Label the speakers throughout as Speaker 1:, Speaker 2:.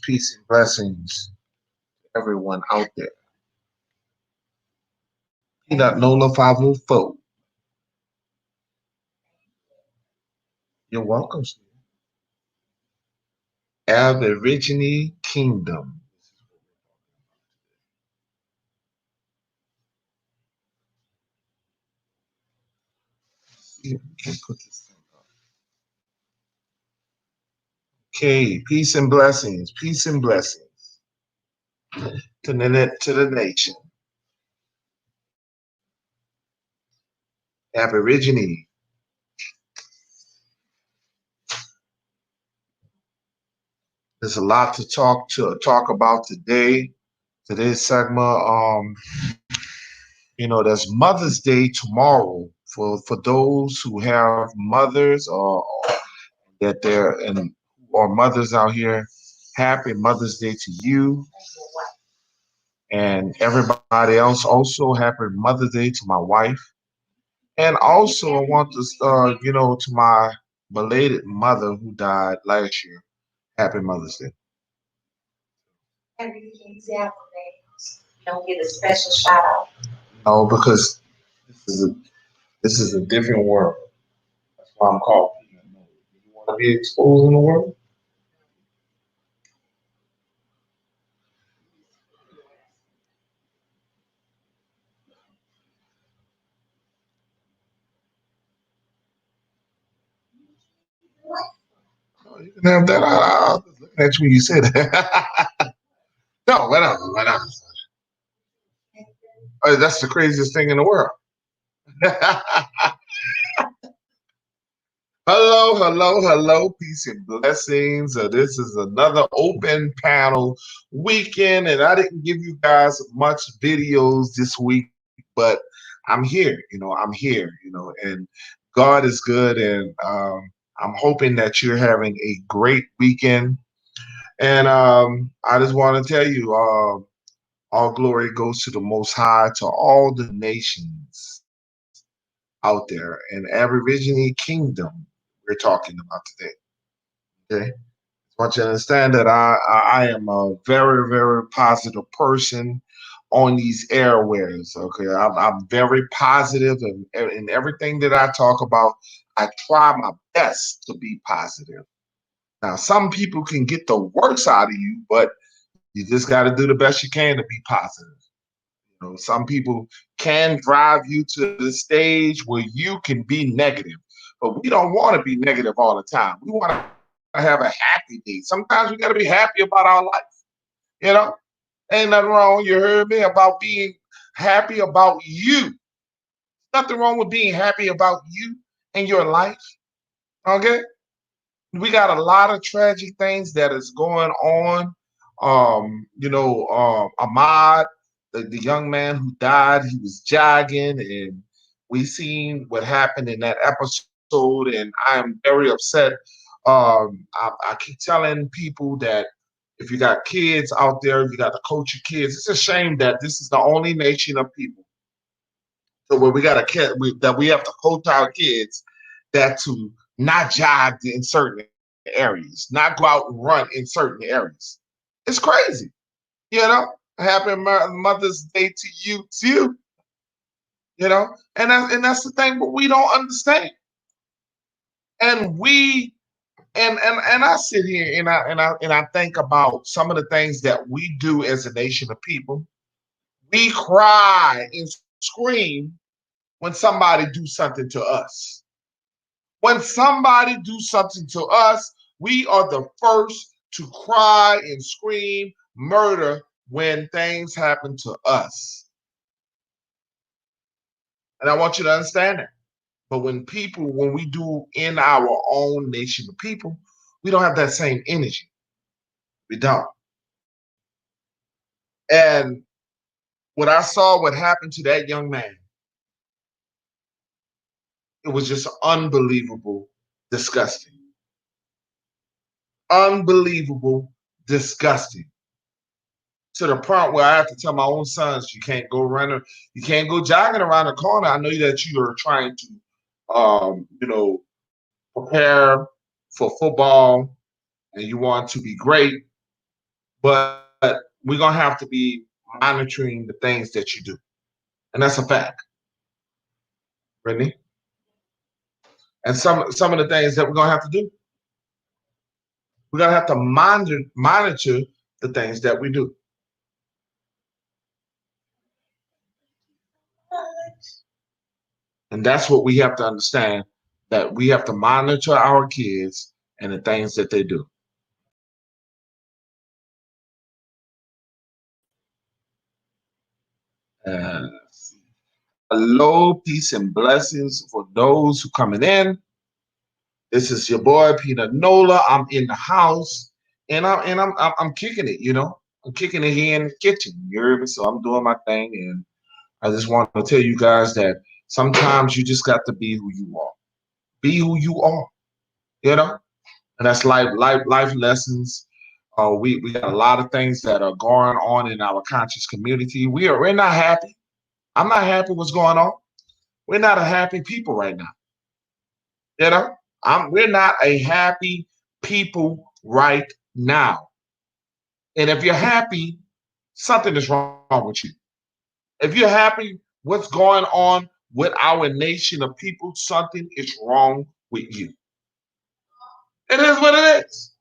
Speaker 1: Peace and blessings, everyone out there. Peanut Nola 504. You're welcome. Aborigine Kingdom. See if we can put this thing up. Okay, peace and blessings, to the nation. Aborigine. There's a lot to talk about today. Today's segment, there's Mother's Day tomorrow for those who have mothers or that they're and or mothers out here. Happy Mother's Day to you and everybody else. Also, happy Mother's Day to my wife, and also I want to, to my belated mother who died last year. Happy Mother's Day.
Speaker 2: Every example, don't get a special shout out.
Speaker 1: No, because this is a different world. That's why I'm called. You want to be exposed in the world? No, you can have that. I was looking at you when you said that. No, whatever, whatever. That's the craziest thing in the world. Hello. Peace and blessings. This is another open panel weekend, and I didn't give you guys much videos this week, but I'm here. And God is good, and I'm hoping that you're having a great weekend. And I just want to tell you, all glory goes to the Most High, to all the nations out there, and Aborigine Kingdom we're talking about today. Okay, I want you to understand that I am a very, very positive person on these airways. Okay, I'm very positive, and in everything that I talk about, I try my best to be positive. Now, some people can get the worst out of you, but you just got to do the best you can to be positive. Some people can drive you to the stage where you can be negative, but we don't want to be negative all the time. We want to have a happy day. Sometimes we got to be happy about our life. You know, ain't nothing wrong. You heard me about being happy about you. Nothing wrong with being happy about you and your life. Okay, we got a lot of tragic things that is going on. Ahmad, the young man who died, he was jogging, and we seen what happened in that episode, and I am very upset. I keep telling people that if you got kids out there, you got to coach your kids. It's a shame that this is the only nation of people. So where we got a kid that we have to coach our kids that to not jog in certain areas, not go out and run in certain areas. It's crazy, you know. Happy Mother's Day to you too, and that's the thing. But we don't understand, and we and I sit here and I think about some of the things that we do as a nation of people. We cry and scream when somebody do something to us. When somebody do something to us, we are the first to cry and scream murder when things happen to us. And I want you to understand that. But when we do in our own nation of people, we don't have that same energy. We don't. And when I saw what happened to that young man, it was just unbelievable, disgusting. Unbelievable, disgusting. To the point where I have to tell my own sons, you can't go running, you can't go jogging around the corner. I know that you are trying to, prepare for football, and you want to be great, but we're gonna have to be monitoring the things that you do. And that's a fact, Brittany. And some of the things that we're gonna have to do, we're gonna have to monitor the things that we do. And that's what we have to understand, that we have to monitor our kids and the things that they do. Uh, Hello, peace and blessings for those who coming in. This is your boy Peter Nola. I'm in the house, and I'm kicking it. I'm kicking it here in the kitchen. You heard me? So I'm doing my thing, and I just want to tell you guys that sometimes you just got to be who you are. Be who you are. You know, and that's life lessons. We got a lot of things that are going on in our conscious community. We're not happy. I'm not happy what's going on. We're not a happy people right now. You know, we're not a happy people right now. And if you're happy, something is wrong with you. If you're happy, what's going on with our nation of people, something is wrong with you. It is what it is.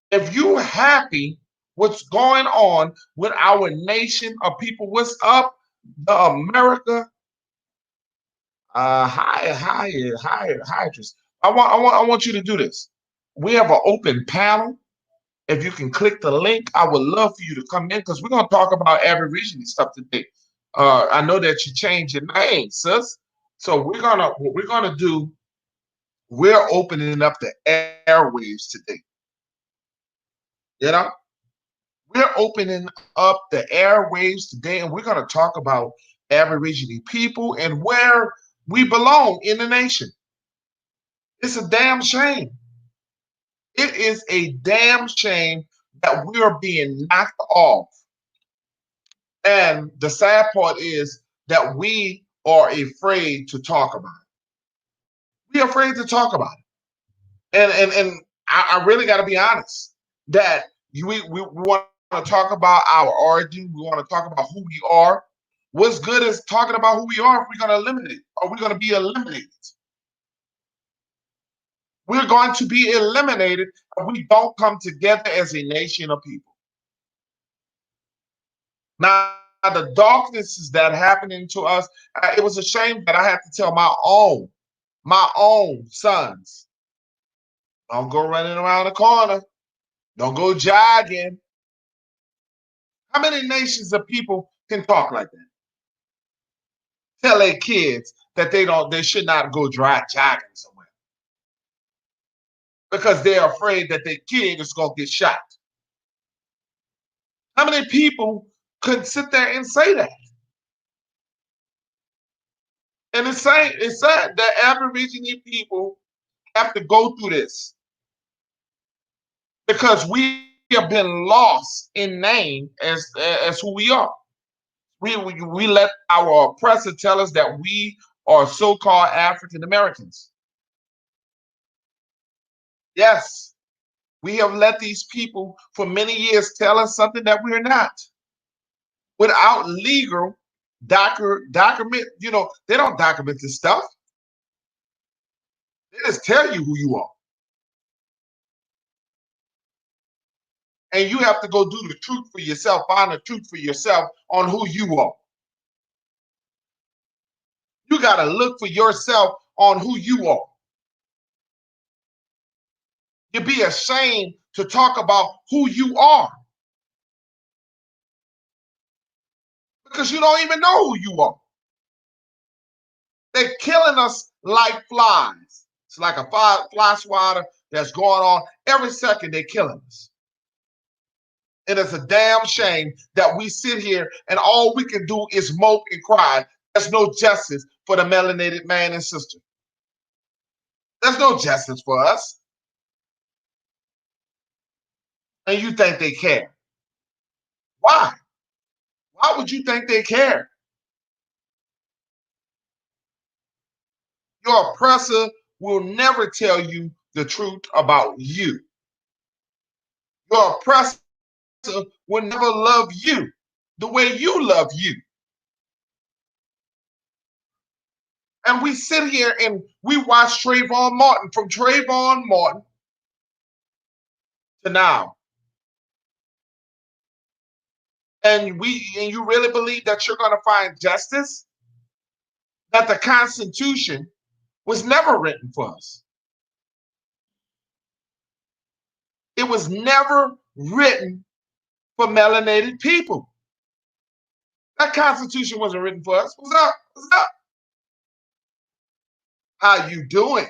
Speaker 1: If you're happy, what's going on with our nation of people, what's up, the America, higher. I want you to do this. We have an open panel. If you can click the link, I would love for you to come in because we're gonna talk about Aborigine stuff today. I know that you changed your name, sis. So what we're gonna do. We're opening up the airwaves today. You know, we're opening up the airwaves today, and we're gonna talk about Aborigine people and where we belong in the nation. It's a damn shame. It is a damn shame that we are being knocked off. And the sad part is that we are afraid to talk about it. We're afraid to talk about it. And I really got to be honest that we want to talk about our origin. We want to talk about who we are. What's good is talking about who we are if we're going to eliminate? Are we going to be eliminated? We're going to be eliminated if we don't come together as a nation of people. Now, the darknesses that happening to us, it was a shame that I had to tell my own sons, don't go running around the corner, don't go jogging. How many nations of people can talk like that? Tell their kids that they should not go jogging somewhere because they're afraid that their kid is gonna get shot. How many people could sit there and say that? And it's sad that Aboriginal people have to go through this because we have been lost in name as who we are. We let our oppressor tell us that we are so-called African Americans. Yes, we have let these people for many years tell us something that we're not. Without legal document, they don't document this stuff. They just tell you who you are. And you have to go do the truth for yourself, find the truth for yourself on who you are. You got to look for yourself on who you are. You'd be ashamed to talk about who you are because you don't even know who you are. They're killing us like flies. It's like a fly swatter that's going on. Every second they're killing us. It is a damn shame that we sit here and all we can do is mope and cry. There's no justice for the melanated man and sister. There's no justice for us. And you think they care. Why? Why would you think they care? Your oppressor will never tell you the truth about you. Your oppressor will never love you the way you love you. And we sit here and we watch Trayvon Martin, from Trayvon Martin to now. And you really believe that you're going to find justice? That the Constitution was never written for us. It was never written for melanated people. That Constitution wasn't written for us. What's up? What's up? How you doing?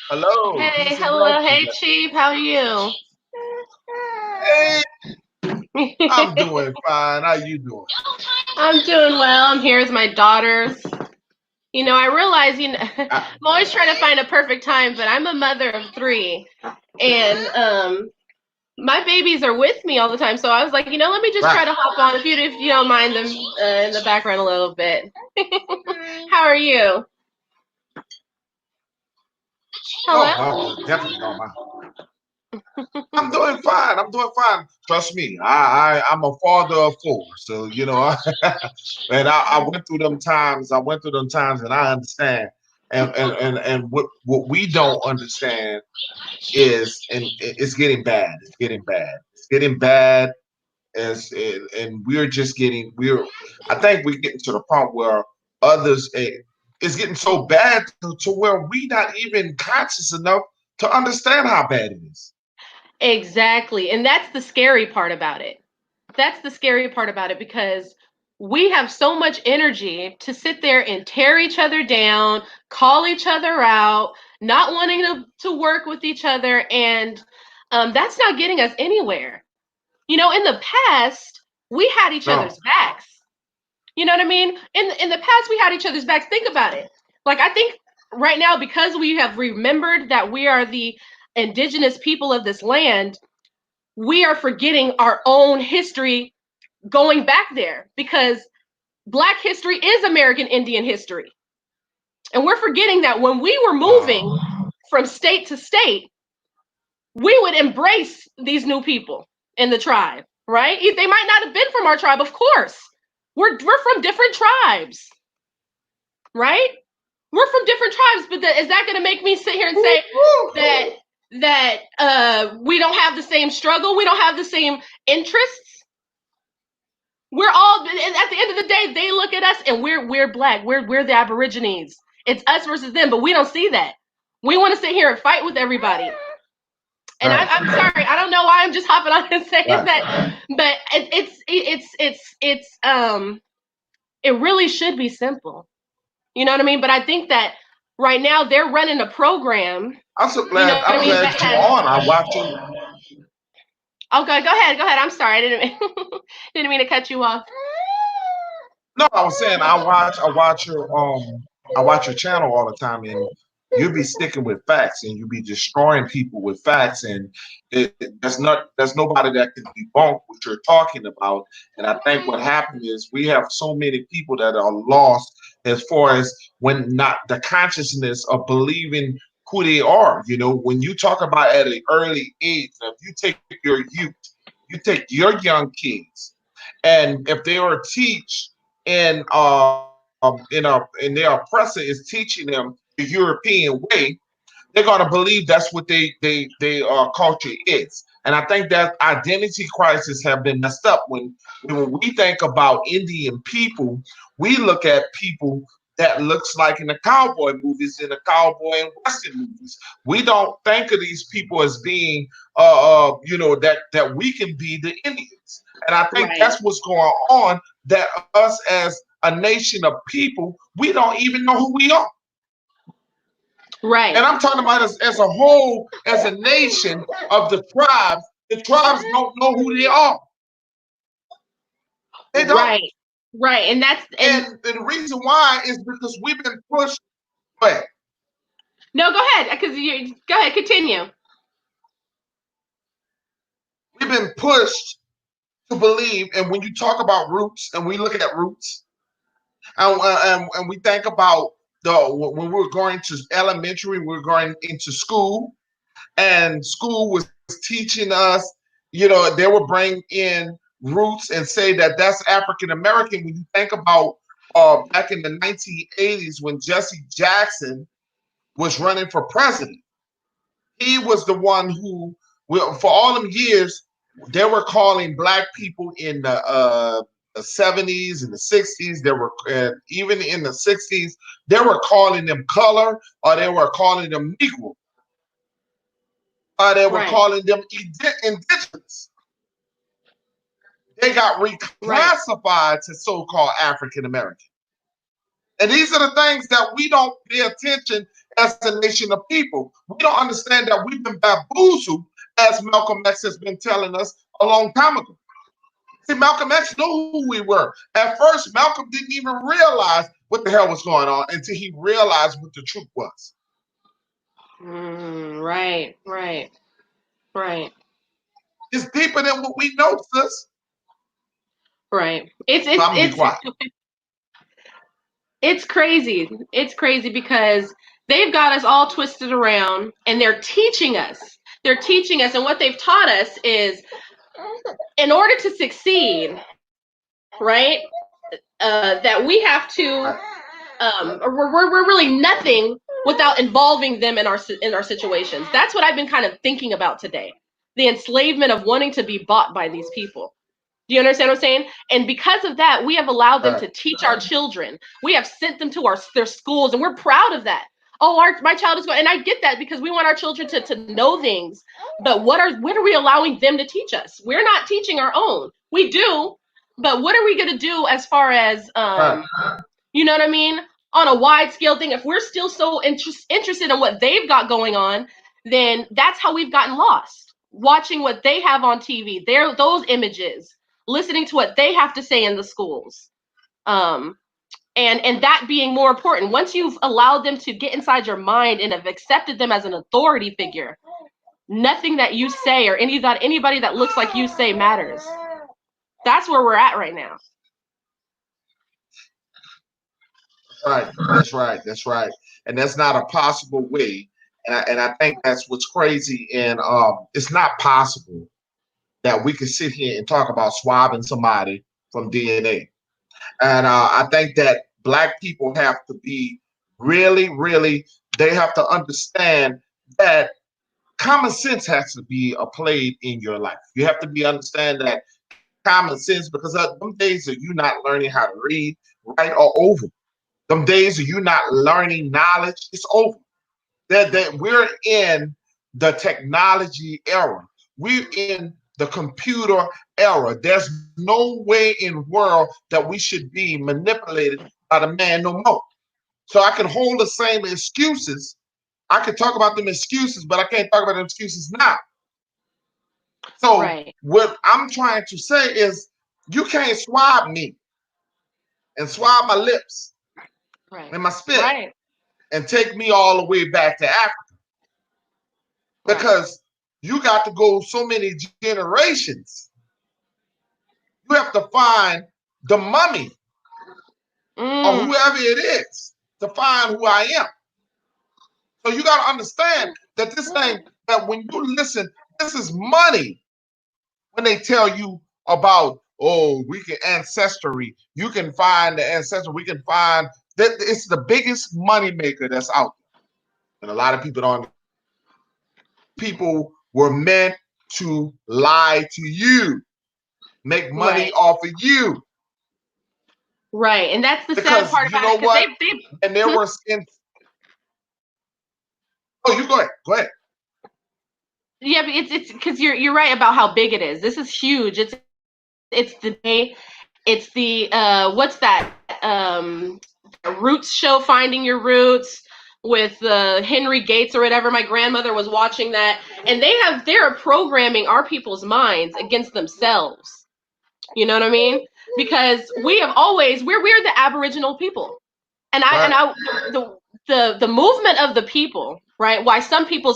Speaker 1: Hello.
Speaker 3: Hey,
Speaker 1: Peace and
Speaker 3: hello. Hey,
Speaker 1: blessings.
Speaker 3: Chief. How are you?
Speaker 1: Hey, I'm doing fine. How you doing?
Speaker 3: I'm doing well. I'm here with my daughters. I realize, I'm always trying to find a perfect time, but I'm a mother of 3. And my babies are with me all the time. So I was like, let me just try to hop on if you don't mind them in the background a little bit. How are you? Hello?
Speaker 1: Definitely don't mind. I'm doing fine. I'm doing fine. Trust me. I'm a father of 4, so and I went through them times. And I understand. And what we don't understand is, and it's getting bad. It's getting bad. It's getting bad. And we're just getting. I think we're getting to the point where others. It's getting so bad to where we not even conscious enough to understand how bad it is.
Speaker 3: Exactly. And that's the scary part about it. That's the scary part about it, because we have so much energy to sit there and tear each other down, call each other out, not wanting to work with each other. And that's not getting us anywhere. In the past, we had each other's backs. You know what I mean? In the past, we had each other's backs. Think about it. Like, I think right now, because we have remembered that we are the indigenous people of this land, we are forgetting our own history going back there, because Black history is American Indian history. And we're forgetting that when we were moving from state to state, we would embrace these new people in the tribe, right? They might not have been from our tribe, of course. We're from different tribes, right? We're from different tribes, but is that going to make me sit here and say that we don't have the same struggle, we don't have the same interests? We're all, at the end of the day, they look at us and we're Black. We're the Aborigines. It's us versus them, but we don't see that. We want to sit here and fight with everybody. And I'm sorry, I don't know why I'm just hopping on and saying that, but it really should be simple. You know what I mean? But I think that right now they're running a program.
Speaker 1: I'm so glad. I'm glad you're on. I'm watching.
Speaker 3: Okay, go ahead. I'm sorry, I didn't mean to cut you off.
Speaker 1: No, I was saying I watch your channel all the time, and you be sticking with facts, and you be destroying people with facts, and there's nobody that can debunk what you're talking about. And I think what happened is we have so many people that are lost as far as when not the consciousness of believing who they are. When you talk about at an early age, if you take your youth, you take your young kids, and if they are teach and their oppressor is teaching them the European way, they're gonna believe that's what they culture is. And I think that identity crisis have been messed up when we think about Indian people, we look at people that looks like in the cowboy movies, in the cowboy and western movies. We don't think of these people as being that we can be the Indians. And I think that's what's going on, that us as a nation of people, we don't even know who we are.
Speaker 3: Right.
Speaker 1: And I'm talking about us as a whole, as a nation of the tribes. The tribes don't know who they are. They don't.
Speaker 3: Right. And
Speaker 1: the reason why is because we've been pushed. But
Speaker 3: no, go ahead. Go ahead, continue.
Speaker 1: We've been pushed to believe, and when you talk about roots, and we look at roots, and we think about when we're going to elementary, we're going into school, and school was teaching us, you know, they would bring in roots and say that that's African American. When you think about back in the 1980s when Jesse Jackson was running for president, he was the one who, for all them years, they were calling black people in the 70s and the 60s. They were even in the 60s, they were calling them color, or they were calling them Negro, or they were
Speaker 3: Right.
Speaker 1: calling them indigenous. They got
Speaker 3: Right.
Speaker 1: reclassified to so-called African American. And these are the things that we don't pay attention as a nation of people. We don't understand that we've been bamboozled, as Malcolm X has been telling us a long time ago. See, Malcolm X knew who we were. At first, Malcolm didn't even realize what the hell was going on until he realized what the truth was.
Speaker 3: Right. Right. Right.
Speaker 1: It's deeper than what we know, sis.
Speaker 3: Right.
Speaker 1: So I'm gonna be quiet.
Speaker 3: It's crazy. It's crazy because they've got us all twisted around and they're teaching us. They're teaching us, and what they've taught us is in order to succeed, right? That we have to, we're really nothing without involving them in our situations. That's what I've been kind of thinking about today. The enslavement of wanting to be bought by these people. Do you understand what I'm saying? And because of that, we have allowed them to teach our children. We have sent them to their schools, and we're proud of that. Oh, my child is going, and I get that because we want our children to know things. But what are we allowing them to teach us? We're not teaching our own. We do, but what are we going to do as far as you know what I mean? On a wide scale thing, if we're still so interested in what they've got going on, then that's how we've gotten lost. Watching what they have on TV, those images, listening to what they have to say in the schools, and that being more important. Once you've allowed them to get inside your mind and have accepted them as an authority figure, nothing that you say or anybody that looks like you say matters. That's where we're at right now.
Speaker 1: Right, that's right, that's right, and that's not a possible way. And I think that's what's crazy. And it's not possible that we can sit here and talk about swabbing somebody from DNA. And I think that black people have to be really, really, they have to understand that common sense has to be played in your life. You have to understand that common sense, because them days of you not learning how to read, write, are over. Them days of you not learning knowledge, it's over. That we're in the technology era. We're in the computer era. There's no way in the world that we should be manipulated by the man no more. So I can hold the same excuses. I can talk about them excuses, but I can't talk about them excuses now. So
Speaker 3: Right.
Speaker 1: what I'm trying to say is you can't swab me and swab my lips and my spit
Speaker 3: Right.
Speaker 1: and take me all the way back to Africa. Because you got to go so many generations. You have to find the mummy or whoever it is to find who I am. So you got to understand that this thing, that when you listen, this is money. When they tell you about, oh, we can ancestry, you can find the ancestor, we can find that, it's the biggest money maker that's out there. And a lot of people don't. People were meant to lie to you, make money off of you.
Speaker 3: Right, and that's the sad part about it.
Speaker 1: You know what? And there were oh, you go ahead. Go ahead.
Speaker 3: Yeah, but it's because you're right about how big it is. This is huge. It's the what's that Roots show, Finding Your Roots, with Henry Gates or whatever. My grandmother was watching that, and they're programming our people's minds against themselves. You know what I mean? Because we're the Aboriginal people, and the movement of the people, right? Why some people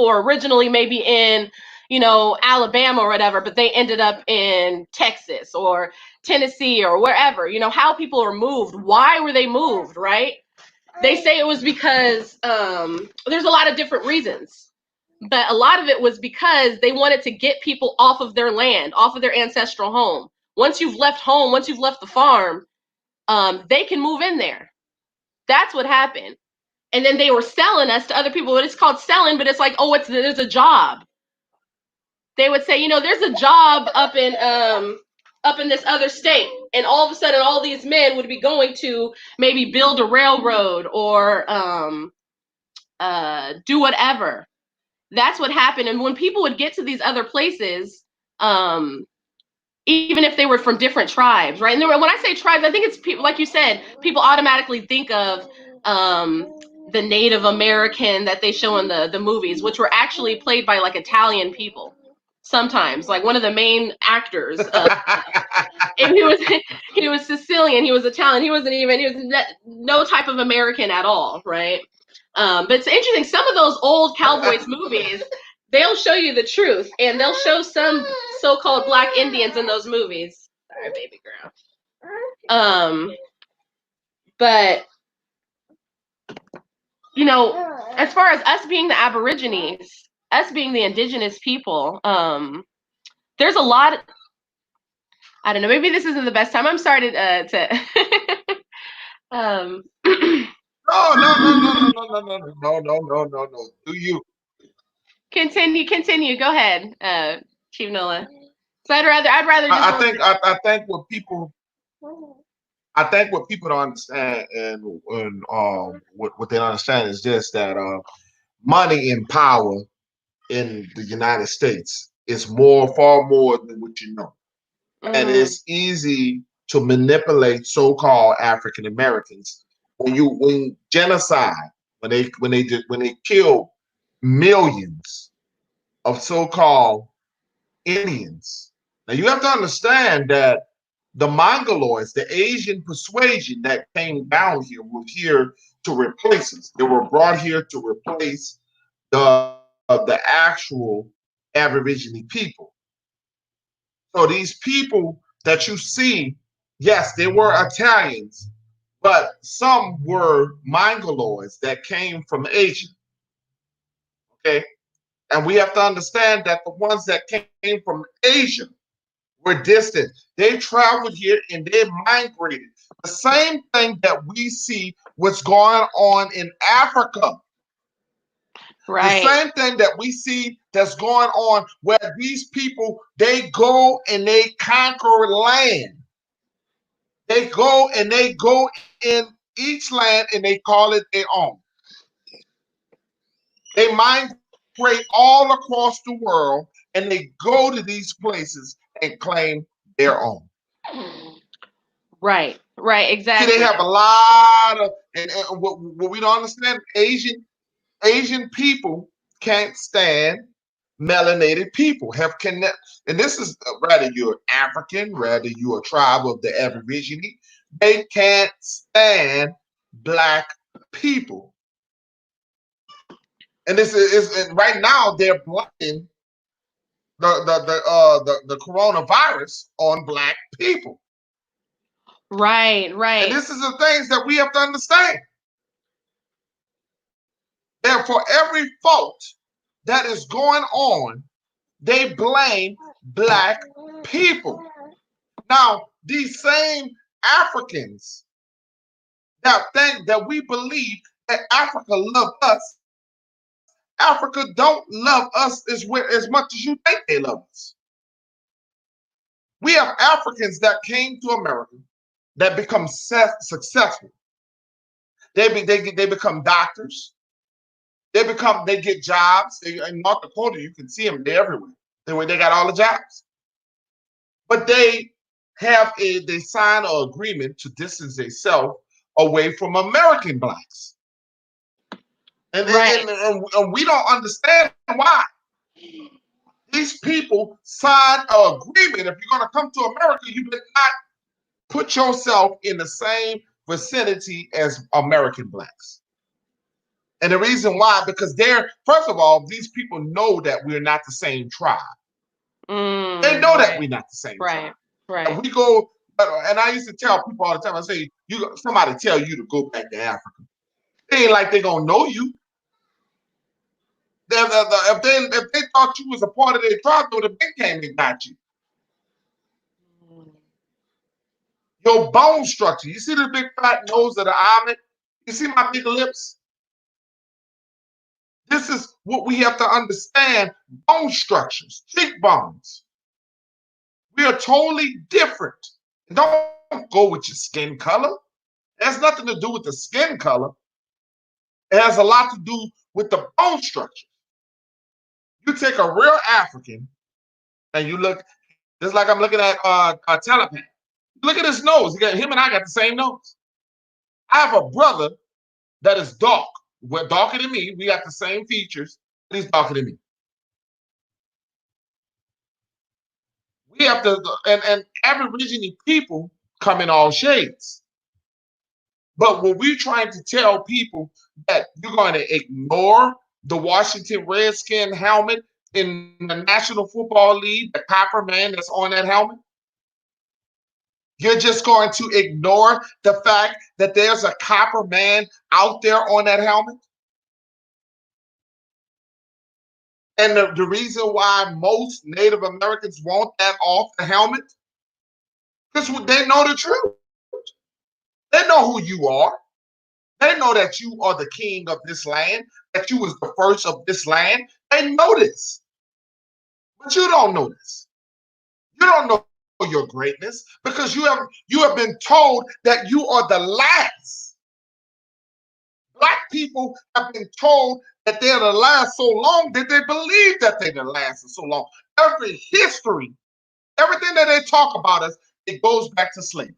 Speaker 3: were originally maybe in, Alabama or whatever, but they ended up in Texas or Tennessee or wherever. How people are moved. Why were they moved, right? They say it was because there's a lot of different reasons. But a lot of it was because they wanted to get people off of their land, off of their ancestral home. Once you've left home, once you've left the farm, they can move in there. That's what happened. And then they were selling us to other people. It's called selling, but it's like, oh, there's a job. They would say, there's a job up in this other state, and all of a sudden, all these men would be going to maybe build a railroad or do whatever. That's what happened. And when people would get to these other places, even if they were from different tribes, right? And when I say tribes, I think it's people, like you said, people automatically think of the Native American that they show in the movies, which were actually played by like Italian people. Sometimes, like one of the main actors, and he was Sicilian, he was Italian, he was no type of American at all, right? But it's interesting. Some of those old Cowboys movies, they'll show you the truth, and they'll show some so-called Black Indians in those movies. Sorry, baby girl. But as far as us being the Aborigines, us being the indigenous people, there's a lot. I don't know. Maybe this isn't the best time. I'm sorry to
Speaker 1: No. Do you?
Speaker 3: Continue. Go ahead, Chief Nola. So I'd rather just.
Speaker 1: I think what people don't understand, and what they don't understand is just that money and power in the United States is far more than what you know, and it's easy to manipulate so-called African Americans when genocide, when they kill millions of so-called Indians. Now you have to understand that the Mongoloids, the Asian persuasion that came down here, was here to replace us. They were brought here to replace the actual Aborigine people. So these people that you see, yes, they were Italians, but some were Mongoloids that came from Asia. Okay, and we have to understand that the ones that came from Asia were distant. They traveled here and they migrated. The same thing that we see what's going on in Africa.
Speaker 3: Right.
Speaker 1: The same thing that we see that's going on where these people, they go and they conquer land. They go in each land and they call it their own. They migrate all across the world and they go to these places and claim their own.
Speaker 3: Right, exactly.
Speaker 1: See, they have a lot of, and what we don't understand, Asian people can't stand melanated people. And this is rather you're African, rather you're a tribe of the Aborigine, they can't stand Black people. And this is right now they're blaming the coronavirus on Black people.
Speaker 3: Right.
Speaker 1: And this is the things that we have to understand. And for every fault that is going on, they blame Black people. Now, these same Africans that think that we believe that Africa loves us, Africa don't love us as much as you think they love us. We have Africans that came to America that become successful. They become doctors. They get jobs. In North Dakota, you can see them. They're everywhere. They got all the jobs. But they sign an agreement to distance themselves away from American Blacks. And we don't understand why. These people sign an agreement. If you're going to come to America, you better not put yourself in the same vicinity as American Blacks. And the reason why, because first of all, these people know that we're not the same tribe. They know that we're not the same tribe.
Speaker 3: Right.
Speaker 1: And we go, and I used to tell people all the time, I say, somebody tell you to go back to Africa. It ain't like they're going to know you. If they thought you was a part of their tribe, they would have been came and got you. Your bone structure. You see the big fat nose of the almond? You see my big lips? This is what we have to understand. Bone structures, cheekbones. We are totally different. Don't go with your skin color. It has nothing to do with the skin color. It has a lot to do with the bone structure. You take a real African and you look, just like I'm looking at Telepath. Look at his nose. Him and I got the same nose. I have a brother that is dark. We're darker than me. We got the same features, but he's darker than me. We have to, and Aborigine people come in all shades. But when we're trying to tell people that you're going to ignore the Washington Redskin helmet in the National Football League, the copper man that's on that helmet, you're just going to ignore the fact that there's a copper man out there on that helmet? And the reason why most Native Americans want that off the helmet, because they know the truth. They know who you are. They know that you are the king of this land, that you was the first of this land. They know this. But you don't know this. You don't know your greatness because you have been told that you are the last. Black people have been told that they're the last so long that they believe that they're the last for so long. Every history, everything that they talk about us, it goes back to slavery.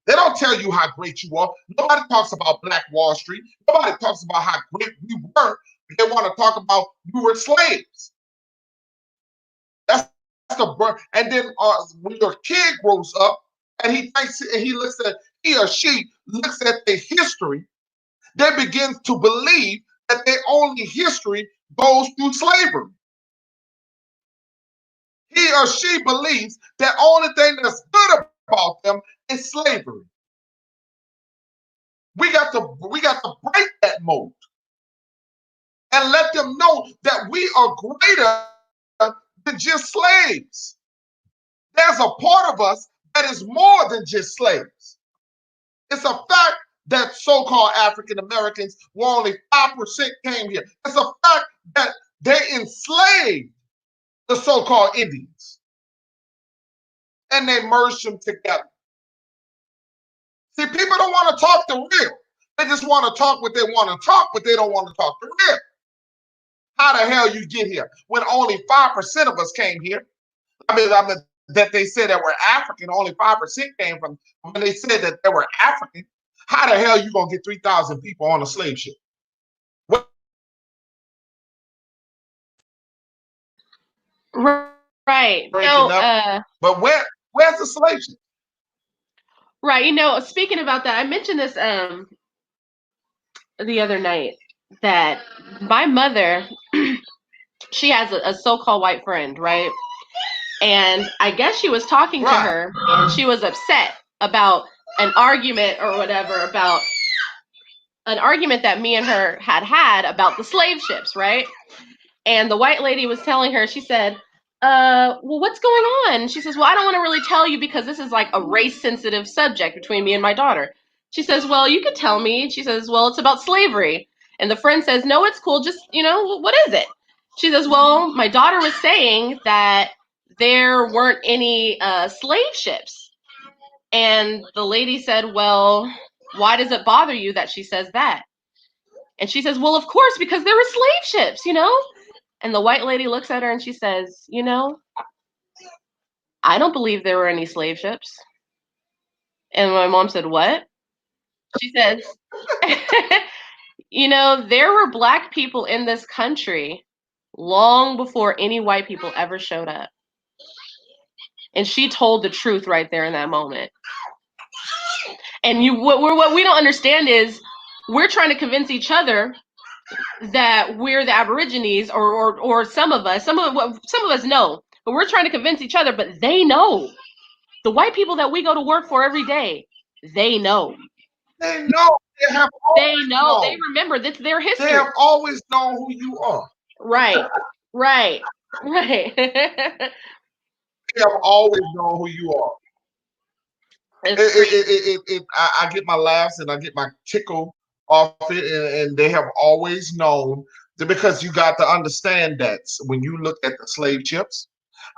Speaker 1: They don't tell you how great you are. Nobody talks about Black Wall Street. Nobody talks about how great we were. They want to talk about we were slaves. That's the and then when your kid grows up and he thinks and he or she looks at the history, they begin to believe that their only history goes through slavery. He or she believes that only thing that's good about them is slavery. We got to break that mold and let them know that we are greater than just slaves. There's a part of us that is more than just slaves. It's a fact that so-called African Americans were only 5% came here. It's a fact that they enslaved the so-called Indians and they merged them together. See, people don't want to talk the real. They just want to talk what they want to talk, but they don't want to talk the real. How the hell you get here when only 5% of us came here? I mean that they said that we're African, only 5% came from. When they said that they were African, how the hell you gonna get 3,000 people on a slave ship?
Speaker 3: Right.
Speaker 1: But where's the slave ship?
Speaker 3: Right. Speaking about that, I mentioned this the other night that my mother, she has a so-called white friend, right? And I guess she was talking to her and she was upset about an argument or whatever, about an argument that me and her had about the slave ships, right? And the white lady was telling her, she said, well, what's going on? She says, well, I don't want to really tell you because this is like a race-sensitive subject between me and my daughter. She says, well, you could tell me. She says, well, it's about slavery. And the friend says, no, it's cool. Just, what is it? She says, well, my daughter was saying that there weren't any slave ships. And the lady said, well, why does it bother you that she says that? And she says, well, of course, because there were slave ships, And the white lady looks at her and she says, I don't believe there were any slave ships. And my mom said, what? She says, there were Black people in this country long before any white people ever showed up. And she told the truth right there in that moment. And what we don't understand is we're trying to convince each other that we're the Aborigines, or some of us know, but we're trying to convince each other, but they know. The white people that we go to work for every day, they know.
Speaker 1: They know. They have
Speaker 3: They
Speaker 1: always
Speaker 3: know, they
Speaker 1: known.
Speaker 3: remember, that's their
Speaker 1: They
Speaker 3: history.
Speaker 1: have always known who you are.
Speaker 3: Right, right, right.
Speaker 1: They have always known who you are.
Speaker 3: It's crazy.
Speaker 1: I get my laughs and I get my tickle off it, and they have always known that, because you got to understand that when you look at the slave ships,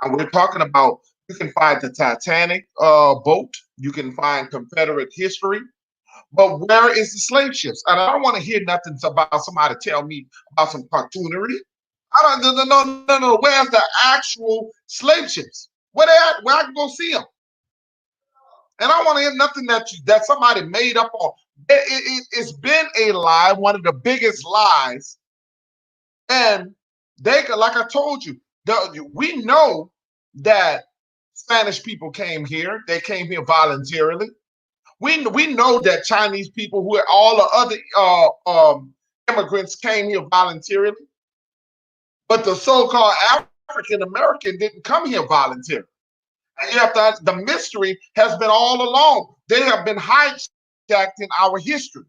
Speaker 1: and we're talking about, you can find the Titanic boat, you can find Confederate history, but where is the slave ships? And I don't want to hear nothing about somebody tell me about some cartoonery. I don't, no. Where's the actual slave ships? Where they at? Where I can go see them? And I want to hear nothing that somebody made up on. It's been a lie, one of the biggest lies. And like I told you, we know that Spanish people came here. They came here voluntarily. We know that Chinese people, who are all the other immigrants, came here voluntarily. But the so-called African American didn't come here voluntarily. And you have to, the mystery has been all along. They have been hijacked in our history.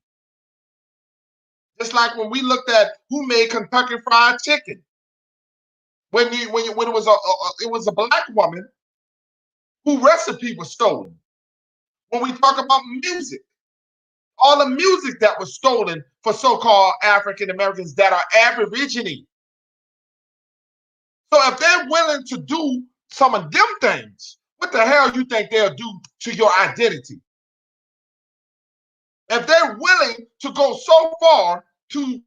Speaker 1: Just like when we looked at who made Kentucky Fried Chicken. When it was a black woman whose recipe was stolen. When we talk about music, all the music that was stolen for so-called African Americans that are Aborigine. So if they're willing to do some of them things, what the hell you think they'll do to your identity? If they're willing to go so far to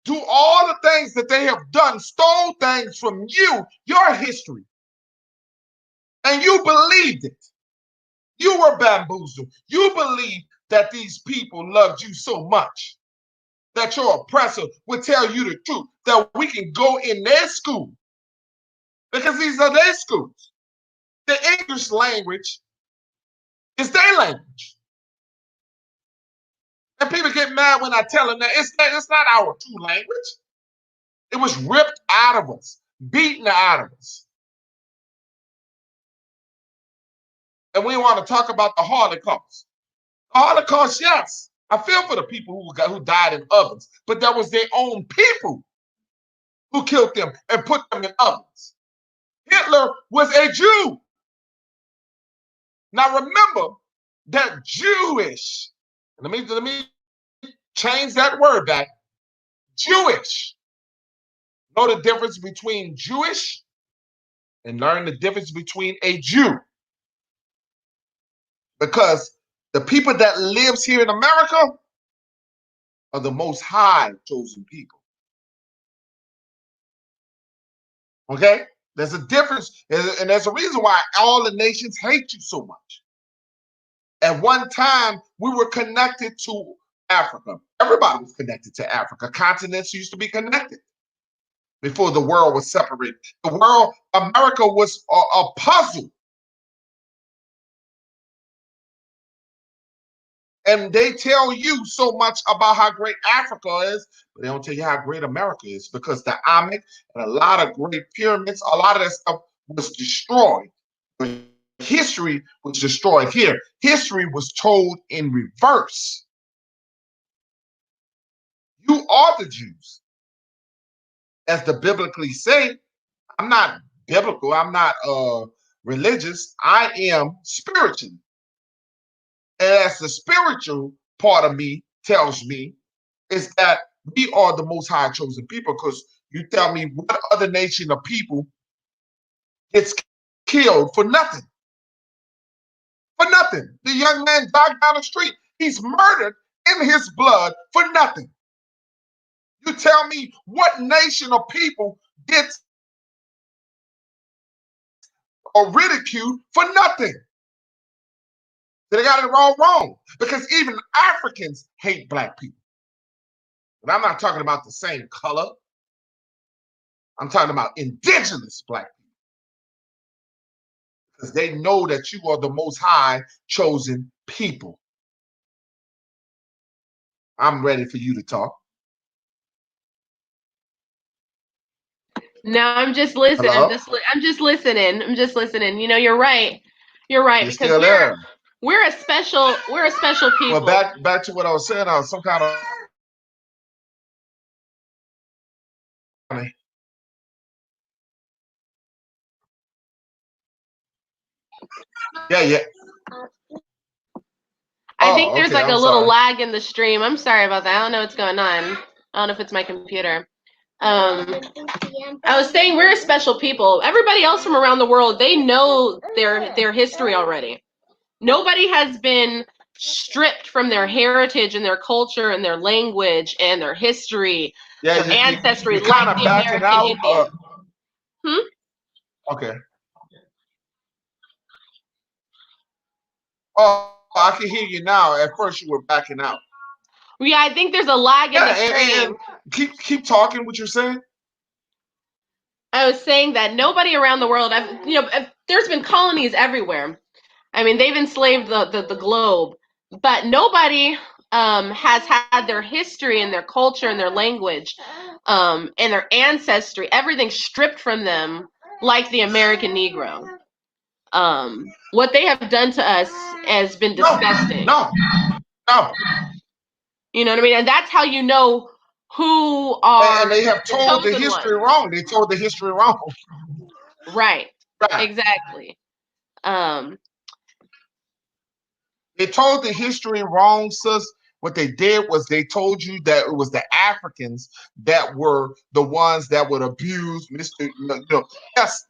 Speaker 1: do all the things that they have done, stole things from you, your history, and you believed it, you were bamboozled. You believed that these people loved you so much that your oppressor would tell you the truth, that we can go in their school, because these are their schools. The English language is their language. And people get mad when I tell them that it's not our true language. It was ripped out of us, beaten out of us. And we want to talk about the Holocaust. The Holocaust, yes. I feel for the people who died in ovens, but that was their own people who killed them and put them in ovens. Hitler was a Jew. Now remember that Jewish, let me change that word back, Jewish. Know the difference between Jewish and learn the difference between a Jew. Because the people that lives here in America are the most high chosen people. Okay? There's a difference, and there's a reason why all the nations hate you so much. At one time, we were connected to Africa. Everybody was connected to Africa. Continents used to be connected before the world was separated. America was a puzzle. And they tell you so much about how great Africa is, but they don't tell you how great America is, because the Amek and a lot of great pyramids, a lot of that stuff was destroyed. History was destroyed here. History was told in reverse. You are the Jews. As the biblically say, I'm not biblical, I'm not religious, I am spiritual. And as the spiritual part of me tells me, is that we are the most high chosen people, because you tell me what other nation of people gets killed for nothing. For nothing. The young man died down the street. He's murdered in his blood for nothing. You tell me what nation of people gets or ridiculed for nothing. They got it all wrong, because even Africans hate black people. But I'm not talking about the same color. I'm talking about indigenous black people, because they know that you are the most high chosen people. I'm ready for you to talk.
Speaker 3: No, I'm just listening.
Speaker 1: Hello?
Speaker 3: I'm just listening. I'm just listening. You know, you're right. You're right,
Speaker 1: You're
Speaker 3: because
Speaker 1: still there.
Speaker 3: we're a special
Speaker 1: Well,
Speaker 3: people.
Speaker 1: back to what I was saying. Some kind of yeah, yeah.
Speaker 3: I think
Speaker 1: Oh,
Speaker 3: there's
Speaker 1: okay.
Speaker 3: like a
Speaker 1: I'm
Speaker 3: little
Speaker 1: sorry.
Speaker 3: lag in the stream. I'm sorry about that. I don't know what's going on. I don't know if it's my computer. I was saying we're a special people. Everybody else from around the world, they know their history already. Nobody has been stripped from their heritage and their culture and their language and their history,
Speaker 1: Yeah,
Speaker 3: their ancestry,
Speaker 1: you're
Speaker 3: like
Speaker 1: kind of
Speaker 3: the
Speaker 1: backing
Speaker 3: American
Speaker 1: out.
Speaker 3: Indian.
Speaker 1: Okay. Oh, I can hear you now. At first, you were backing out.
Speaker 3: Yeah, I think there's a lag in the
Speaker 1: Yeah,
Speaker 3: stream.
Speaker 1: and keep talking. What you're saying?
Speaker 3: I was saying that nobody around the world, there's been colonies everywhere. I mean, they've enslaved the globe, but nobody has had their history and their culture and their language and their ancestry, everything stripped from them like the American Negro. What they have done to us has been disgusting.
Speaker 1: No.
Speaker 3: You know what I mean? And that's how you know who are
Speaker 1: And they have
Speaker 3: the
Speaker 1: told the
Speaker 3: chosen
Speaker 1: history
Speaker 3: ones.
Speaker 1: wrong. They told the history wrong.
Speaker 3: Right.
Speaker 1: Right.
Speaker 3: Exactly.
Speaker 1: They told the history wrong, sis. What they did was they told you that it was the Africans that were the ones that would abuse Mr. Yes.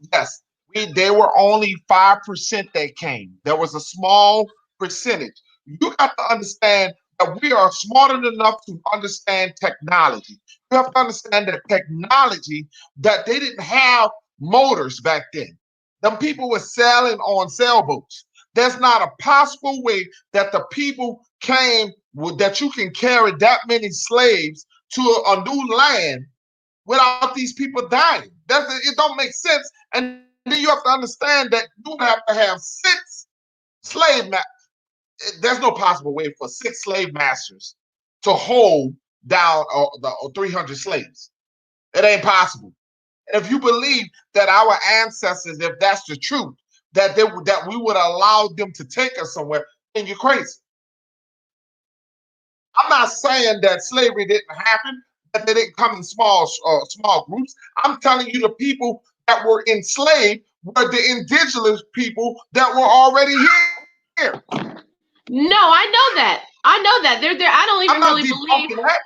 Speaker 1: They were only 5% that came. There was a small percentage. You got to understand that we are smart enough to understand technology. You have to understand that technology, that they didn't have motors back then. Them people were sailing on sailboats. There's not a possible way that the people came that you can carry that many slaves to a new land without these people dying. It don't make sense. And then you have to understand that you have to have 6 slave masters. There's no possible way for 6 slave masters to hold down the 300 slaves. It ain't possible. And if you believe that our ancestors, if that's the truth, that we would allow them to take us somewhere, then you're crazy. I'm not saying that slavery didn't happen, that they didn't come in small groups. I'm telling you the people that were enslaved were the indigenous people that were already here.
Speaker 3: No, I know that. I know that. They're there. I don't even
Speaker 1: I'm not
Speaker 3: really believe.
Speaker 1: debunking that.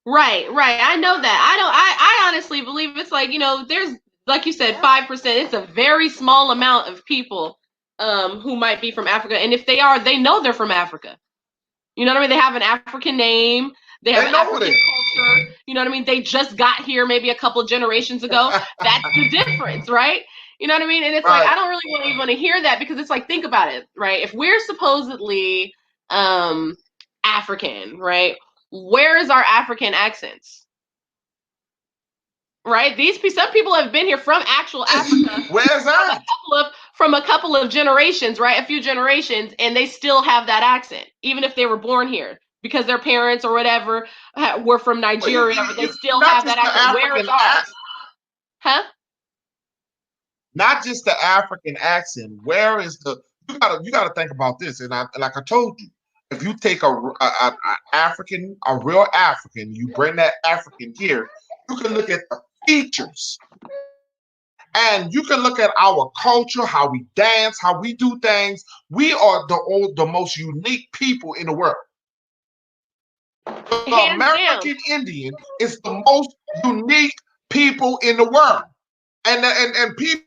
Speaker 3: Right. I know that. I honestly believe it's like, there's, like you said, 5%. It's a very small amount of people who might be from Africa. And if they are, they know they're from Africa. You know what I mean? They have an African name. They have
Speaker 1: They
Speaker 3: an
Speaker 1: know
Speaker 3: African culture. You know what I mean? They just got here maybe a couple of generations ago. That's the difference, right? You know what I mean? And it's like,
Speaker 1: Right.
Speaker 3: I don't really want to hear that, because it's like, think about it, right? If we're supposedly African, right? Where is our African accents? Right? Some people have been here from actual Africa.
Speaker 1: Where's that?
Speaker 3: From a couple of generations, right? A few generations, and they still have that accent, even if they were born here, because their parents or whatever were from Nigeria. Well, they still have that accent. Where is ours? Huh?
Speaker 1: Not just the African accent. Where is the? You gotta think about this. And like I told you, if you take a real African, you bring that African here, you can look at the features. And you can look at our culture, how we dance, how we do things. We are the most unique people in the world. The American Indian is the most unique people in the world. And people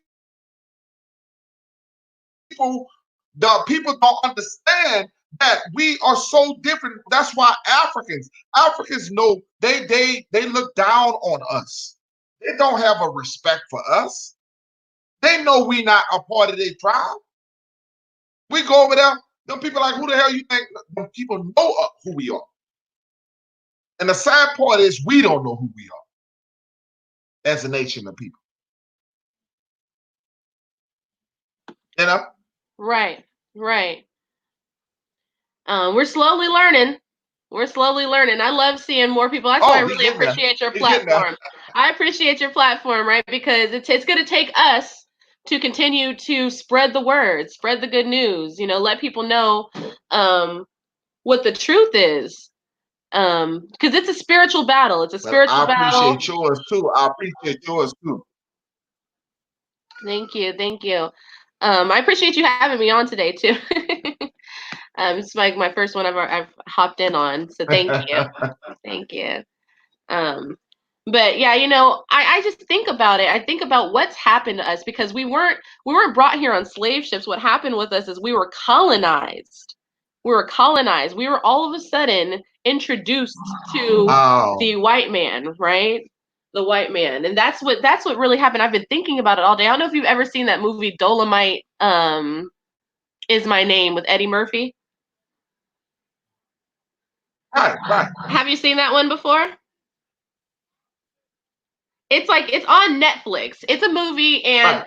Speaker 1: don't understand that we are so different. That's why Africans know they look down on us. They don't have a respect for us. They know we not a part of their tribe. We go over there, them people like, who the hell you think? Them people know who we are. And the sad part is we don't know who we are as a nation of people. You know?
Speaker 3: Right. We're slowly learning. I love seeing more people. That's why I really appreciate your platform. I appreciate your platform, right? Because it's going to take us to continue to spread the word, spread the good news, let people know what the truth is. Because it's a spiritual battle. It's a
Speaker 1: Well,
Speaker 3: spiritual
Speaker 1: I
Speaker 3: battle.
Speaker 1: appreciate yours too. I appreciate yours too.
Speaker 3: Thank you. Thank you. I appreciate you having me on today too. It's like my first one I've hopped in on. So thank you. Thank you. But yeah, I just think about it. I think about what's happened to us because we weren't brought here on slave ships. What happened with us is we were colonized. We were colonized. We were all of a sudden introduced to
Speaker 1: Wow.
Speaker 3: the white man, right? The white man. And that's what really happened. I've been thinking about it all day. I don't know if you've ever seen that movie Dolomite Is My Name with Eddie Murphy.
Speaker 1: Right.
Speaker 3: Have you seen that one before? It's on Netflix. It's a movie, and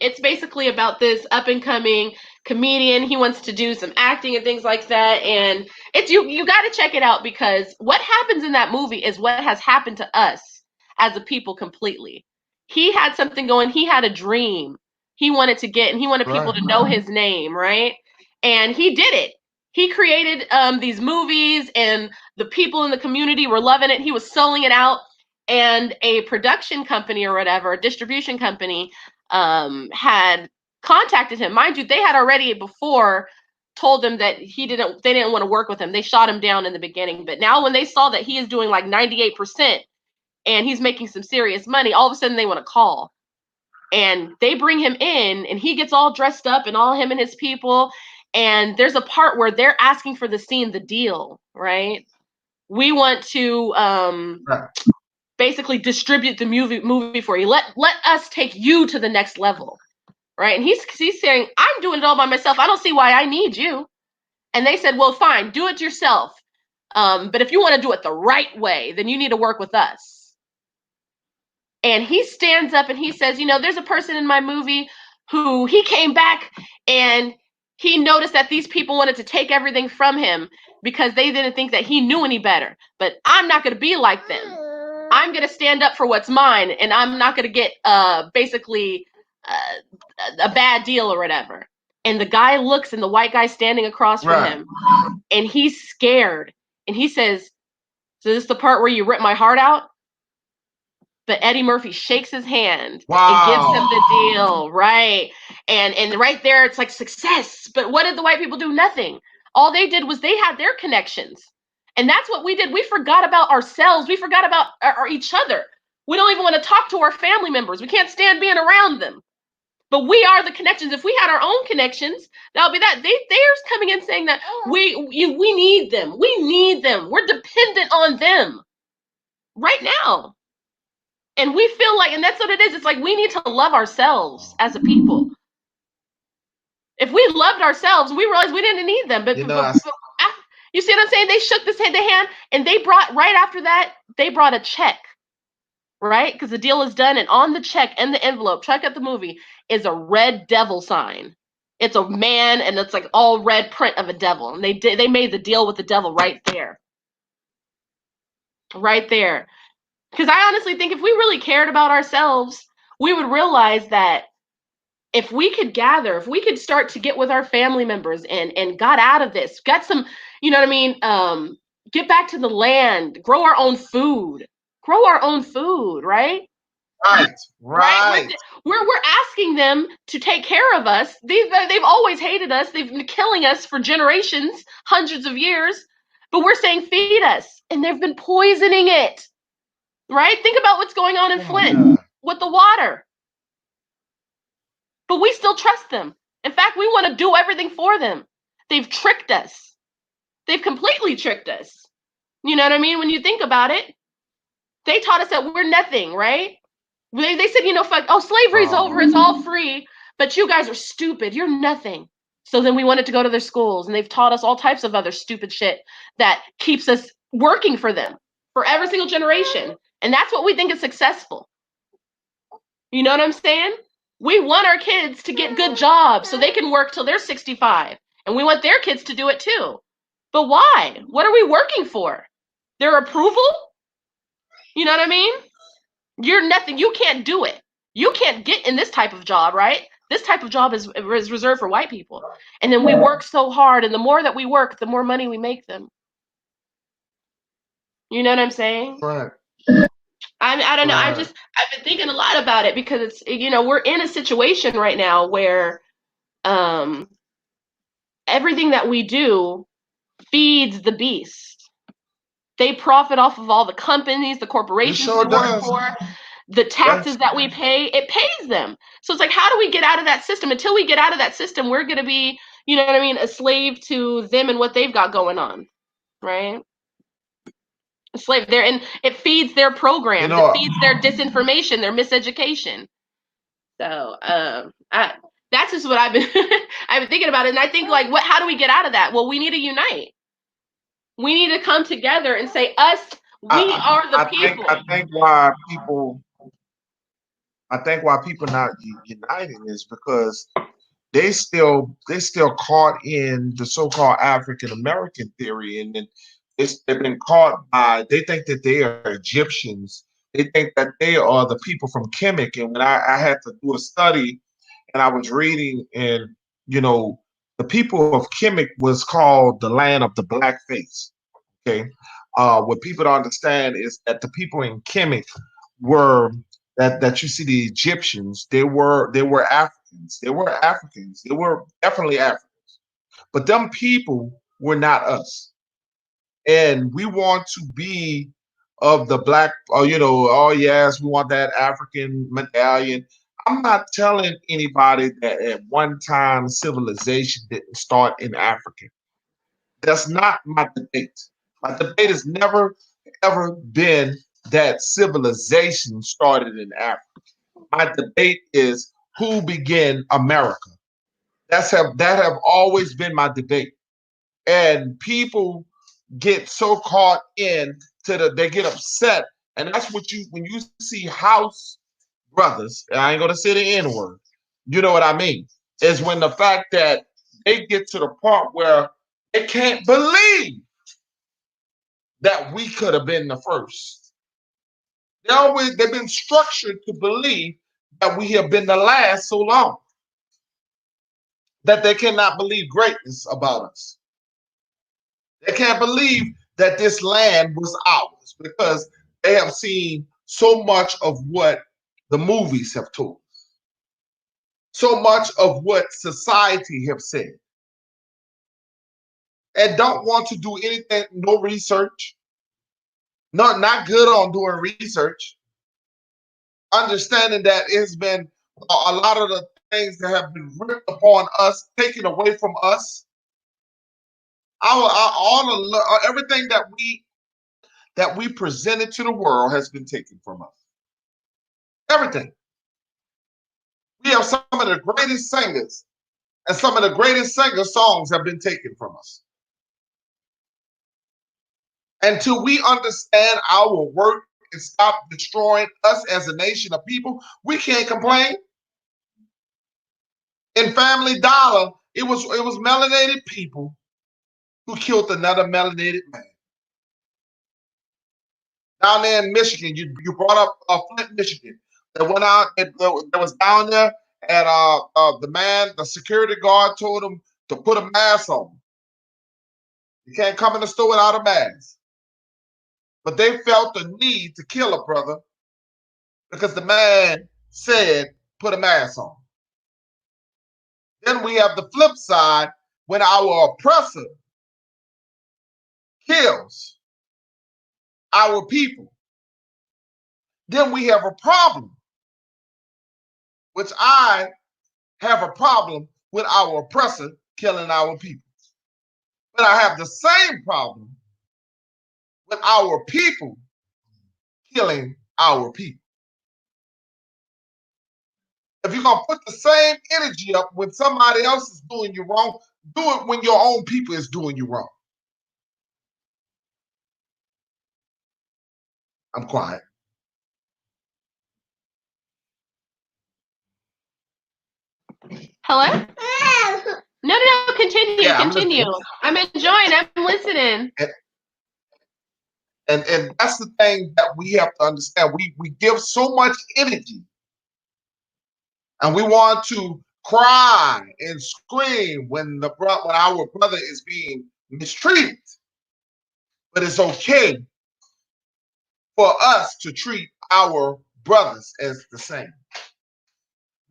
Speaker 3: it's basically about this up and coming comedian. He wants to do some acting and things like that, and it's you got to check it out because what happens in that movie is what has happened to us as a people completely. He had something going. He had a dream. He wanted to get, and he wanted people to know his name, right? And he did it. He created these movies, and the people in the community were loving it. He was selling it out. And a production company or whatever, a distribution company, had contacted him. Mind you, they had already before told him that they didn't want to work with him. They shot him down in the beginning. But now when they saw that he is doing like 98% and he's making some serious money, all of a sudden they want to call. And they bring him in and he gets all dressed up and all him and his people. And there's a part where they're asking for the scene, the deal, right? We want to basically distribute the movie for you. Let us take you to the next level, right? And he's saying, I'm doing it all by myself. I don't see why I need you. And they said, well, fine, do it yourself. But if you want to do it the right way, then you need to work with us. And he stands up and he says, there's a person in my movie who he came back and he noticed that these people wanted to take everything from him because they didn't think that he knew any better. But I'm not going to be like them. I'm going to stand up for what's mine, and I'm not going to get basically a bad deal or whatever. And the guy looks, and the white guy standing across from him, and he's scared. And he says, so this is the part where you rip my heart out? But Eddie Murphy shakes his hand and gives him the deal, right? And right there, it's like success. But what did the white people do? Nothing. All they did was they had their connections. And that's what we did. We forgot about ourselves. We forgot about each other. We don't even want to talk to our family members. We can't stand being around them. But we are the connections. If we had our own connections, that'll be that. They're coming in saying that we need them. We need them. We're dependent on them right now. And we feel like, and that's what it is. It's like we need to love ourselves as a people. If we loved ourselves, we realized we didn't need them. But you see what I'm saying? They shook the hand, and they brought, right after that, they brought a check, right? Because the deal is done, and on the check and the envelope, check out the movie, is a red devil sign. It's a man, and it's like all red print of a devil. And they made the deal with the devil right there. Right there. Because I honestly think if we really cared about ourselves, we would realize that if we could gather, if we could start to get with our family members and got out of this, got some, you know what I mean? Get back to the land, grow our own food, right? Right. We're asking them to take care of us. They've always hated us. They've been killing us for generations, hundreds of years. But we're saying feed us, and they've been poisoning it. Right? Think about what's going on in Flint with the water. But we still trust them. In fact, we want to do everything for them. They've tricked us. They've completely tricked us. You know what I mean? When you think about it, they taught us that we're nothing, right? They said, slavery's over. It's all free. But you guys are stupid. You're nothing. So then we wanted to go to their schools, and they've taught us all types of other stupid shit that keeps us working for them for every single generation. And that's what we think is successful. You know what I'm saying? We want our kids to get good jobs so they can work till they're 65. And we want their kids to do it too. But why? What are we working for? Their approval? You know what I mean? You're nothing. You can't do it. You can't get in this type of job, right? This type of job is reserved for white people. And then we work so hard, and the more that we work, the more money we make them. You know what I'm saying?
Speaker 1: Right.
Speaker 3: I don't know. I've been thinking a lot about it because it's, we're in a situation right now where everything that we do feeds the beast. They profit off of all the companies, the corporations we work for, the taxes that we pay. It pays them. So it's like, how do we get out of that system? Until we get out of that system, we're going to be, you know what I mean, a slave to them and what they've got going on, right? A slave there, and it feeds their programs. It feeds their disinformation, their miseducation. So that's just what I've been thinking about it. And I think, like, how do we get out of that? Well, we need to unite. We need to come together and say, we are the people.
Speaker 1: I think why people not uniting is because they still caught in the so-called African American theory, and then they've been caught by, they think that they are Egyptians. They think that they are the people from Kemet. And when I had to do a study and I was reading, and the people of Kemet was called the land of the black face. Okay. What people don't understand is that the people in Kemet were that you see the Egyptians, they were Africans. They were Africans. They were definitely Africans. But them people were not us. And we want to be of the black, oh yes, we want that African medallion. I'm not telling anybody that at one time civilization didn't start in Africa. That's not my debate. My debate has never, ever been that civilization started in Africa. My debate is who began America. That have always been my debate. And people get so caught in they get upset. And that's when you see house brothers, and I ain't gonna say the N-word, you know what I mean, is when the fact that they get to the part where they can't believe that we could have been the first. They've been structured to believe that we have been the last so long that they cannot believe greatness about us. They can't believe that this land was ours because they have seen so much of what the movies have told us, so much of what society have said, and don't want to do anything, no research, not good on doing research, understanding that it's been a lot of the things that have been ripped upon us, taken away from us. Everything that we presented to the world has been taken from us. Everything. We have some of the greatest singers, and some of the greatest singer songs have been taken from us. Until we understand our work and stop destroying us as a nation of people, we can't complain. In Family Dollar, it was melanated people who killed another melanated man. Down there in Michigan, you brought up Flint, Michigan. That went out, that was down there, and the security guard told him to put a mask on. You can't come in the store without a mask. But they felt the need to kill a brother because the man said, put a mask on. Then we have the flip side when our oppressor kills our people. Then we have a problem, which I have a problem with our oppressor killing our people. But I have the same problem with our people killing our people. If you're going to put the same energy up when somebody else is doing you wrong, do it when your own people is doing you wrong. I'm quiet.
Speaker 3: Hello? No, continue, yeah, continue. I'm enjoying, I'm listening.
Speaker 1: And that's the thing that we have to understand. We give so much energy, and we want to cry and scream when our brother is being mistreated. But it's okay for us to treat our brothers as the same.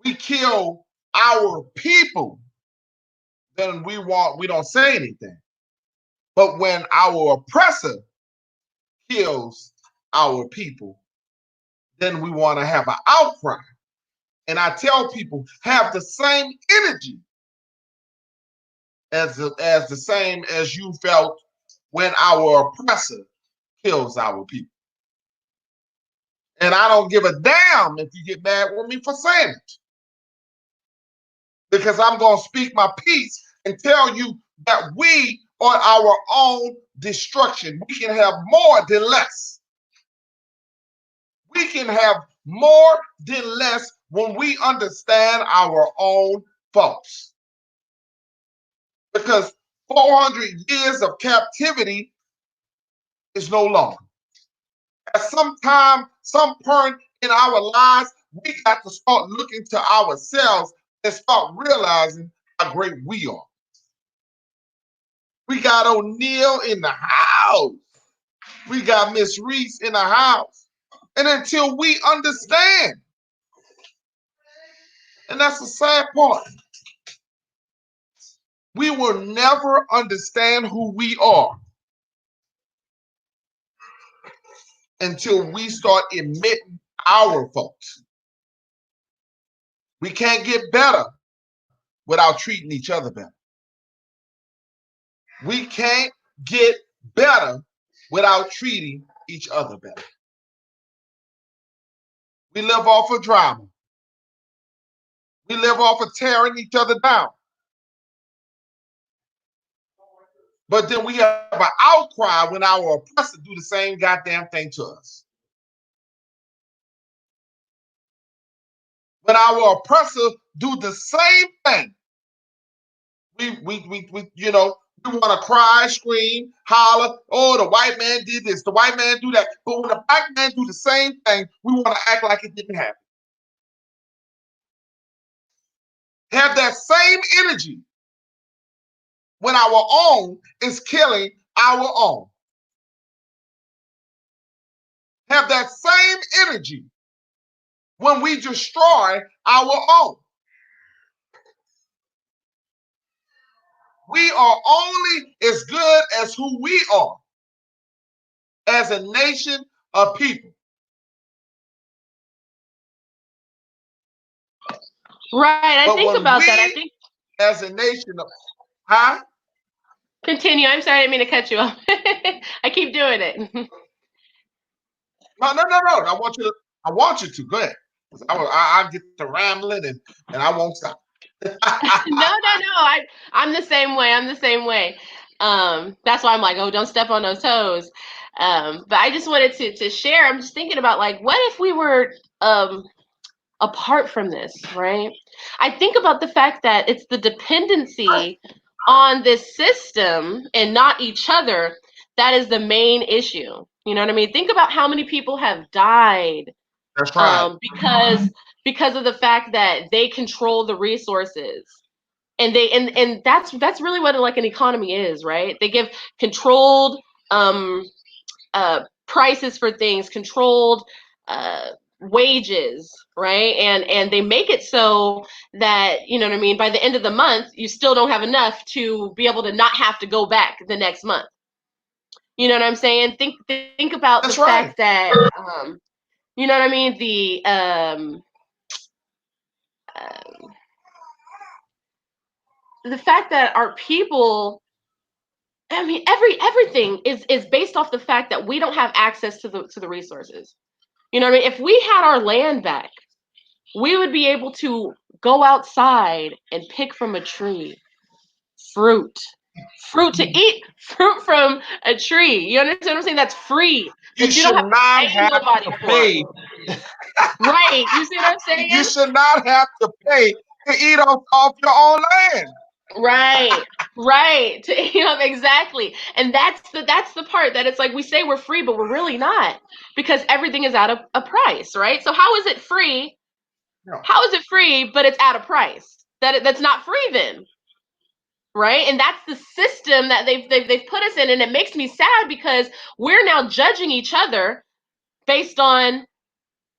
Speaker 1: We kill our people, then we don't say anything. But when our oppressor kills our people, then we want to have an outcry. And I tell people, have the same energy as the same as you felt when our oppressor kills our people. And I don't give a damn if you get mad with me for saying it. Because I'm going to speak my piece and tell you that we are our own destruction. We can have more than less. We can have more than less when we understand our own faults. Because 400 years of captivity is no longer. At some time, some point in our lives, we got to start looking to ourselves and start realizing how great we are. We got O'Neill in the house. We got Miss Reese in the house. And until we understand, and that's the sad part, we will never understand who we are until we start admitting our faults. We can't get better without treating each other better. We can't get better without treating each other better. We live off of drama. We live off of tearing each other down. But then we have an outcry when our oppressor do the same goddamn thing to us. When our oppressor do the same thing, we want to cry, scream, holler, oh, the white man did this, the white man do that. But when the black man do the same thing, we want to act like it didn't happen. Have that same energy when our own is killing our own. Have that same energy when we destroy our own. We are only as good as who we are as a nation of people.
Speaker 3: Right. I think about that. I think
Speaker 1: as a nation of, huh?
Speaker 3: Continue. I'm sorry, I didn't mean to cut you off. I keep doing it.
Speaker 1: No. I want you to. Go ahead. I get to rambling and I won't stop.
Speaker 3: No. I'm the same way. That's why I'm like, oh, don't step on those toes. But I just wanted to share. I'm just thinking about, like, what if we were apart from this, right? I think about the fact that it's the dependency on this system and not each other that is the main issue. You know what I mean? Think about how many people have died.
Speaker 1: That's right.
Speaker 3: Because of the fact that they control the resources. And that's really what, like, an economy is, right? They give controlled prices for things, controlled wages, right? And they make it so that, you know what I mean, by the end of the month, you still don't have enough to be able to not have to go back the next month. You know what I'm saying? Think about
Speaker 1: That's
Speaker 3: the
Speaker 1: right.
Speaker 3: fact that, you know what I mean, the fact that our people, I mean, everything is based off the fact that we don't have access to the resources. You know what I mean? If we had our land back, we would be able to go outside and pick from a tree fruit to eat, fruit from a tree. You understand what I'm saying? That's free.
Speaker 1: You
Speaker 3: That you
Speaker 1: should
Speaker 3: don't have
Speaker 1: not
Speaker 3: to pay
Speaker 1: have
Speaker 3: nobody
Speaker 1: to
Speaker 3: for.
Speaker 1: pay.
Speaker 3: Right. You see what I'm saying?
Speaker 1: You should not have to pay to eat off your own land.
Speaker 3: Right. Exactly. And that's the part that it's like we say we're free, but we're really not, because everything is at a price, right? So how is it free?
Speaker 1: No.
Speaker 3: How is it free, but it's at a price? that's not free then, right? And that's the system that they've put us in, and it makes me sad because we're now judging each other based on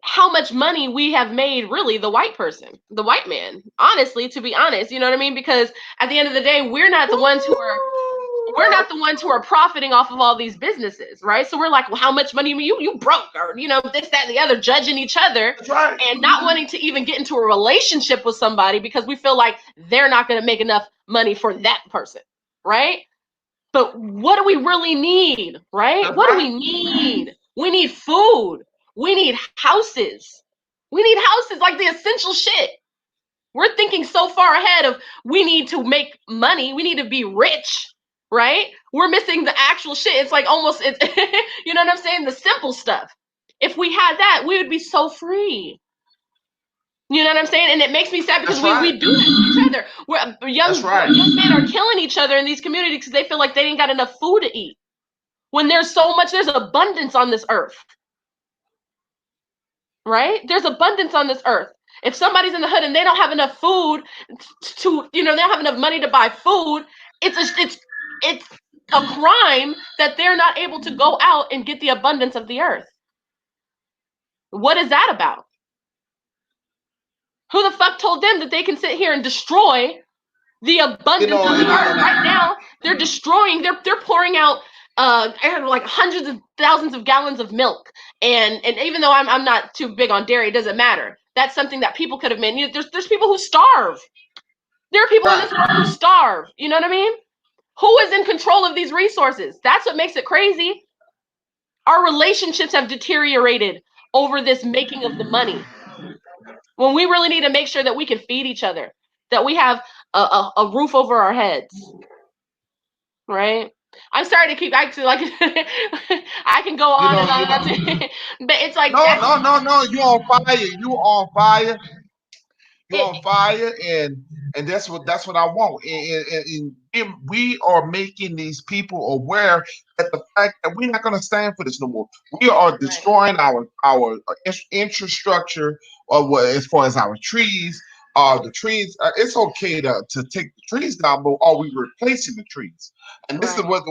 Speaker 3: how much money we have made, really, the white person, the white man, honestly, to be honest, you know what I mean? Because at the end of the day, we're not the ones who are profiting off of all these businesses, right? So we're like, well, how much money you broke, or this, that, and the other, judging each other.
Speaker 1: That's right.
Speaker 3: And not wanting to even get into a relationship with somebody because we feel like they're not going to make enough money for that person, right? But what do we really need, right?
Speaker 1: That's
Speaker 3: What do
Speaker 1: right.
Speaker 3: we need? We need food. We need houses. We need houses, like the essential shit. We're thinking so far ahead of we need to make money. We need to be rich, right? We're missing the actual shit. It's like almost, you know what I'm saying? The simple stuff. If we had that, we would be so free. You know what I'm saying? And it makes me sad because
Speaker 1: That's right.
Speaker 3: we do that to each other.
Speaker 1: That's right.
Speaker 3: Young men are killing each other in these communities because they feel like they ain't got enough food to eat. When there's abundance on this earth, right? There's abundance on this earth. If somebody's in the hood and they don't have enough food they don't have enough money to buy food, it's a crime that they're not able to go out and get the abundance of the earth. What is that about? Who the fuck told them that they can sit here and destroy the abundance of the earth? Right now, they're destroying. They're pouring out like hundreds of thousands of gallons of milk, and even though I'm not too big on dairy, it doesn't matter. That's something that people could have made. There's people who starve. There are people in this world who starve. You know what I mean? Who is in control of these resources? That's what makes it crazy. Our relationships have deteriorated over this making of the money, when we really need to make sure that we can feed each other, that we have a roof over our heads, right? I'm sorry to keep actually like I can go on and on, but it's like
Speaker 1: no. You on fire. You on fire. You're
Speaker 3: it,
Speaker 1: on fire, and that's what I want. And we are making these people aware that the fact that we're not going to stand for this no more. We are destroying our infrastructure, or as far as our trees. The trees. It's okay to take the trees down, but are we replacing the trees? And this is what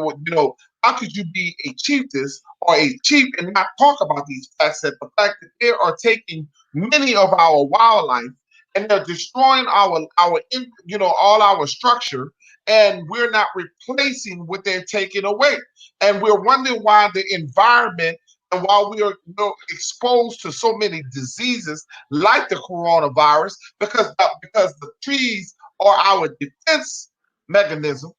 Speaker 1: How could you be a chiefess or a chief and not talk about these facts? That the fact that they are taking many of our wildlife, and they're destroying our all our structure, and we're not replacing what they're taking away. And we're wondering why the environment, and while we are exposed to so many diseases like the coronavirus, because the trees are our defense mechanism.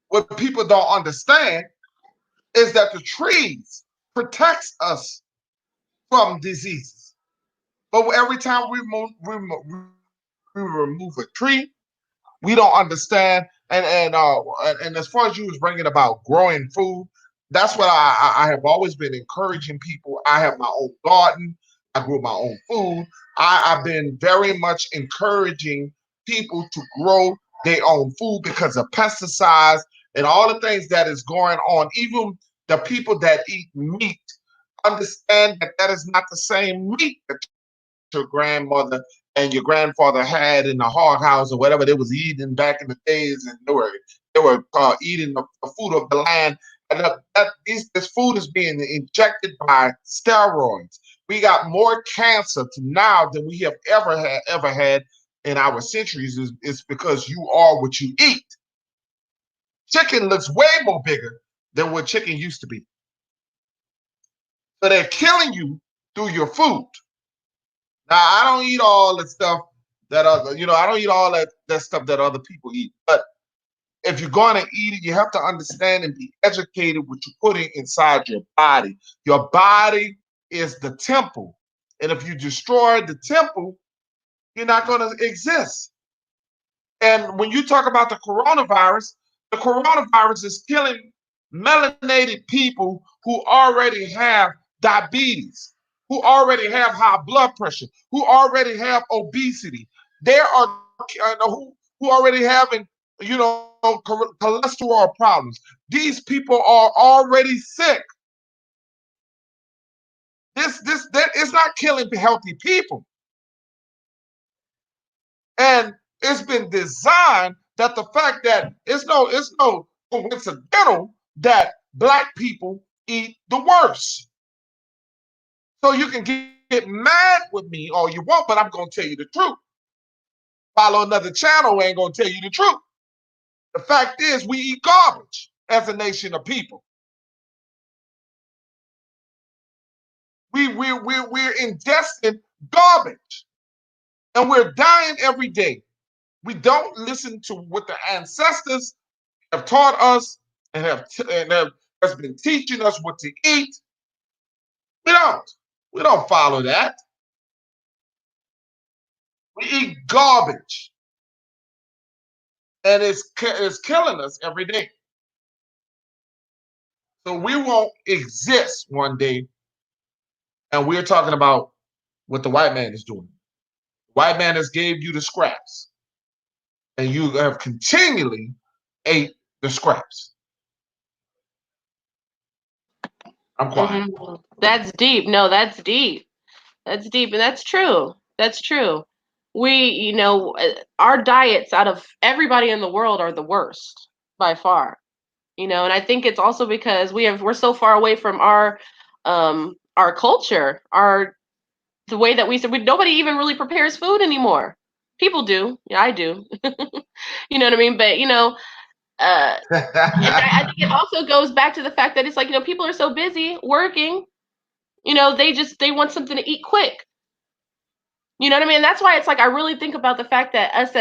Speaker 1: What people don't understand is that the trees protects us from diseases. But every time we remove a tree, we don't understand. And as far as you was bringing about growing food, that's what I have always been encouraging people. I have my own garden. I grew my own food. I've been very much encouraging people to grow their own food because of pesticides and all the things that is going on. Even the people that eat meat understand that that is not the same meat that your grandmother and your grandfather had in the hog house or whatever they was eating back in the days, and they were eating the food of the land. And this food is being injected by steroids. We got more cancer now than we have ever had in our centuries. Is because you are what you eat. Chicken looks way more bigger than what chicken used to be. So they're killing you through your food. Now, I don't eat all the stuff that I don't eat all that stuff that other people eat. But if you're going to eat it, you have to understand and be educated what you're putting inside your body. Your body is the temple. And if you destroy the temple, you're not going to exist. And when you talk about the coronavirus is killing melanated people who already have diabetes, who already have high blood pressure, who already have obesity. There are who already having cholesterol problems. These people are already sick. That is not killing healthy people. And It's been designed that the fact that it's no coincidental that black people eat the worst. So you can get mad with me all you want, but I'm gonna tell you the truth. Follow another channel ain't gonna tell you the truth. The fact is, we eat garbage as a nation of people. We're ingesting garbage, and we're dying every day. We don't listen to what the ancestors have taught us and has been teaching us what to eat. We don't. We don't follow that. We eat garbage, and it's killing us every day. So we won't exist one day, and we're talking about what the white man is doing. The white man has gave you the scraps, and you have continually ate the scraps. I'm quiet.
Speaker 3: Mm-hmm. That's deep. No, that's deep. That's deep, and that's true. That's true. We, our diets out of everybody in the world are the worst by far. And I think it's also because we're so far away from our culture, the way that nobody even really prepares food anymore. People do. Yeah, I do. You know what I mean? But and I think it also goes back to the fact that it's like, people are so busy working, they want something to eat quick. You know what I mean? That's why it's like I really think about the fact that us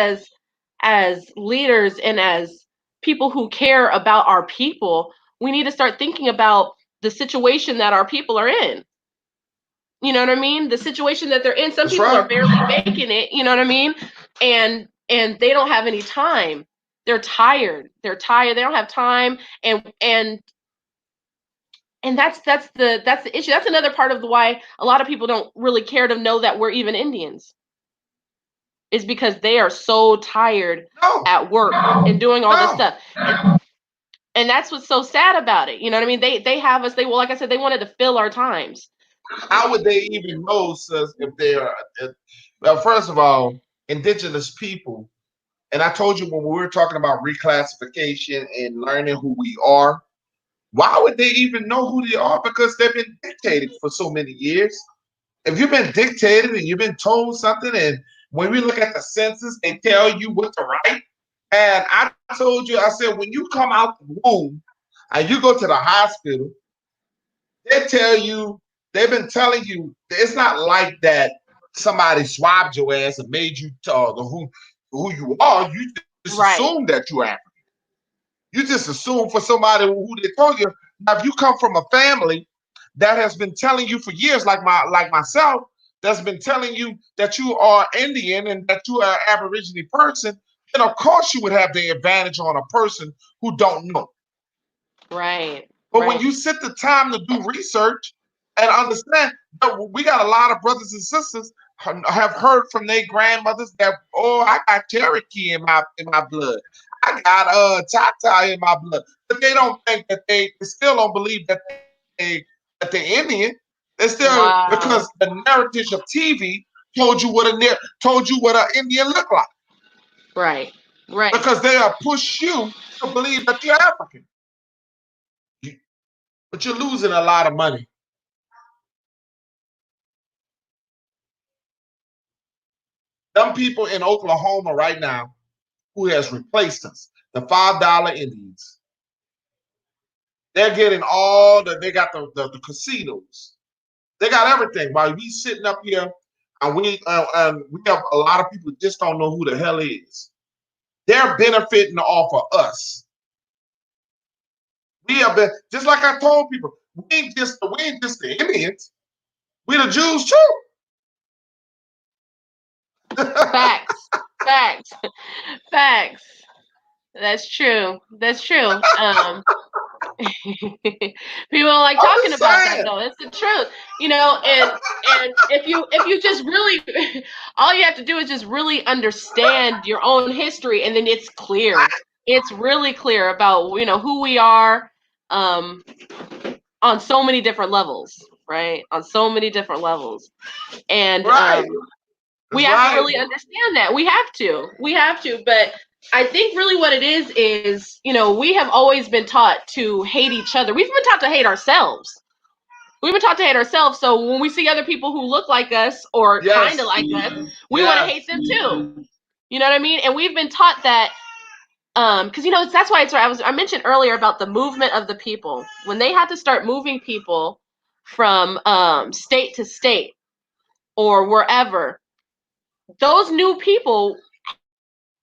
Speaker 3: as leaders and as people who care about our people, we need to start thinking about the situation that our people are in. You know what I mean? The situation that they're in. Some
Speaker 1: That's
Speaker 3: people
Speaker 1: right.
Speaker 3: are barely making it, you know what I mean? And they don't have any time. They're tired. They're tired. They don't have time. And that's the issue. That's another part of why a lot of people don't really care to know that we're even Indians. Is because they are so tired at work and doing all this stuff. And that's what's so sad about it. You know what I mean? They have us, well, like I said, they wanted to fill our times.
Speaker 1: How would they even know, sis, if they are, well, first of all, indigenous people, and I told you when we were talking about reclassification and learning who we are, why would they even know who they are? Because they've been dictated for so many years. If you've been dictated and you've been told something, and when we look at the census, they tell you what to write. And I told you, I said, when you come out the womb and you go to the hospital, they tell you, they've been telling you, it's not like that somebody swabbed your ass and made you who you are. You just assume that you're African. You just assume for somebody who they told you. Now, if you come from a family that has been telling you for years, like myself, that's been telling you that you are Indian and that you are an Aborigine person, then of course you would have the advantage on a person who don't know.
Speaker 3: Right.
Speaker 1: But when you sit the time to do research and understand that we got a lot of brothers and sisters have heard from their grandmothers that, oh, I got Cherokee in my blood. I got Choctaw in my blood. But they don't think that they still don't believe that they're Indian. They still because the narrative of TV told you what an Indian looked like.
Speaker 3: Right. Right.
Speaker 1: Because they are push you to believe that you're African. But you're losing a lot of money. Some people in Oklahoma right now who has replaced us, the $5 Indians. They're getting they got the casinos. They got everything. While we sitting up here and we have a lot of people just don't know who the hell is. They're benefiting off of us. We have been, just like I told people, we ain't just the Indians. We the Jews too.
Speaker 3: Facts. Facts. That's true. People don't like talking about that though. It's the truth, and if you just really, all you have to do is just really understand your own history, and then it's clear. It's really clear about who we are, on so many different levels, right? On so many different levels, and We
Speaker 1: That's
Speaker 3: have to
Speaker 1: right.
Speaker 3: really understand that. We have to. We have to. But I think really what it is, we have always been taught to hate each other. We've been taught to hate ourselves. We've been taught to hate ourselves. So when we see other people who look like us or kind of
Speaker 1: Yes.
Speaker 3: like us, we want to
Speaker 1: Yes.
Speaker 3: hate them too. You know what I mean? And we've been taught that because that's why I mentioned earlier about the movement of the people. When they had to start moving people from state to state or wherever, those new people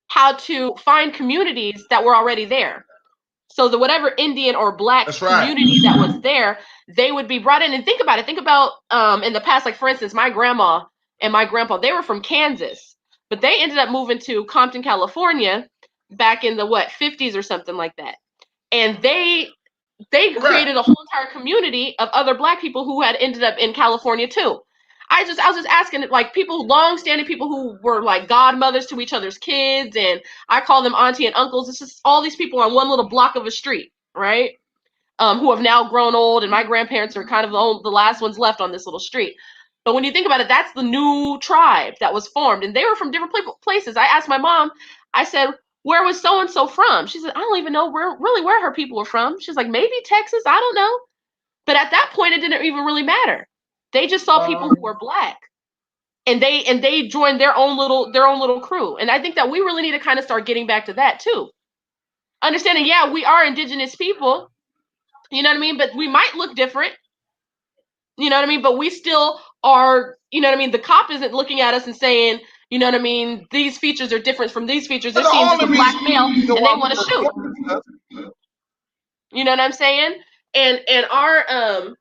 Speaker 3: had to find communities that were already there. So the whatever Indian or Black
Speaker 1: That's right.
Speaker 3: community that was there, they would be brought in. And think about it. Think about in the past, like for instance, my grandma and my grandpa, they were from Kansas, but they ended up moving to Compton, California, back in the 50s or something like that. And they
Speaker 1: Correct.
Speaker 3: created a whole entire community of other Black people who had ended up in California too. I was just asking, like, people, long-standing people who were like godmothers to each other's kids, and I call them auntie and uncles. It's just all these people on one little block of a street, right? Who have now grown old, and my grandparents are kind of the last ones left on this little street. But when you think about it, that's the new tribe that was formed, and they were from different places. I asked my mom, I said, where was so and so from? She said, I don't even know where her people were from. She's like, maybe Texas, I don't know. But at that point, it didn't even really matter. They just saw people who were Black, and they joined their own little crew. And I think that we really need to kind of start getting back to that too. Understanding, yeah, we are indigenous people, you know what I mean? But we might look different, you know what I mean? But we still are, you know what I mean? The cop isn't looking at us and saying, you know what I mean, these features are different from these features.
Speaker 1: But
Speaker 3: They're
Speaker 1: the
Speaker 3: seeing just
Speaker 1: only
Speaker 3: a Black male
Speaker 1: reason
Speaker 3: and they
Speaker 1: why we
Speaker 3: want to
Speaker 1: look
Speaker 3: shoot.
Speaker 1: different,
Speaker 3: You know what I'm saying? And our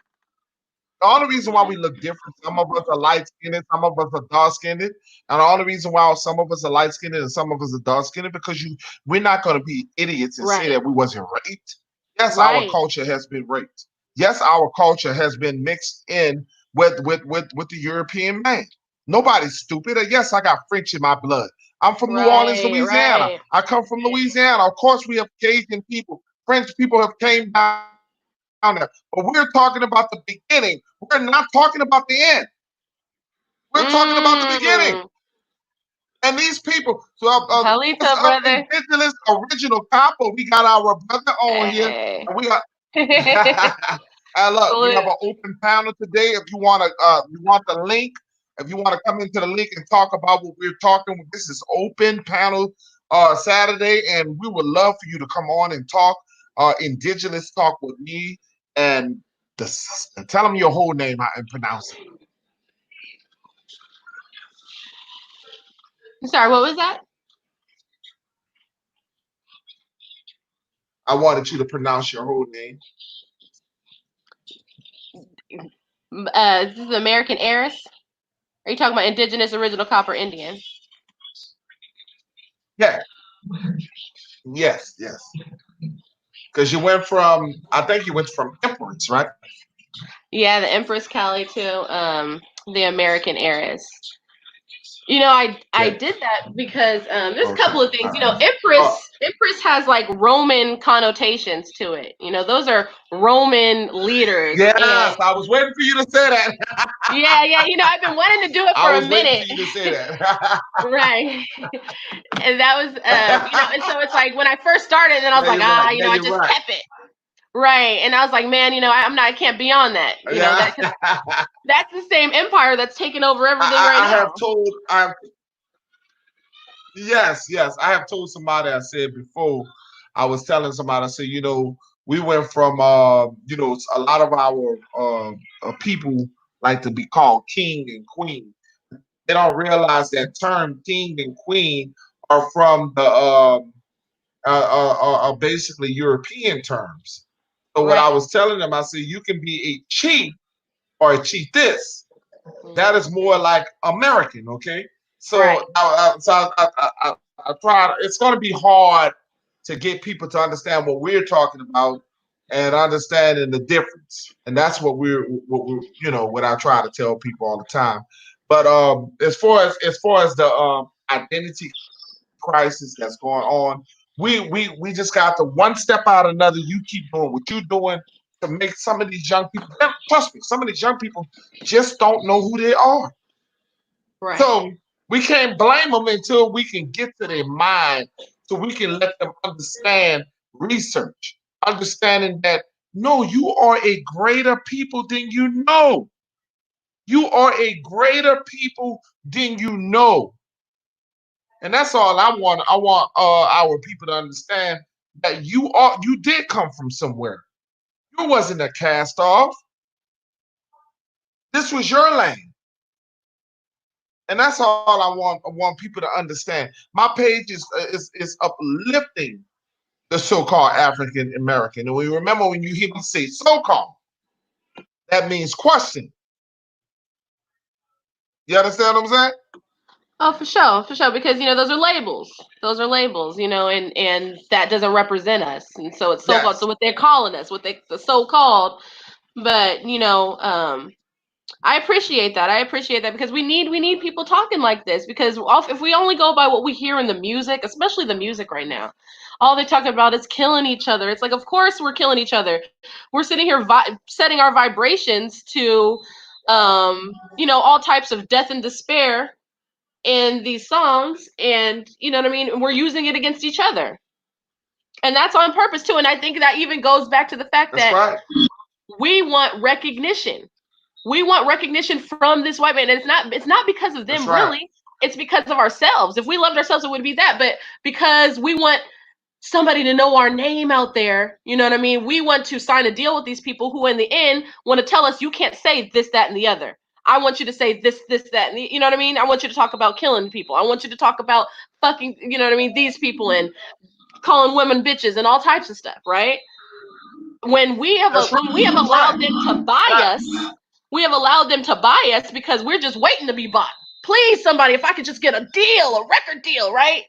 Speaker 1: the only reason why we look different, some of us are light skinned, some of us are dark skinned. And the only reason why some of us are light skinned and some of us are dark skinned, because we're not going to be idiots and say
Speaker 3: right,
Speaker 1: that we wasn't raped. Yes, our
Speaker 3: right,
Speaker 1: culture has been raped. Yes, our culture has been mixed in with the European man. Nobody's stupid. Yes, I got French in my blood. I'm from New Orleans,
Speaker 3: right,
Speaker 1: Louisiana.
Speaker 3: right.
Speaker 1: I come from Louisiana. Of course, we have Cajun people. French people have came down there. But we're talking about the beginning. We're not talking about the end. We're talking about the beginning.
Speaker 3: Mm.
Speaker 1: And these people, so what's
Speaker 3: Halita,
Speaker 1: up,
Speaker 3: brother.
Speaker 1: indigenous original copper? We got our brother on here,
Speaker 3: Hey.
Speaker 1: and we got. Look, we have
Speaker 3: Salute.
Speaker 1: an open panel today. If you want to, you want the link. If you want to come into the link and talk about what we're talking, this is open panel Saturday, and we would love for you to come on and talk indigenous talk with me and the sister. Tell them your whole name and pronounce it.
Speaker 3: Sorry, what was that?
Speaker 1: I wanted you to pronounce your whole name.
Speaker 3: This is American heiress. Are you talking about indigenous original copper Indian?
Speaker 1: Yeah. Yes, yes. Because you went from, I think you went from Empress, right?
Speaker 3: Yeah, the Empress Cali to the American heiress. I
Speaker 1: Yeah.
Speaker 3: did that because there's a
Speaker 1: Okay.
Speaker 3: couple of things.
Speaker 1: All right.
Speaker 3: Empress has like Roman connotations to it. Those are Roman leaders.
Speaker 1: Yes,
Speaker 3: And
Speaker 1: I was waiting for you to say that.
Speaker 3: yeah, I've been wanting to do it for
Speaker 1: I
Speaker 3: a
Speaker 1: was waiting
Speaker 3: minute.
Speaker 1: for you to say that.
Speaker 3: Right. And that was, and so it's like when I first started, and I was
Speaker 1: Yeah,
Speaker 3: like,
Speaker 1: you're right. Yeah,
Speaker 3: I
Speaker 1: you're
Speaker 3: just
Speaker 1: right.
Speaker 3: kept it. Right. And I was like, man, I can't be on that.
Speaker 1: Yeah.
Speaker 3: That's the same empire that's taking over everything right
Speaker 1: I have
Speaker 3: now.
Speaker 1: told, yes, I have told somebody, I said before, I was telling somebody, I said, we went from, a lot of our people like to be called king and queen. They don't realize that term king and queen are from the are basically European terms. So what I
Speaker 3: Right.
Speaker 1: was telling them, I said you can be a chief or a chiefess. That
Speaker 3: Mhm.
Speaker 1: is more like American, okay?
Speaker 3: Right.
Speaker 1: So I tried. It's going to be hard to get people to understand what we're talking about and understanding the difference. And that's what I try to tell people all the time. But as far as the identity crisis that's going on, we just got to one step out of another. You keep doing what you're doing to make some of these young people. Trust me, some of these young people just don't know who they are.
Speaker 3: Right.
Speaker 1: So We can't blame them until we can get to their mind so we can let them understand research, understanding that no, you are a greater people than you know. You are a greater people than you know. And that's all I want. I want our people to understand that you did come from somewhere. You wasn't a cast off. This was your land. And that's all I want people to understand. My page is uplifting the so-called African American. And we remember when you hear me say so-called, that means question. You understand what I'm saying?
Speaker 3: Oh, for sure. Because those are labels. Those are labels. And that doesn't represent us. And so it's so-called.
Speaker 1: Yes.
Speaker 3: So what they're calling us, the so-called. But I appreciate that. I appreciate that because we need people talking like this. Because if we only go by what we hear in the music, especially the music right now, all they're talking about is killing each other. It's like, of course we're killing each other. We're sitting here setting our vibrations to, all types of death and despair in these songs, and you know what I mean. And we're using it against each other, and that's on purpose too. And I think that even goes back to the fact
Speaker 1: That's
Speaker 3: that
Speaker 1: right.
Speaker 3: we want recognition. We want recognition from this white man. And it's not because of
Speaker 1: That's
Speaker 3: them,
Speaker 1: right.
Speaker 3: really. It's because of ourselves. If we loved ourselves, it would be that. But because we want somebody to know our name out there, you know what I mean? We want to sign a deal with these people who in the end want to tell us you can't say this, that, and the other. I want you to say this, that, and you know what I mean? I want you to talk about killing people. I want you to talk about fucking, you know what I mean, these people and calling women bitches and all types of stuff, right? When we have allowed them to buy us, we have allowed them to buy us because we're just waiting to be bought. Please, somebody, if I could just get a deal, a record deal, right?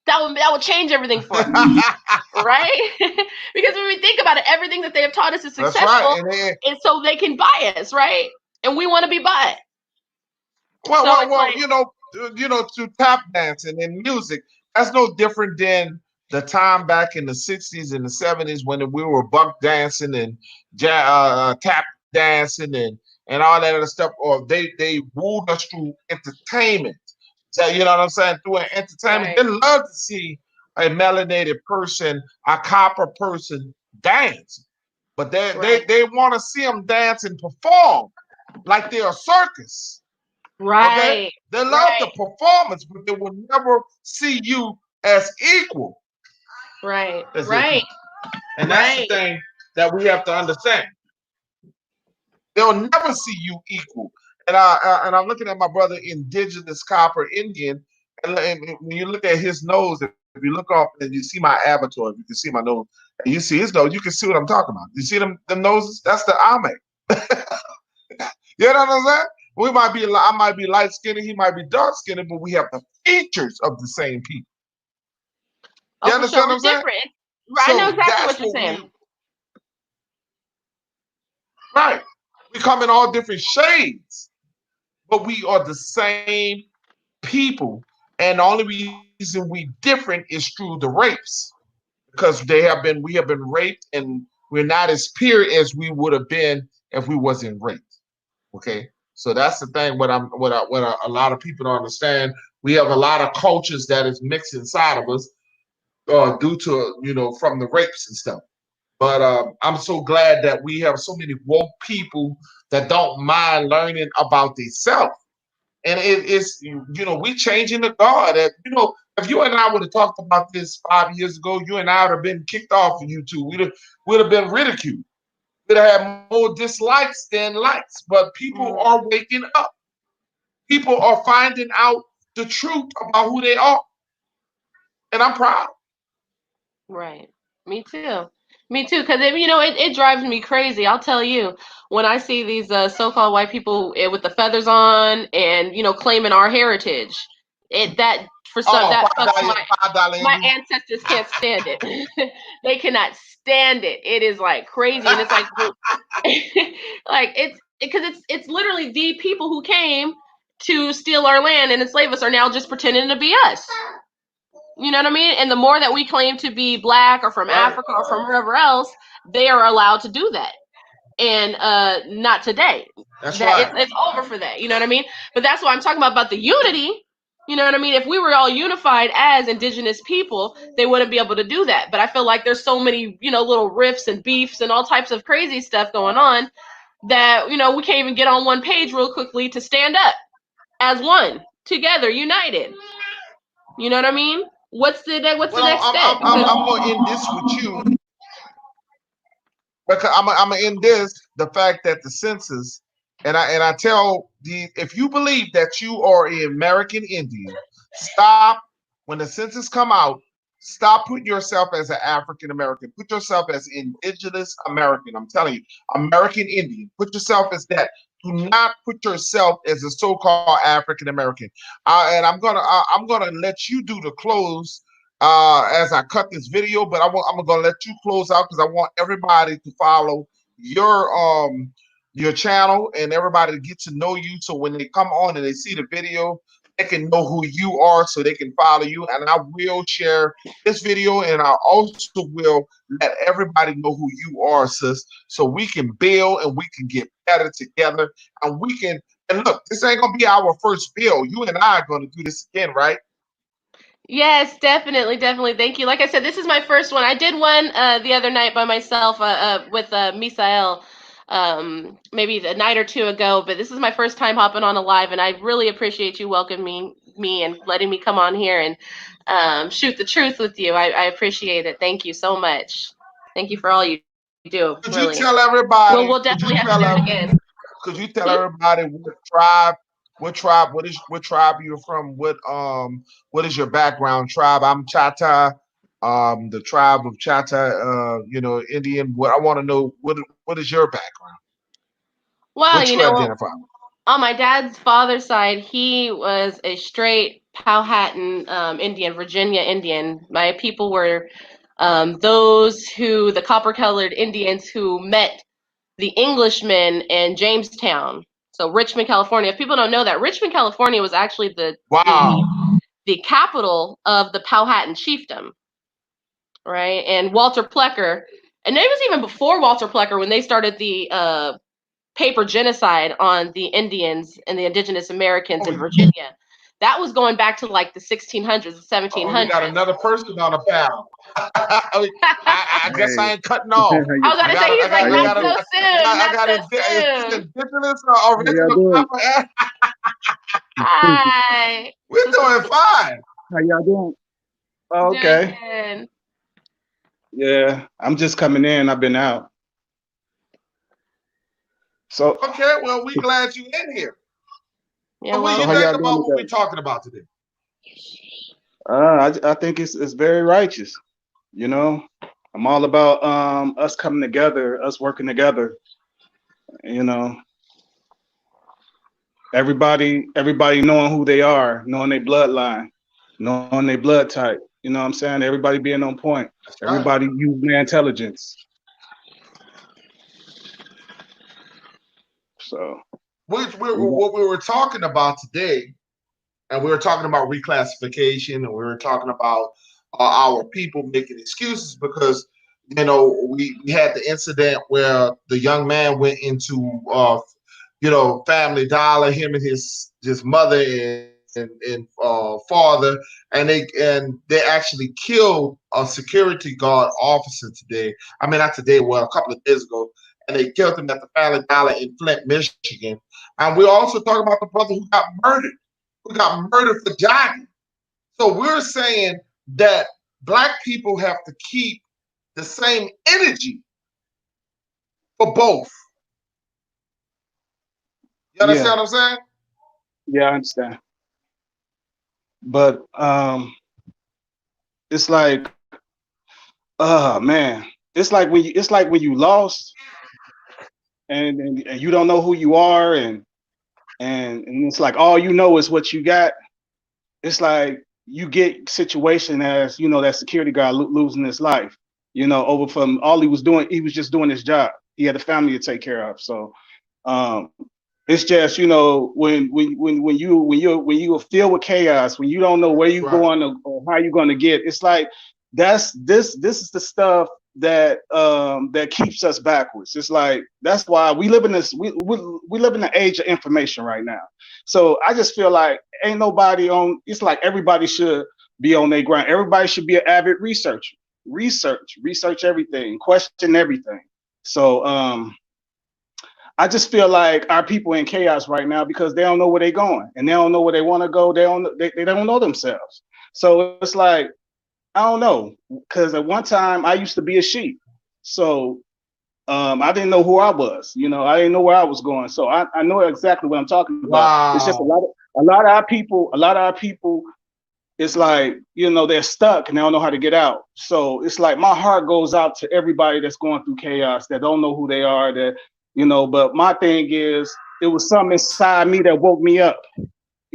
Speaker 3: That would change everything for us, right? Because when we think about it, everything that they have taught us is
Speaker 1: That's
Speaker 3: successful,
Speaker 1: right.
Speaker 3: and so they can buy us, right? And we want to be bought.
Speaker 1: Well, to tap dancing and music, that's no different than the time back in the 60s and the 70s when we were buck dancing and tap dancing and all that other stuff, or they wooed us through entertainment. So, you know what I'm saying? Through entertainment.
Speaker 3: Right.
Speaker 1: They love to see a melanated person, a copper person dance. But they want to see them dance and perform like they're a circus. Okay?
Speaker 3: Right.
Speaker 1: They love the performance, but they will never see you as equal.
Speaker 3: Right.
Speaker 1: As
Speaker 3: Right.
Speaker 1: and that's the thing that we have to understand. They'll never see you equal. And I'm looking at my brother, Indigenous Copper Indian, and when you look at his nose, if you look up and you see my avatar, if you can see my nose, and you see his nose, you can see what I'm talking about. You see them noses? That's the Ame. You know what I'm saying? I might be light skinned, he might be dark skinned, but we have the features of the same people. You
Speaker 3: Oh, for sure.
Speaker 1: understand what
Speaker 3: We're
Speaker 1: I'm saying?
Speaker 3: different. I know
Speaker 1: So
Speaker 3: exactly
Speaker 1: that's
Speaker 3: what you're
Speaker 1: what
Speaker 3: saying.
Speaker 1: right. We come in all different shades, but we are the same people. And the only reason we different is through the rapes. Because we have been raped and we're not as pure as we would have been if we wasn't raped. Okay. So that's the thing. What a lot of people don't understand. We have a lot of cultures that is mixed inside of us, due to from the rapes and stuff. But I'm so glad that we have so many woke people that don't mind learning about themselves. And we changing the guard. If you and I would have talked about this 5 years ago, you and I would have been kicked off of YouTube. We'd have been ridiculed. We'd have had more dislikes than likes. But people are waking up. People are finding out the truth about who they are. And I'm proud.
Speaker 3: Right. Me too. Me too. Because it drives me crazy. I'll tell you, when I see these so-called white people with the feathers on and claiming our heritage, that for some
Speaker 1: Oh,
Speaker 3: that
Speaker 1: $5,
Speaker 3: fucks
Speaker 1: $5
Speaker 3: my
Speaker 1: Indian.
Speaker 3: ancestors can't stand it. They cannot stand it. It is like crazy, and it's like, like it's because it's literally the people who came to steal our land and enslave us are now just pretending to be us. You know what I mean? And the more that we claim to be black or from
Speaker 1: Right.
Speaker 3: Africa or from wherever else, they are allowed to do that. And not today.
Speaker 1: That's
Speaker 3: That
Speaker 1: right.
Speaker 3: it's over for that. You know what I mean? But that's what I'm talking about the unity. You know what I mean? If we were all unified as indigenous people, they wouldn't be able to do that. But I feel like there's so many, little rifts and beefs and all types of crazy stuff going on that, we can't even get on one page real quickly to stand up as one, together, united. You know what I mean? What's the next step?
Speaker 1: I'm gonna end this with you because I'm gonna end this the fact that the census and I tell the if you believe that you are an American Indian, stop when the census come out. Stop putting yourself as an African American. Put yourself as indigenous American. I'm telling you, American Indian. Put yourself as that. Do not put yourself as a so-called African American. And I'm gonna let you do the close as I cut this video, but I'm gonna let you close out because I want everybody to follow your channel and everybody to get to know you. So when they come on and they see the video, they can know who you are so they can follow you. And I will share this video and I also will let everybody know who you are, sis, so we can build and we can get better together and we can. And look, this ain't gonna be our first build. You and I are gonna do this again, right?
Speaker 3: Yes, definitely. Thank you. Like I said, this is my first one. I did one the other night by myself with Misael, maybe a night or two ago. But this is my first time hopping on a live, and I really appreciate you welcoming me and letting me come on here and shoot the truth with you. I appreciate it. Thank you so much. Thank you for all you do.
Speaker 1: Could
Speaker 3: Really.
Speaker 1: you tell everybody?
Speaker 3: We'll definitely have to do it again.
Speaker 1: Could you tell everybody what tribe, what tribe you're from? What is your background tribe? I'm Chata, the tribe of Chata, Indian. What I want to know, what is your background?
Speaker 3: Well,
Speaker 1: What you identify?
Speaker 3: On my dad's father's side, he was a straight Powhatan Indian, Virginia Indian. My people were the copper-colored Indians who met the Englishmen in Jamestown. So Richmond, California. If people don't know that, Richmond, California was actually the capital of the Powhatan chiefdom, right? And Walter Plecker, and it was even before Walter Plecker when they started the paper genocide on the Indians and the indigenous Americans in Virginia. That was going back to like the 1600s, the 1700s.
Speaker 1: We got another person on the panel. I guess I ain't cutting off.
Speaker 3: I was going to say, he's like, not so soon.
Speaker 1: Indigenous or original.
Speaker 3: Hi.
Speaker 1: We're doing fine.
Speaker 4: How y'all doing? Oh, okay.
Speaker 3: Good.
Speaker 4: Yeah, I'm just coming in. I've been out. So
Speaker 1: okay, well, we glad you in here.
Speaker 3: Yeah,
Speaker 1: what do you think about what we're talking about today?
Speaker 4: I think it's very righteous. You know, I'm all about us coming together, us working together. You know, everybody knowing who they are, knowing their bloodline, knowing their blood type. You know what I'm saying? Everybody being on point. That's everybody using their intelligence. So
Speaker 1: what we were talking about today, and we were talking about reclassification, and we were talking about our people making excuses because we had the incident where the young man went into Family Dollar, him and his mother and father, and they actually killed a security guard officer today. I mean, not today, well, a couple of days ago. And they killed him at the Family Dollar in Flint, Michigan. And we're also talking about the brother who got murdered for jogging. So we're saying that Black people have to keep the same energy for both. You understand what I'm saying?
Speaker 4: Yeah, I understand. But it's like, man, it's like when you lost and you don't know who you are and it's like all you know is what you got. It's like you get situation as that security guard losing his life, over from all he was doing. He was just doing his job. He had a family to take care of. So it's just when you filled with chaos, when you don't know where you're going or how you're going to get. It's like this is the stuff that keeps us backwards. It's like that's why we live in this we live in the age of information right now. So I just feel like ain't nobody on. It's like everybody should be on their grind. Everybody should be an avid researcher. Research everything, question everything. So I just feel like our people in chaos right now because they don't know where they're going and they don't know where they want to go. They don't know themselves. So it's like I don't know, because at one time I used to be a sheep, so I didn't know who I was. You know, I didn't know where I was going. So I know exactly what I'm talking about. It's just
Speaker 1: Wow.
Speaker 4: a lot of our people. It's like they're stuck and they don't know how to get out. So it's like my heart goes out to everybody that's going through chaos that don't know who they are. But my thing is, it was something inside me that woke me up.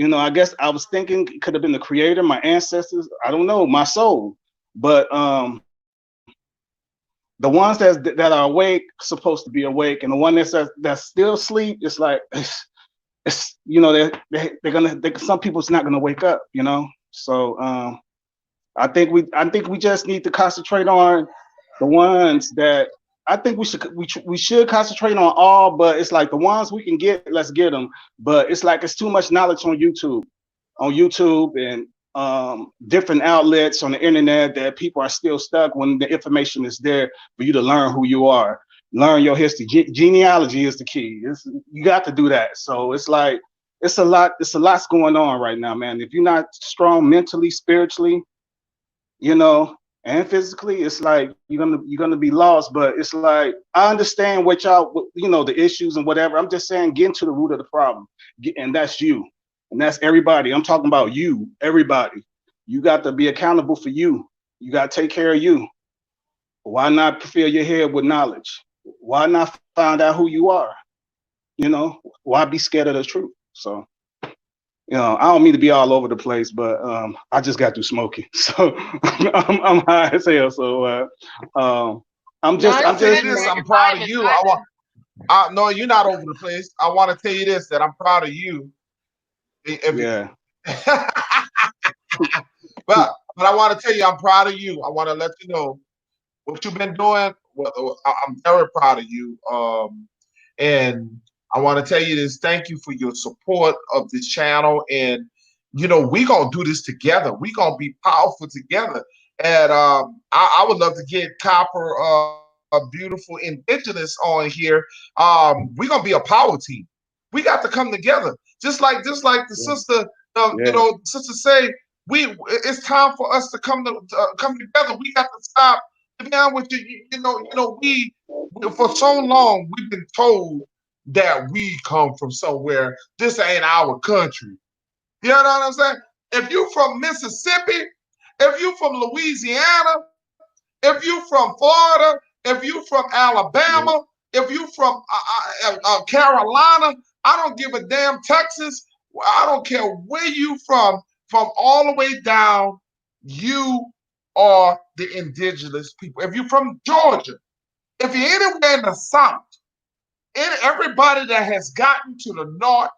Speaker 4: I guess I was thinking it could have been the creator, my ancestors, I don't know, my soul. But the ones that are awake supposed to be awake, and the one that's still asleep, it's like some people's not gonna wake up. So I think we just need to concentrate on the ones that I think we should concentrate on all, but it's like the ones we can get, let's get them. But it's like it's too much knowledge on YouTube and different outlets on the internet that people are still stuck when the information is there for you to learn who you are, learn your history. Genealogy is the key. You got to do that. So it's like it's a lot's going on right now, man. If you're not strong mentally, spiritually, and physically, it's like you're gonna be lost. But it's like I understand what y'all, the issues and whatever. I'm just saying, get into the root of the problem, and that's you, and that's everybody. I'm talking about you, everybody. You got to be accountable for you. You got to take care of you. Why not fill your head with knowledge? Why not find out who you are? Why be scared of the truth? So. I don't mean to be all over the place, but I just got through smoking, so I'm high as hell. So I'm just
Speaker 1: I'll tell you
Speaker 4: you
Speaker 1: this,
Speaker 4: know.
Speaker 1: I'm proud of you. No, you're not over the place. I want to tell you this, that I'm proud of you.
Speaker 4: Yeah.
Speaker 1: but I want to tell you, I'm proud of you. I want to let you know what you've been doing. I'm very proud of you. And I want to tell you this. Thank you for your support of this channel. And we gonna do this together. We gonna be powerful together. And I would love to get Copper, beautiful indigenous, on here. We gonna be a power team. We got to come together, just like the
Speaker 4: Yeah.
Speaker 1: sister,
Speaker 4: Yeah.
Speaker 1: sister say. It's time for us to come together. We got to stop. To be honest with you, we for so long we've been told that we come from somewhere. This ain't our country. You know what I'm saying? If you from Mississippi, if you from Louisiana, if you from Florida, if you from
Speaker 4: Yeah.
Speaker 1: Alabama, if you from Carolina, I don't give a damn. Texas, I don't care where you from all the way down, you are the indigenous people. If you're from Georgia, if you're anywhere in the South, everybody that has gotten to the North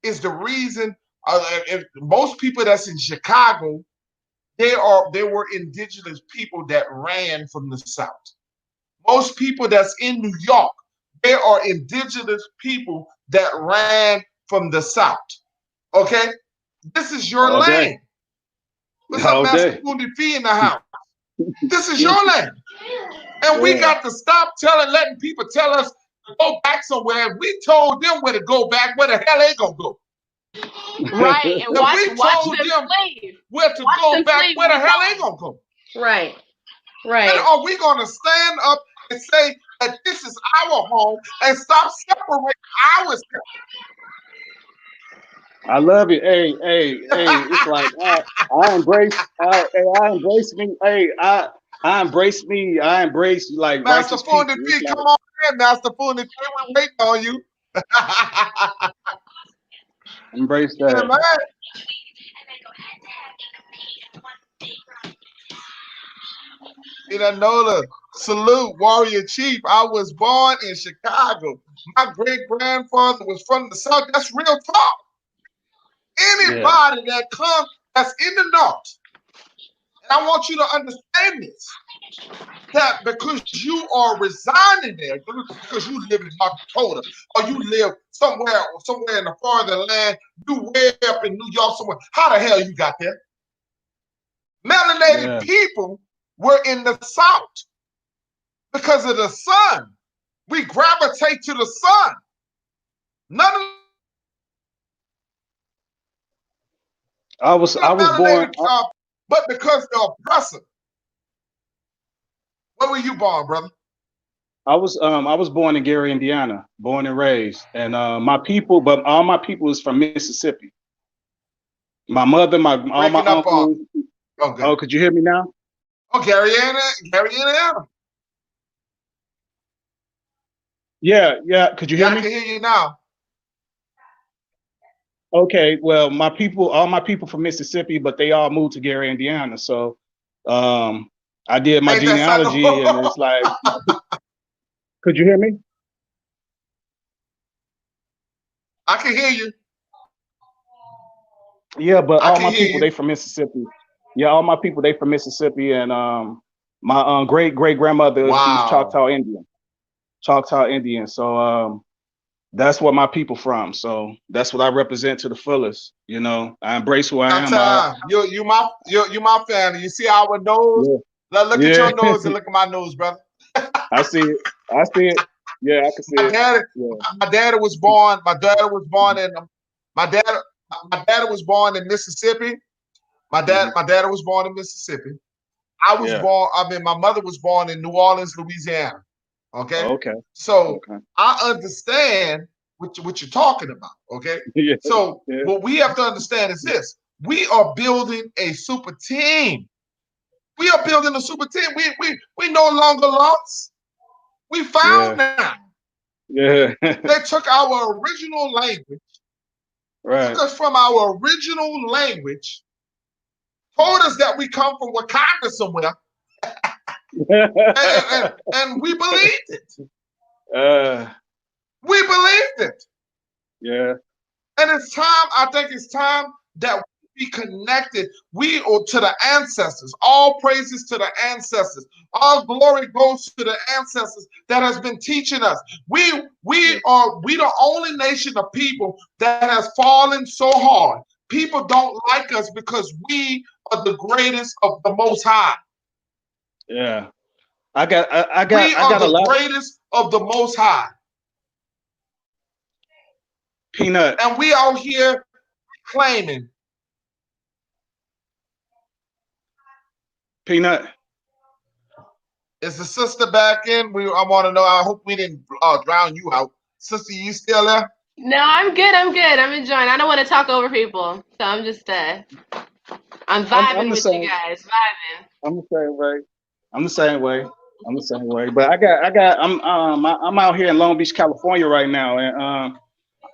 Speaker 1: is the reason. If most people that's in Chicago, they were indigenous people that ran from the South. Most people that's in New York, they are indigenous people that ran from the South. Okay, this is your
Speaker 4: All day.
Speaker 1: land. What's up,
Speaker 4: All
Speaker 1: Master
Speaker 4: day.
Speaker 1: Wounded Fee in the house? This is
Speaker 4: Yeah.
Speaker 1: your land, and we got to stop letting people tell us to go back somewhere. If we told them where to go back, where the hell they gonna go?
Speaker 3: Right. And
Speaker 1: If
Speaker 3: watch
Speaker 1: we told
Speaker 3: them
Speaker 1: them
Speaker 3: slave.
Speaker 1: where to
Speaker 3: Watch
Speaker 1: go
Speaker 3: them
Speaker 1: back,
Speaker 3: slave
Speaker 1: where
Speaker 3: when
Speaker 1: the
Speaker 3: we
Speaker 1: hell
Speaker 3: tell
Speaker 1: they
Speaker 3: them.
Speaker 1: gonna go?
Speaker 3: Right.
Speaker 1: And
Speaker 3: Right.
Speaker 1: are we gonna stand up and say that this is our home and stop separating ourselves?
Speaker 4: I love it. Hey. It's like I embrace. I embrace me. I embrace me. I embrace like
Speaker 1: Master
Speaker 4: righteous
Speaker 1: Fundi
Speaker 4: people. It's
Speaker 1: P, come
Speaker 4: like
Speaker 1: on in, Master Fundi P. We're waiting on you.
Speaker 4: embrace
Speaker 1: Yeah,
Speaker 4: that.
Speaker 1: man. Nola, salute, warrior chief. I was born in Chicago. My great grandfather was from the South. That's real talk.
Speaker 4: Yeah.
Speaker 1: Anybody that comes that's in the North, and I want you to understand this. That because you are resigning there, because you live in North Dakota, or you live somewhere in the farther land, you way up in New York somewhere. How the hell you got there? Melanated people were in the South because of the sun. We gravitate to the sun. None of
Speaker 4: I was born.
Speaker 1: melanated, but because they're oppressive. Where were you born, brother?
Speaker 4: I was born in Gary, Indiana, born and raised, and my people, but all my people is from Mississippi. My mother, all my uncles.
Speaker 1: Okay.
Speaker 4: Oh, could you hear me now?
Speaker 1: Oh, Gary, Indiana.
Speaker 4: Yeah. Could you hear me?
Speaker 1: I can hear you now.
Speaker 4: Okay, well, all my people from Mississippi, but they all moved to Gary, Indiana. So, I did my genealogy, and it's like, could you hear me?
Speaker 1: I can hear you.
Speaker 4: Yeah, but all my people, they from Mississippi. Yeah, all my people, they from Mississippi, and my great grandmother, she was Choctaw Indian. Choctaw Indian. So that's where my people from. So that's what I represent to the fullest. You know, I embrace who I am.
Speaker 1: You my family. You see our nose? Yeah. Look at your nose and look at my nose, brother.
Speaker 4: I see it. Yeah, I can see it.
Speaker 1: My dad was born in Mississippi. My dad was born in Mississippi. My mother was born in New Orleans, Louisiana. Okay.
Speaker 4: Okay.
Speaker 1: So I understand what you're talking about. Okay. So what we have to understand is this: we are building a super team. We are building a super team. We no longer lost. We found now.
Speaker 4: Yeah.
Speaker 1: They took our original language, took us from our original language, told us that we come from Wakanda somewhere, and we believed it. We believed it.
Speaker 4: Yeah.
Speaker 1: And it's time, I think it's time that we be connected. We are to the ancestors. All praises to the ancestors. All glory goes to the ancestors that has been teaching us. We the only nation of people that has fallen so hard. People don't like us because we are the greatest of the Most High.
Speaker 4: Yeah. I got
Speaker 1: we are the greatest of the Most High.
Speaker 4: Peanut.
Speaker 1: And we out here claiming.
Speaker 4: Peanut.
Speaker 1: Is the sister back in? I want to know. I hope we didn't drown you out. Sister, you still there?
Speaker 3: No, I'm good. I'm enjoying. I don't want to talk over people. So I'm just I'm vibing with you guys. Vibing.
Speaker 4: I'm the same way. But I'm out here in Long Beach, California right now, and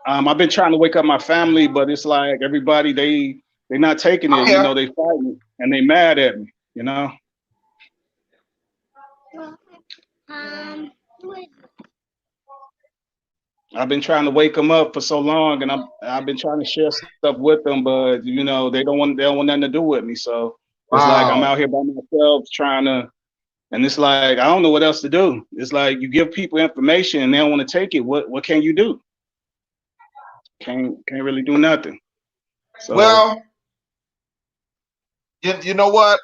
Speaker 4: I've been trying to wake up my family, but it's like everybody they're not taking it. You know, they fighting and they mad at me. You know. I've been trying to wake them up for so long, and I've been trying to share stuff with them, but you know they don't want nothing to do with me. So it's like I'm out here by myself trying to, and it's like I don't know what else to do. It's like you give people information and they don't want to take it. What can you do? Can't really do nothing. So,
Speaker 1: well, you know what?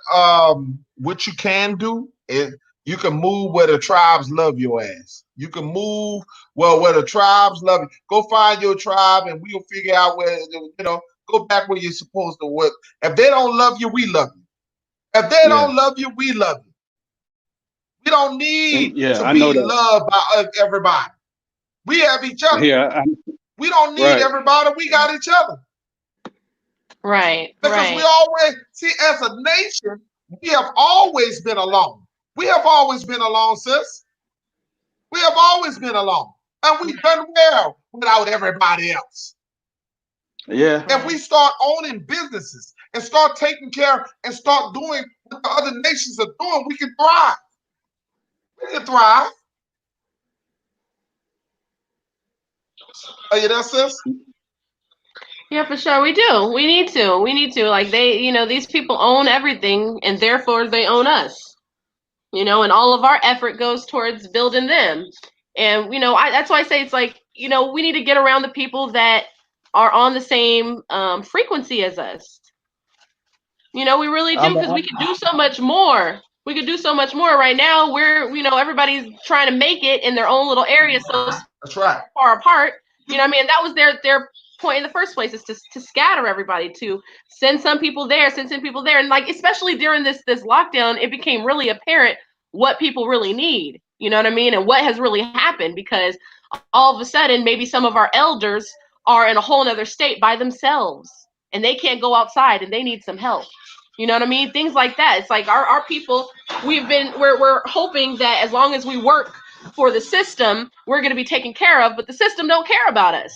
Speaker 1: What you can do is you can move where the tribes love your ass. You can move where the tribes love you. Go find your tribe, and we'll figure out where go back where you're supposed to work. If they don't love you, we love you. If they don't love you, we love you. We don't need to be loved by everybody. We have each other.
Speaker 4: Yeah,
Speaker 1: we don't need everybody. We got each other.
Speaker 3: Right.
Speaker 1: Because we always see, as a nation, we have always been alone. We have always been alone, sis. We have always been alone. And we've done well without everybody else.
Speaker 4: Yeah.
Speaker 1: If we start owning businesses and start taking care and start doing what the other nations are doing, we can thrive. We can thrive. Are you there, sis?
Speaker 3: Yeah, for sure. We do. We need to. We need to. Like they, these people own everything and therefore they own us. And all of our effort goes towards building them. And, that's why I say it's like, we need to get around the people that are on the same frequency as us. We really do,
Speaker 4: I'm,
Speaker 3: because we
Speaker 4: I'm
Speaker 3: could do so much more. We could do so much more right now. Everybody's trying to make it in their own little area so
Speaker 1: That's right.
Speaker 3: far apart. And that was their point in the first place, is to scatter everybody, to send some people there, send some people there. And like, especially during this lockdown, it became really apparent what people really need. You know what I mean? And what has really happened, because all of a sudden, maybe some of our elders are in a whole other state by themselves and they can't go outside and they need some help. You know what I mean? Things like that. It's like our people, we're hoping that as long as we work for the system, we're going to be taken care of, but the system don't care about us.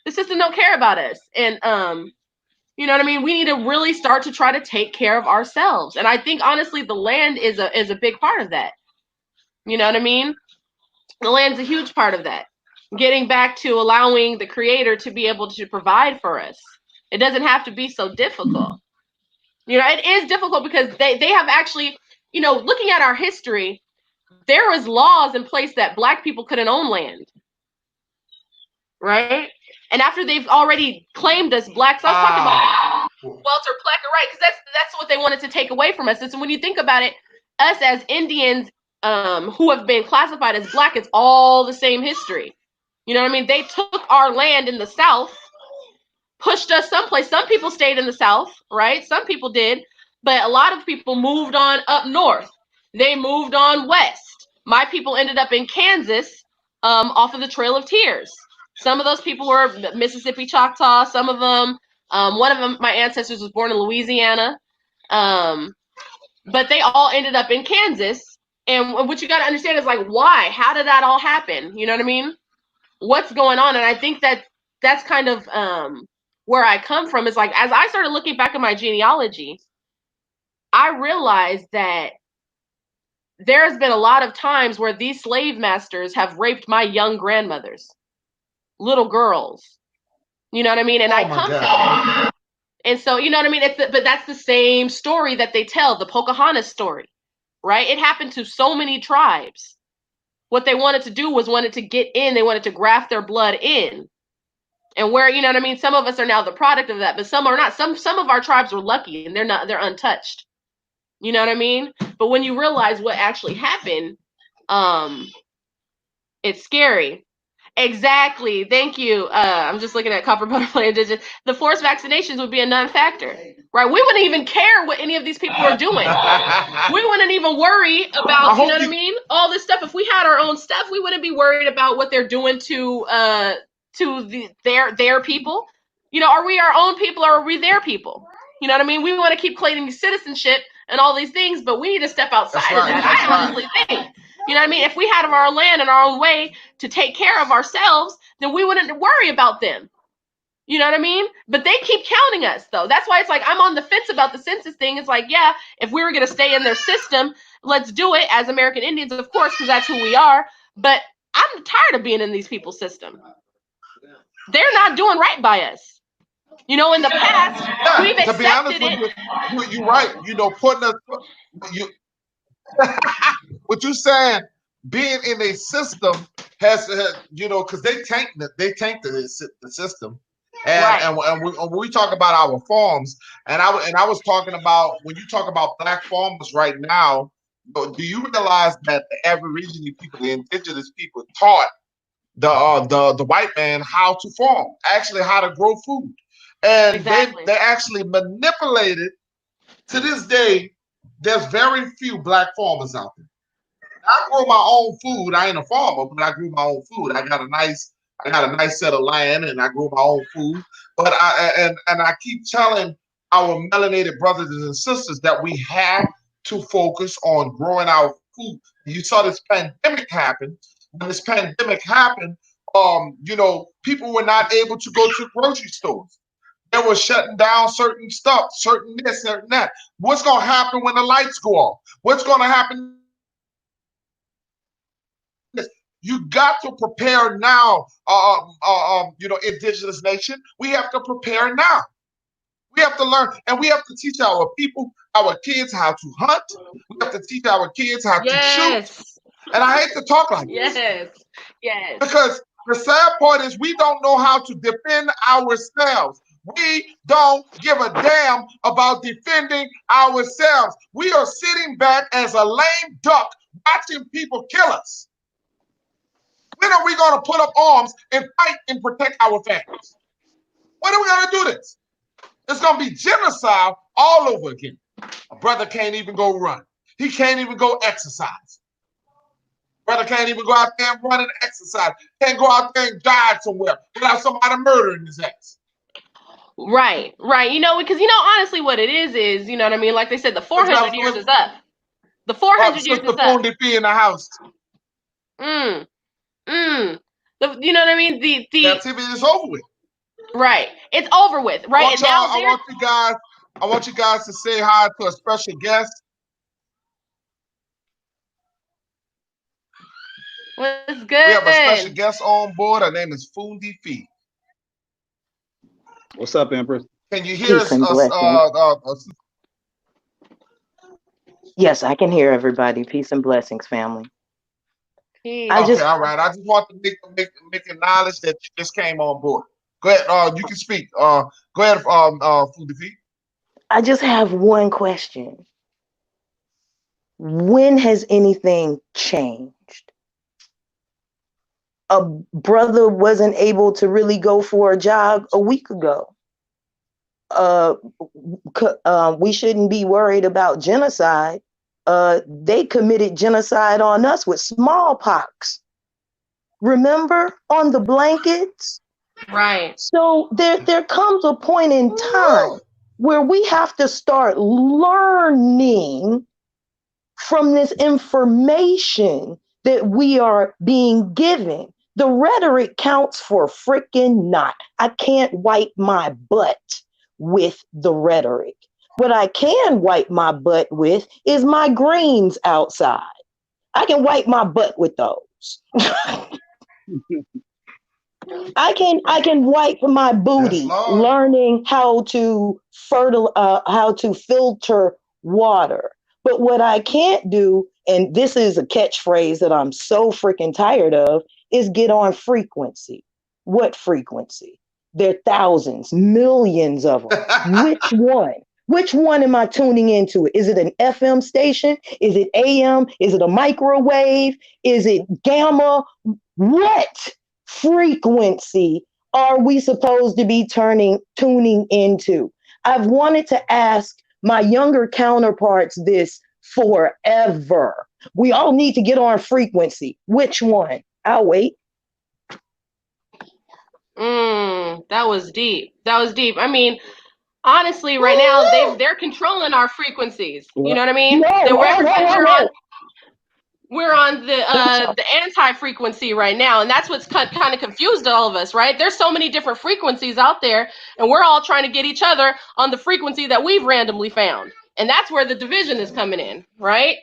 Speaker 3: The system don't care about us. And you know what I mean? We need to really start to try to take care of ourselves. And I think honestly the land is a big part of that. You know what I mean? The land's a huge part of that. Getting back to allowing the creator to be able to provide for us. It doesn't have to be so difficult. It is difficult because they have actually, looking at our history, there was laws in place that black people couldn't own land. Right? And after they've already claimed us blacks, I was talking about Walter Plecker, right? Because that's what they wanted to take away from us. And so when you think about it, us as Indians who have been classified as black, it's all the same history. You know what I mean? They took our land in the South, pushed us someplace. Some people stayed in the South, right? Some people did, but a lot of people moved on up north. They moved on west. My people ended up in Kansas, off of the Trail of Tears. Some of those people were Mississippi Choctaw. Some of them, one of them, my ancestors was born in Louisiana, but they all ended up in Kansas. And what you got to understand is like, why? How did that all happen? You know what I mean? What's going on? And I think that's kind of where I come from. Is like, as I started looking back at my genealogy, I realized that there has been a lot of times where these slave masters have raped my young grandmothers, little girls. You know what I mean? And I come from it. And so, you know what I mean? But that's the same story that they tell, the Pocahontas story, right? It happened to so many tribes. What they wanted to do was wanted to get in. They wanted to graft their blood in. And where, you know what I mean? Some of us are now the product of that, but some are not. Some of our tribes were lucky and they're untouched. You know what I mean? But when you realize what actually happened, it's scary. Exactly. Thank you. I'm just looking at copper butterfly indigenous. The forced vaccinations would be a non-factor, right? We wouldn't even care what any of these people are doing. We wouldn't even worry about, you know what I mean? All this stuff. If we had our own stuff, we wouldn't be worried about what they're doing to their people. Are we our own people or are we their people? You know what I mean? We want to keep claiming citizenship and all these things, but we need to step outside of that. I honestly think. You know what I mean? If we had our land and our own way to take care of ourselves, then we wouldn't worry about them. You know what I mean? But they keep counting us, though. That's why it's like I'm on the fence about the census thing. It's like, yeah, if we were going to stay in their system, let's do it as American Indians, of course, because that's who we are. But I'm tired of being in these people's system. They're not doing right by us. In the past, we've accepted it.
Speaker 1: You're right. Putting us, what you saying, being in a system has, because they tank the system. And,
Speaker 3: Right.
Speaker 1: and when we talk about our farms, and I was talking about, when you talk about black farmers right now, do you realize that the Aborigine people, the indigenous people, taught the white man how to farm, actually how to grow food, and
Speaker 3: Exactly.
Speaker 1: they actually manipulated. To this day, there's very few black farmers out there. I grow my own food. I ain't a farmer, but I grew my own food. I got a nice set of land, and I grew my own food. But I keep telling our melanated brothers and sisters that we have to focus on growing our food. You saw this pandemic happen. When this pandemic happened, people were not able to go to grocery stores. They were shutting down certain stuff, certain this, certain that. What's going to happen when the lights go off? What's going to happen? You got to prepare now, indigenous nation. We have to prepare now. We have to learn, and we have to teach our people, our kids, how to hunt. We have to teach our kids how to shoot. And I hate to talk like this.
Speaker 3: Yes.
Speaker 1: Because the sad part is we don't know how to defend ourselves. We don't give a damn about defending ourselves. We are sitting back as a lame duck watching people kill us. When are we going to put up arms and fight and protect our families? When are we going to do this? It's going to be genocide all over again. A brother can't even go run. He can't even go exercise. Brother can't even go out there and run and exercise. Can't go out there and die somewhere without somebody murdering his ass.
Speaker 3: Right. Because honestly, what it is, you know what I mean? Like they said, the 400 years is up. The 400 years is up.
Speaker 1: The in the house.
Speaker 3: You know what I mean? The
Speaker 1: captivity is over with.
Speaker 3: Right. It's over with. Right.
Speaker 1: I want you guys to say hi to a special guest.
Speaker 3: What's good?
Speaker 1: We have a special guest on board. Her name is Fundi Fee.
Speaker 4: What's up, Empress?
Speaker 1: Can you hear us?
Speaker 5: Yes, I can hear everybody. Peace and blessings, family.
Speaker 3: Peace.
Speaker 1: All right. I just want to make acknowledge that you just came on board. Go ahead. You can speak. Go ahead, Fundi Fee.
Speaker 5: I just have one question. When has anything changed? A brother wasn't able to really go for a jog a week ago. We shouldn't be worried about genocide. They committed genocide on us with smallpox. Remember, on the blankets?
Speaker 3: Right.
Speaker 5: So there comes a point in time where we have to start learning from this information that we are being given. The rhetoric counts for freaking not. I can't wipe my butt with the rhetoric. What I can wipe my butt with is my greens outside. I can wipe my butt with those. I can wipe my booty learning how to filter water. But what I can't do, and this is a catchphrase that I'm so freaking tired of, is get on frequency. What frequency? There are thousands, millions of them. Which one? Which one am I tuning into? Is it an FM station? Is it AM? Is it a microwave? Is it gamma? What frequency are we supposed to be tuning into? I've wanted to ask my younger counterparts this forever. We all need to get on frequency. Which one? I'll wait.
Speaker 3: That was deep. I mean, honestly, right now they're controlling our frequencies. You know what I mean? We're on the anti-frequency right now, and that's what's kind of confused all of us, right? There's so many different frequencies out there, and we're all trying to get each other on the frequency that we've randomly found, and that's where the division is coming in, right?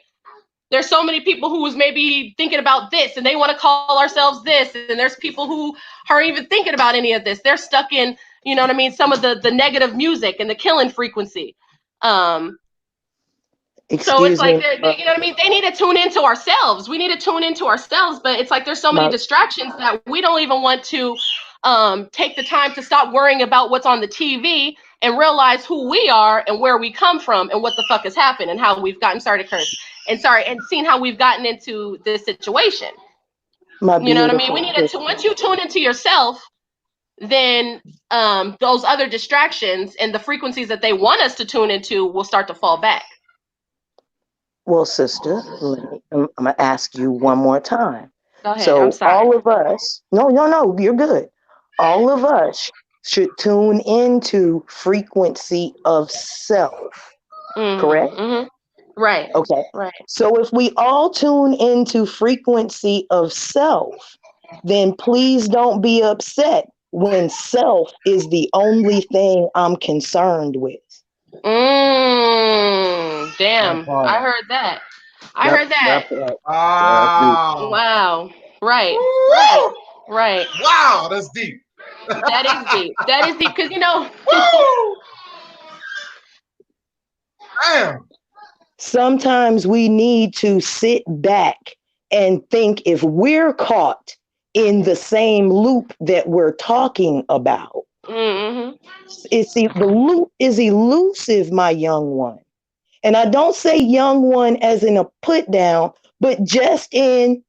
Speaker 3: There's so many people who's maybe thinking about this, and they want to call ourselves this, and there's people who aren't even thinking about any of this. They're stuck in, you know what I mean, some of the negative music and the killing frequency. So it's like, you know what I mean? They need to tune into ourselves. We need to tune into ourselves, but it's like there's so many distractions that we don't even want to take the time to stop worrying about what's on the TV and realize who we are and where we come from and what the fuck has happened and how we've gotten and seen how we've gotten into this situation. You know what I mean? We need to, once you tune into yourself, then those other distractions and the frequencies that they want us to tune into will start to fall back.
Speaker 5: Well, sister, I'm going to ask you one more time.
Speaker 3: Go ahead.
Speaker 5: So
Speaker 3: I'm sorry.
Speaker 5: all of us, no, you're good. All of us should tune into frequency of self, correct?
Speaker 3: Mm-hmm. Right.
Speaker 5: Okay.
Speaker 3: Right.
Speaker 5: So if we all tune into frequency of self, then please don't be upset when self is the only thing I'm concerned with.
Speaker 3: Damn. I heard that. Wow. Right.
Speaker 1: Woo!
Speaker 3: Right.
Speaker 1: Wow, that's deep.
Speaker 3: That is deep. That is deep because
Speaker 1: Woo! Damn.
Speaker 5: Sometimes we need to sit back and think if we're caught in the same loop that we're talking about.
Speaker 3: hmm
Speaker 5: The loop is elusive, my young one. And I don't say young one as in a put down, but just in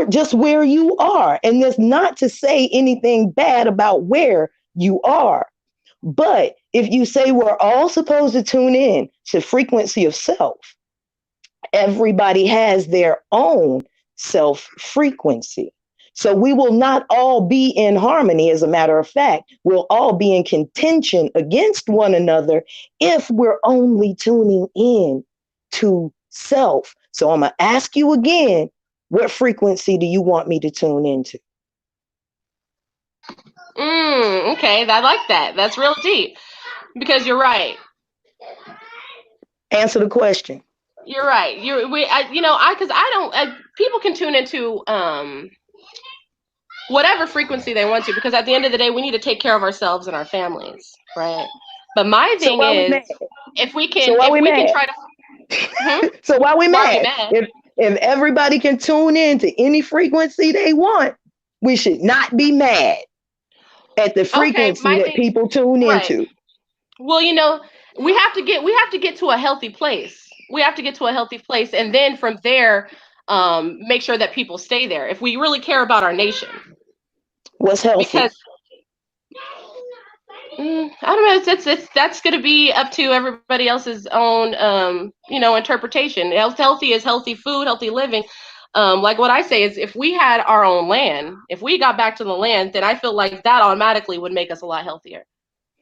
Speaker 5: just where you are. And that's not to say anything bad about where you are. But if you say we're all supposed to tune in to frequency of self, everybody has their own self frequency. So we will not all be in harmony. As a matter of fact, we'll all be in contention against one another if we're only tuning in to self. So I'm going to ask you again, what frequency do you want me to tune into?
Speaker 3: Okay, I like that. That's real deep because you're right.
Speaker 5: Answer the question.
Speaker 3: You're right. Because I don't. People can tune into whatever frequency they want to, because at the end of the day, we need to take care of ourselves and our families, right? But my
Speaker 5: So
Speaker 3: thing
Speaker 5: why we
Speaker 3: is,
Speaker 5: mad?
Speaker 3: if we
Speaker 5: So
Speaker 3: can,
Speaker 5: why
Speaker 3: if
Speaker 5: we
Speaker 3: we can
Speaker 5: mad?
Speaker 3: try to,
Speaker 5: So why we
Speaker 3: why are we
Speaker 5: mad?
Speaker 3: mad?
Speaker 5: If everybody can tune in to any frequency they want, we should not be mad at the
Speaker 3: Okay,
Speaker 5: frequency
Speaker 3: my
Speaker 5: that
Speaker 3: thing,
Speaker 5: people tune
Speaker 3: right?
Speaker 5: into.
Speaker 3: Well, we have to get to a healthy place. We have to get to a healthy place, and then from there, make sure that people stay there. If we really care about our nation,
Speaker 5: What's healthy?
Speaker 3: because I don't know. It's that's going to be up to everybody else's own, interpretation. Healthy is healthy food, healthy living. Like what I say is, if we had our own land, if we got back to the land, then I feel like that automatically would make us a lot healthier.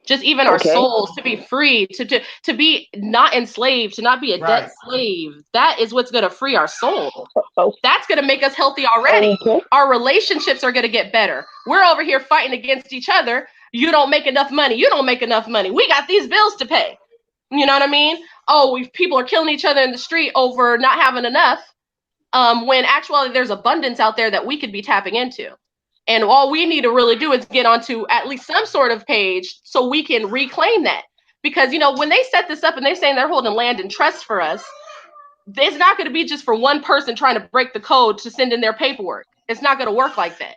Speaker 3: Just even our
Speaker 5: Okay.
Speaker 3: souls to be free, to be not enslaved, to not be a
Speaker 1: Right.
Speaker 3: debt slave. That is what's going to free our soul.
Speaker 5: Oh,
Speaker 3: That's going to make us healthy already.
Speaker 5: okay.
Speaker 3: Our relationships are going to get better. We're over here fighting against each other. You don't make enough money. You don't make enough money. We got these bills to pay. You know what I mean? Oh, people are killing each other in the street over not having enough. When actually there's abundance out there that we could be tapping into. And all we need to really do is get onto at least some sort of page so we can reclaim that. Because, when they set this up and they're saying they're holding land in trust for us, it's not going to be just for one person trying to break the code to send in their paperwork. It's not going to work like that.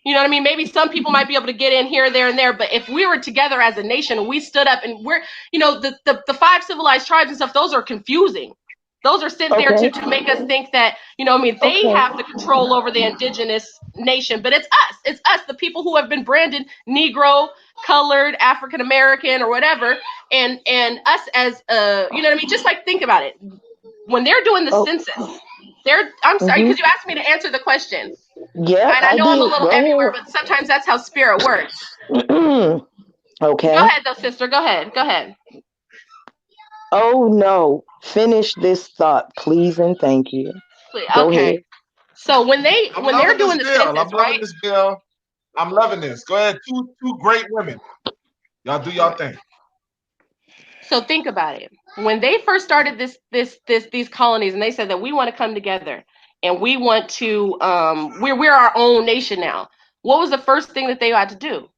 Speaker 3: You know what I mean? Maybe some people might be able to get in here, there, and there, but if we were together as a nation and we stood up and we're, the five civilized tribes and stuff, those are confusing. Those are sent there
Speaker 5: Okay.
Speaker 3: to make us think that, they
Speaker 5: Okay.
Speaker 3: have the control over the indigenous nation, but it's us. It's us, the people who have been branded Negro, colored, African American, or whatever, and us as you know what I mean? Just like think about it. When they're doing the
Speaker 5: Oh.
Speaker 3: census, I'm sorry,
Speaker 5: Mm-hmm.
Speaker 3: because you asked me to answer the question.
Speaker 5: Yep,
Speaker 3: And I
Speaker 5: I
Speaker 3: know I'm a
Speaker 5: did.
Speaker 3: little everywhere, but sometimes that's how spirit works.
Speaker 5: Go
Speaker 3: Go
Speaker 5: okay.
Speaker 3: ahead, though, sister. Go ahead. Go ahead.
Speaker 5: Oh no. Finish this thought, please and thank you. Go
Speaker 3: Okay.
Speaker 5: ahead.
Speaker 3: So when
Speaker 1: I'm
Speaker 3: they're
Speaker 1: loving this
Speaker 3: doing the
Speaker 1: bill.
Speaker 3: census,
Speaker 1: I'm loving
Speaker 3: right?
Speaker 1: this bill. I'm loving this. Go ahead. Two great women. Y'all do y'all
Speaker 3: Right.
Speaker 1: thing.
Speaker 3: So think about it. When they first started these colonies, and they said that we want to come together and we want to we're our own nation now. What was the first thing that they had to do?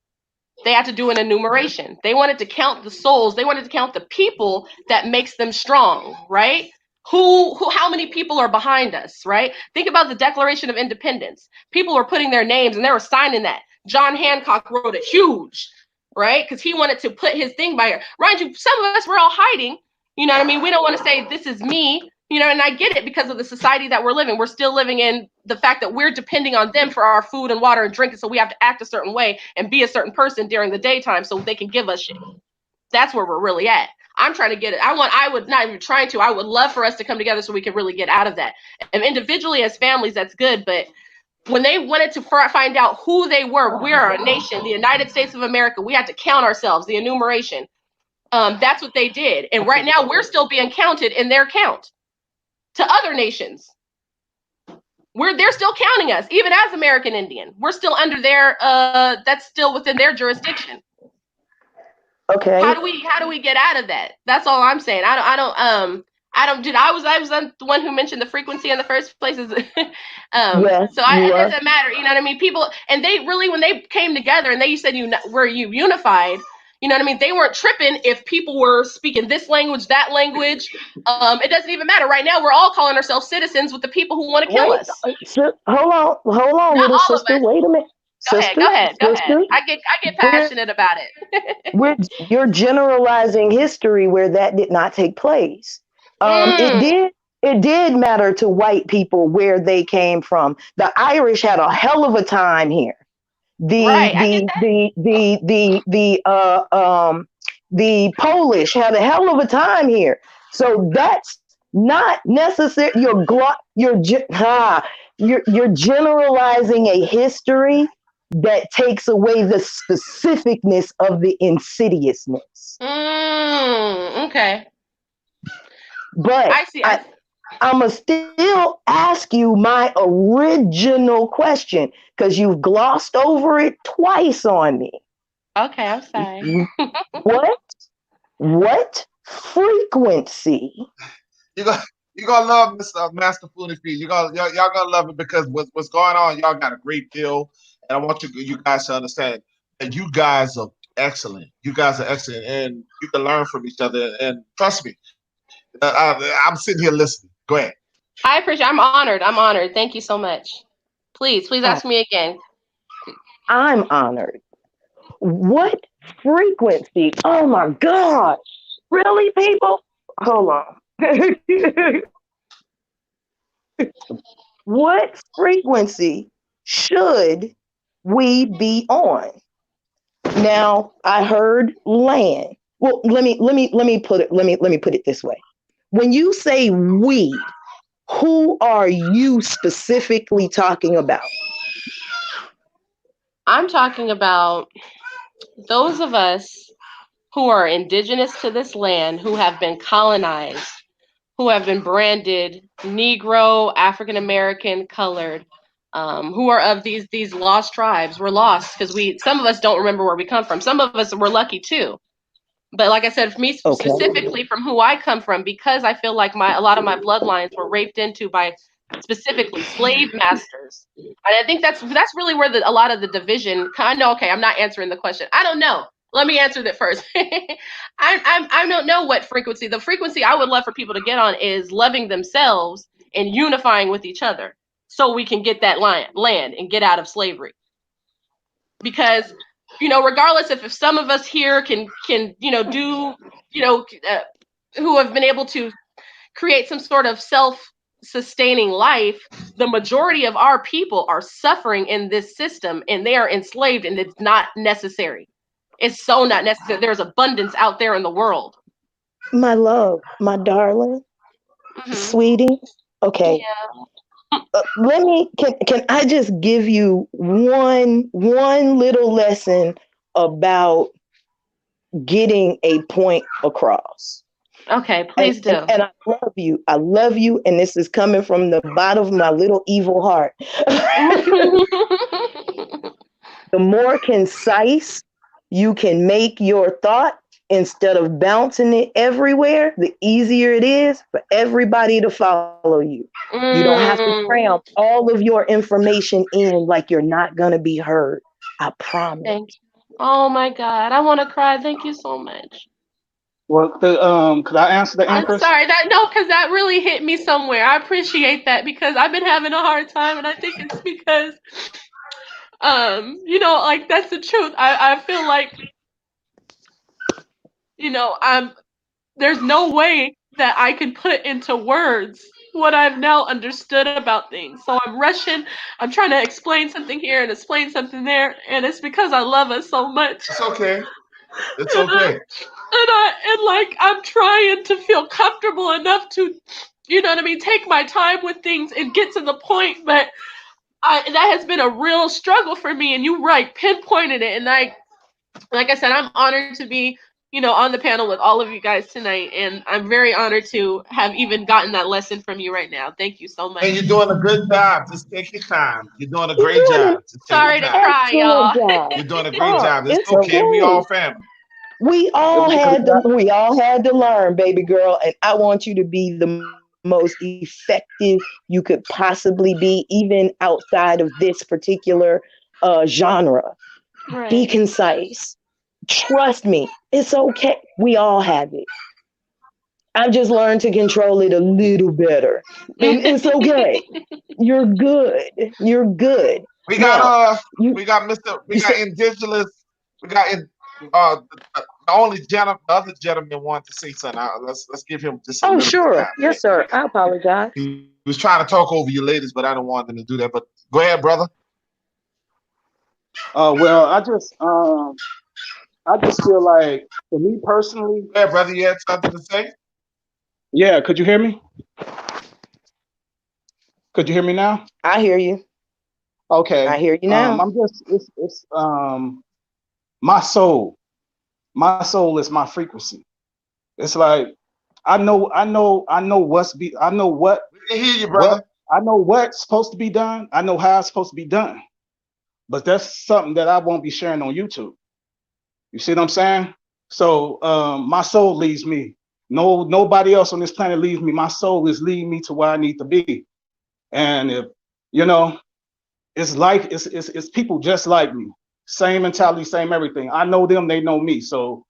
Speaker 3: They had to do an enumeration. They wanted to count the souls. They wanted to count the people that makes them strong, right? How many people are behind us, right? Think about the Declaration of Independence. People were putting their names and they were signing that. John Hancock wrote it huge, right? Because he wanted to put his thing by her. Mind you, some of us were all hiding. You know what I mean? We don't want to say this is me, and I get it because of the society that we're living. We're still living in the fact that we're depending on them for our food and water and drink, so we have to act a certain way and be a certain person during the daytime so they can give us shit. That's where we're really at. I'm trying to get it. I would not even trying to. I would love for us to come together so we can really get out of that. And individually as families, that's good. But when they wanted to find out who they were, we're a nation, the United States of America. We had to count ourselves, the enumeration. That's what they did. And right now we're still being counted in their count to other nations. They're still counting us, even as American Indian. We're still under their that's still within their jurisdiction.
Speaker 5: Okay.
Speaker 3: How do we get out of that? That's all I'm saying. I don't I don't, dude. I was the one who mentioned the frequency in the first place.
Speaker 5: Yes,
Speaker 3: So
Speaker 5: you
Speaker 3: it
Speaker 5: were.
Speaker 3: doesn't matter. You know what I mean? People, and they really, when they came together and they said were you unified. You know what I mean? They weren't tripping if people were speaking this language, that language. It doesn't even matter. Right now, we're all calling ourselves citizens with the people who want to kill
Speaker 5: Wait,
Speaker 3: us.
Speaker 5: hold on,
Speaker 3: Not
Speaker 5: little
Speaker 3: all of
Speaker 5: sister.
Speaker 3: us.
Speaker 5: Wait a minute,
Speaker 3: Go ahead. Go ahead. Go ahead.
Speaker 5: sister.
Speaker 3: I get
Speaker 5: We're
Speaker 3: passionate about it.
Speaker 5: you're generalizing history where that did not take place. It
Speaker 3: Mm,
Speaker 5: did. It did matter to white people where they came from. The Irish had a hell of a time here. The
Speaker 3: right. I get
Speaker 5: the
Speaker 3: that.
Speaker 5: the the the the the Polish had a hell of a time here. So that's not necessary. You're generalizing a history that takes away the specificness of the insidiousness.
Speaker 3: Okay.
Speaker 5: But
Speaker 3: I see. I
Speaker 5: I'ma still ask you my original question because you've glossed over it twice on me.
Speaker 3: Okay. I'm sorry.
Speaker 5: What what frequency?
Speaker 1: You gonna you gonna love Mr. Master Food and Feed. Y'all gonna love it because what's going on. Y'all got a great deal, and I want you guys to understand that you guys are excellent. You guys are excellent, and you can learn from each other. And trust me, I'm sitting here listening. Go ahead.
Speaker 3: I appreciate. I'm honored. I'm honored. Thank you so much. Please
Speaker 5: Oh,
Speaker 3: ask me again.
Speaker 5: I'm honored. What frequency? Oh my God. Really, people? Hold on. What frequency should we be on? Now, I heard land. Well, let me put it this way. When you say we, who are you specifically talking about?
Speaker 3: I'm talking about those of us who are indigenous to this land, who have been colonized, who have been branded Negro, African American, colored, who are of these lost tribes. We're lost because some of us don't remember where we come from. Some of us were lucky too. But like I said, for me
Speaker 5: Okay.
Speaker 3: specifically, from who I come from, because I feel like a lot of my bloodlines were raped into by specifically slave masters, and I think that's really where a lot of the division. I know. Okay, I'm not answering the question. I don't know. Let me answer that first. I don't know what frequency. The frequency I would love for people to get on is loving themselves and unifying with each other, so we can get that land and get out of slavery. Because regardless if some of us here can do who have been able to create some sort of self-sustaining life, the majority of our people are suffering in this system and they are enslaved, and it's not necessary. It's so not necessary. There's abundance out there in the world.
Speaker 5: My love, my darling,
Speaker 3: Mm-hmm.
Speaker 5: sweetie. Okay.
Speaker 3: Yeah.
Speaker 5: Can I just give you one little lesson about getting a point across?
Speaker 3: Okay,
Speaker 5: And,
Speaker 3: please
Speaker 5: and
Speaker 3: do.
Speaker 5: and I love you. I love you, and this is coming from the bottom of my little evil heart. The more concise you can make your thought instead of bouncing it everywhere, the easier it is for everybody to follow you. You don't have to
Speaker 3: Mm,
Speaker 5: cram all of your information in like you're not going to be heard. I promise.
Speaker 3: thank you. Oh my God, I want to cry. Thank you so much.
Speaker 4: Well, could I answer the
Speaker 3: I'm
Speaker 4: Empress?
Speaker 3: sorry because that really hit me somewhere. I appreciate that because I've been having a hard time, and I think it's because, like that's the truth. I feel like, I'm there's no way that I can put into words what I've now understood about things. So I'm rushing. I'm trying to explain something here and explain something there, and it's because I love us so much.
Speaker 1: It's okay. It's
Speaker 3: And
Speaker 1: okay.
Speaker 3: like I'm trying to feel comfortable enough to, you know what I mean, take my time with things and get to the point. But that has been a real struggle for me, and you pinpointed it. And like I said, I'm honored to be, on the panel with all of you guys tonight, and I'm very honored to have even gotten that lesson from you right now. Thank you so
Speaker 1: And
Speaker 3: much.
Speaker 1: you're doing a good job. Just take your time. You're doing a
Speaker 5: You're
Speaker 1: great
Speaker 5: doing an
Speaker 1: job. Just take your
Speaker 3: Sorry to
Speaker 1: time.
Speaker 3: cry,
Speaker 5: excellent
Speaker 3: y'all.
Speaker 5: job.
Speaker 1: You're doing a great
Speaker 5: Oh,
Speaker 1: job. It's
Speaker 5: it's
Speaker 1: okay. We
Speaker 5: okay.
Speaker 1: all family.
Speaker 5: We
Speaker 4: It
Speaker 5: all
Speaker 4: was because
Speaker 5: had to we all had to learn, baby girl, and I want you to be the most effective you could possibly be, even outside of this particular genre. Be
Speaker 3: Right.
Speaker 5: concise. Trust me, it's okay. We all have it. I've just learned to control it a little better. And it's okay. You're good. You're good.
Speaker 1: We got
Speaker 5: Now, you
Speaker 1: we got Mr. We
Speaker 5: you
Speaker 1: got
Speaker 5: said,
Speaker 1: indigenous. We got the only gentleman, the other gentleman wanted to say something. Let's give him just a
Speaker 5: oh,
Speaker 1: little bit of
Speaker 5: sure.
Speaker 1: time.
Speaker 5: Yes, sir. I apologize.
Speaker 1: He was trying to talk over you ladies, but I don't want him to do that. But go ahead, brother.
Speaker 4: well, I just feel like for me personally,
Speaker 1: Go ahead, brother. You had something to say?
Speaker 4: yeah. Could you hear me? Could you hear me now?
Speaker 5: I hear you. I
Speaker 4: Okay.
Speaker 5: hear you now.
Speaker 4: I'm just it's my soul. My soul is my frequency. It's like I know
Speaker 1: We can hear you,
Speaker 4: what
Speaker 1: brother.
Speaker 4: I know what's supposed to be done. I know how it's supposed to be done. But that's something that I won't be sharing on YouTube. You see what I'm saying? So my soul leads me. No, nobody else on this planet leads me. My soul is leading me to where I need to be. And if you know, it's like it's people just like me, same mentality, same everything. I know them, they know me. So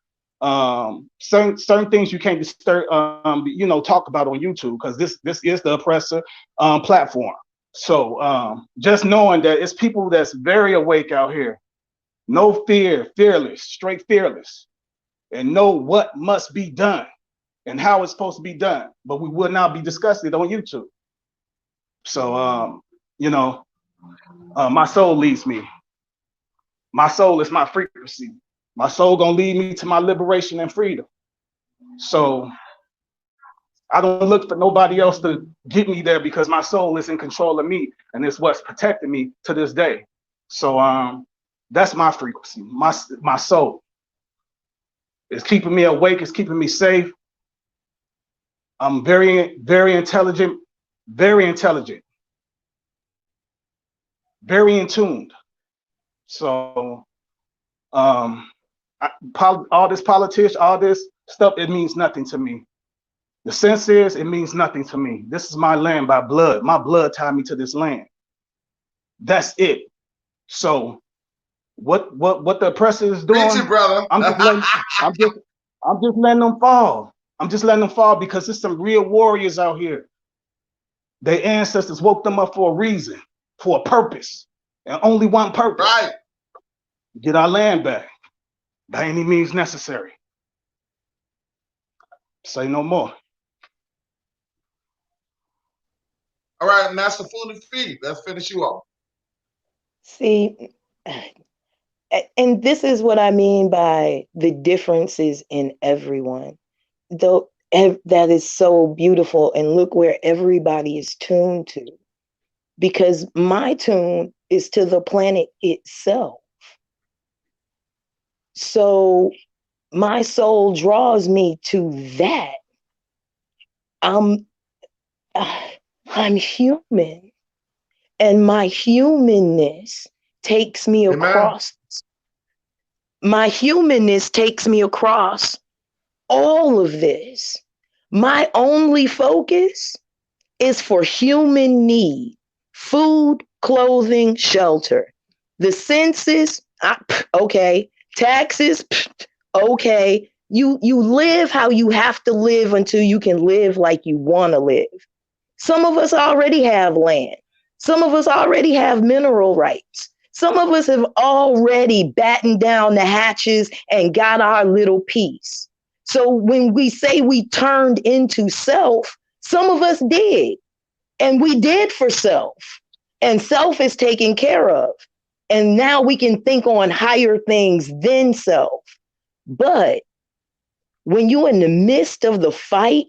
Speaker 4: certain things you can't disturb, talk about on YouTube because this is the oppressor platform. So just knowing that it's people that's very awake out here, no fear, fearless, straight fearless, and know what must be done and how it's supposed to be done. But we will not be discussing it on YouTube. So you know, my soul leads me. My soul is my frequency. My soul gonna lead me to my liberation and freedom. So I don't look for nobody else to get me there because my soul is in control of me and it's what's protecting me to this day. So that's my frequency. My soul is keeping me awake. It's keeping me safe. I'm very intelligent, very intelligent, very in tuned. So all this politics, all this stuff, it means nothing to me. The sense is, it means nothing to me. This is my land by blood. My blood tied me to this land. That's it. So what the oppressor is
Speaker 1: Preach it,
Speaker 4: doing,
Speaker 1: brother.
Speaker 4: I'm just letting I'm just I'm just letting them fall. I'm just letting them fall because there's some real warriors out here. Their ancestors woke them up for a reason, for a purpose, and only one purpose:
Speaker 1: Right.
Speaker 4: get our land back by any means necessary. Say no more.
Speaker 1: All right, Master Food and Feed. Let's finish you off.
Speaker 5: See, and this is what I mean by the differences in everyone. Though that is so beautiful, and look where everybody is tuned to. Because my tune is to the planet itself. So my soul draws me to that. I'm I'm human, and my humanness takes me
Speaker 1: Amen.
Speaker 5: across. My humanness takes me across all of this. My only focus is for human need: food, clothing, shelter. The census, okay. Taxes, okay. You live how you have to live until you can live like you want to live. Some of us already have land. Some of us already have mineral rights. Some of us have already battened down the hatches and got our little piece. So when we say we turned into self, some of us did. And we did for self. And self is taken care of. And now we can think on higher things than self. But when you're in the midst of the fight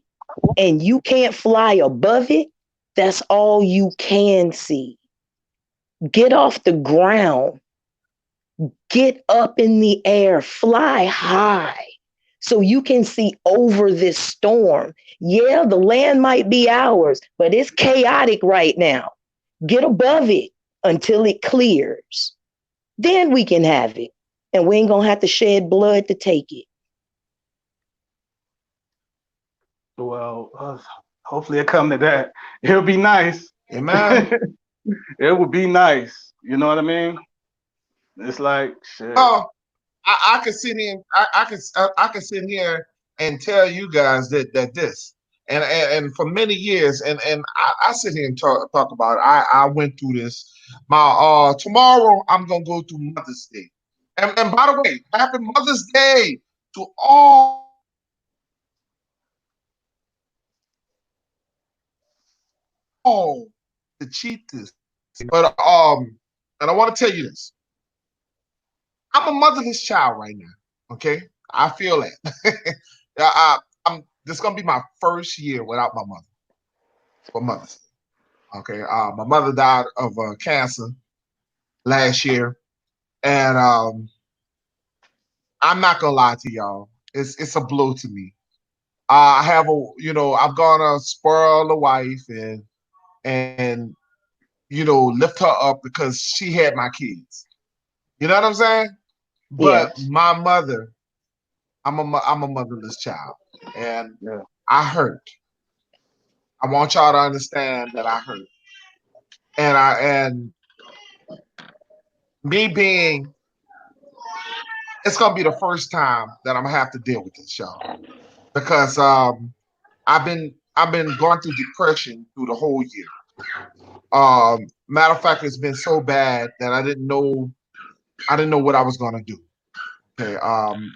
Speaker 5: and you can't fly above it, that's all you can see. Get off the ground, get up in the air, fly high so you can see over this storm. Yeah, the land might be ours, but it's chaotic right now. Get above it until it clears. Then we can have it. And we ain't gonna have to shed blood to take it.
Speaker 4: Well, hopefully it come to that. It'll be nice.
Speaker 1: Amen.
Speaker 4: It would be nice. You know what I mean? It's like shit.
Speaker 1: Oh, I could sit here. I could sit here and tell you guys that this and for many years I sit here and talk about it. I went through this. My tomorrow I'm gonna go through Mother's Day, and by the way, Happy Mother's Day to all the cheaters. But and I want to tell you this. I'm a motherless child right now. Okay, I feel that. I'm. This is gonna be my first year without my mother for Mother's Day. Okay, my mother died of cancer last year, and I'm not gonna lie to y'all. It's a blow to me. I have I'm gonna spoil the wife and lift her up because she had my kids. You know what I'm saying? But
Speaker 5: Yes.
Speaker 1: my mother, I'm a motherless child, and
Speaker 4: Yeah.
Speaker 1: I hurt. I want y'all to understand that I hurt, and me being, it's gonna be the first time that I'm gonna have to deal with this, y'all, because I've been going through depression through the whole year. Matter of fact, it's been so bad that I didn't know what I was gonna do. Okay,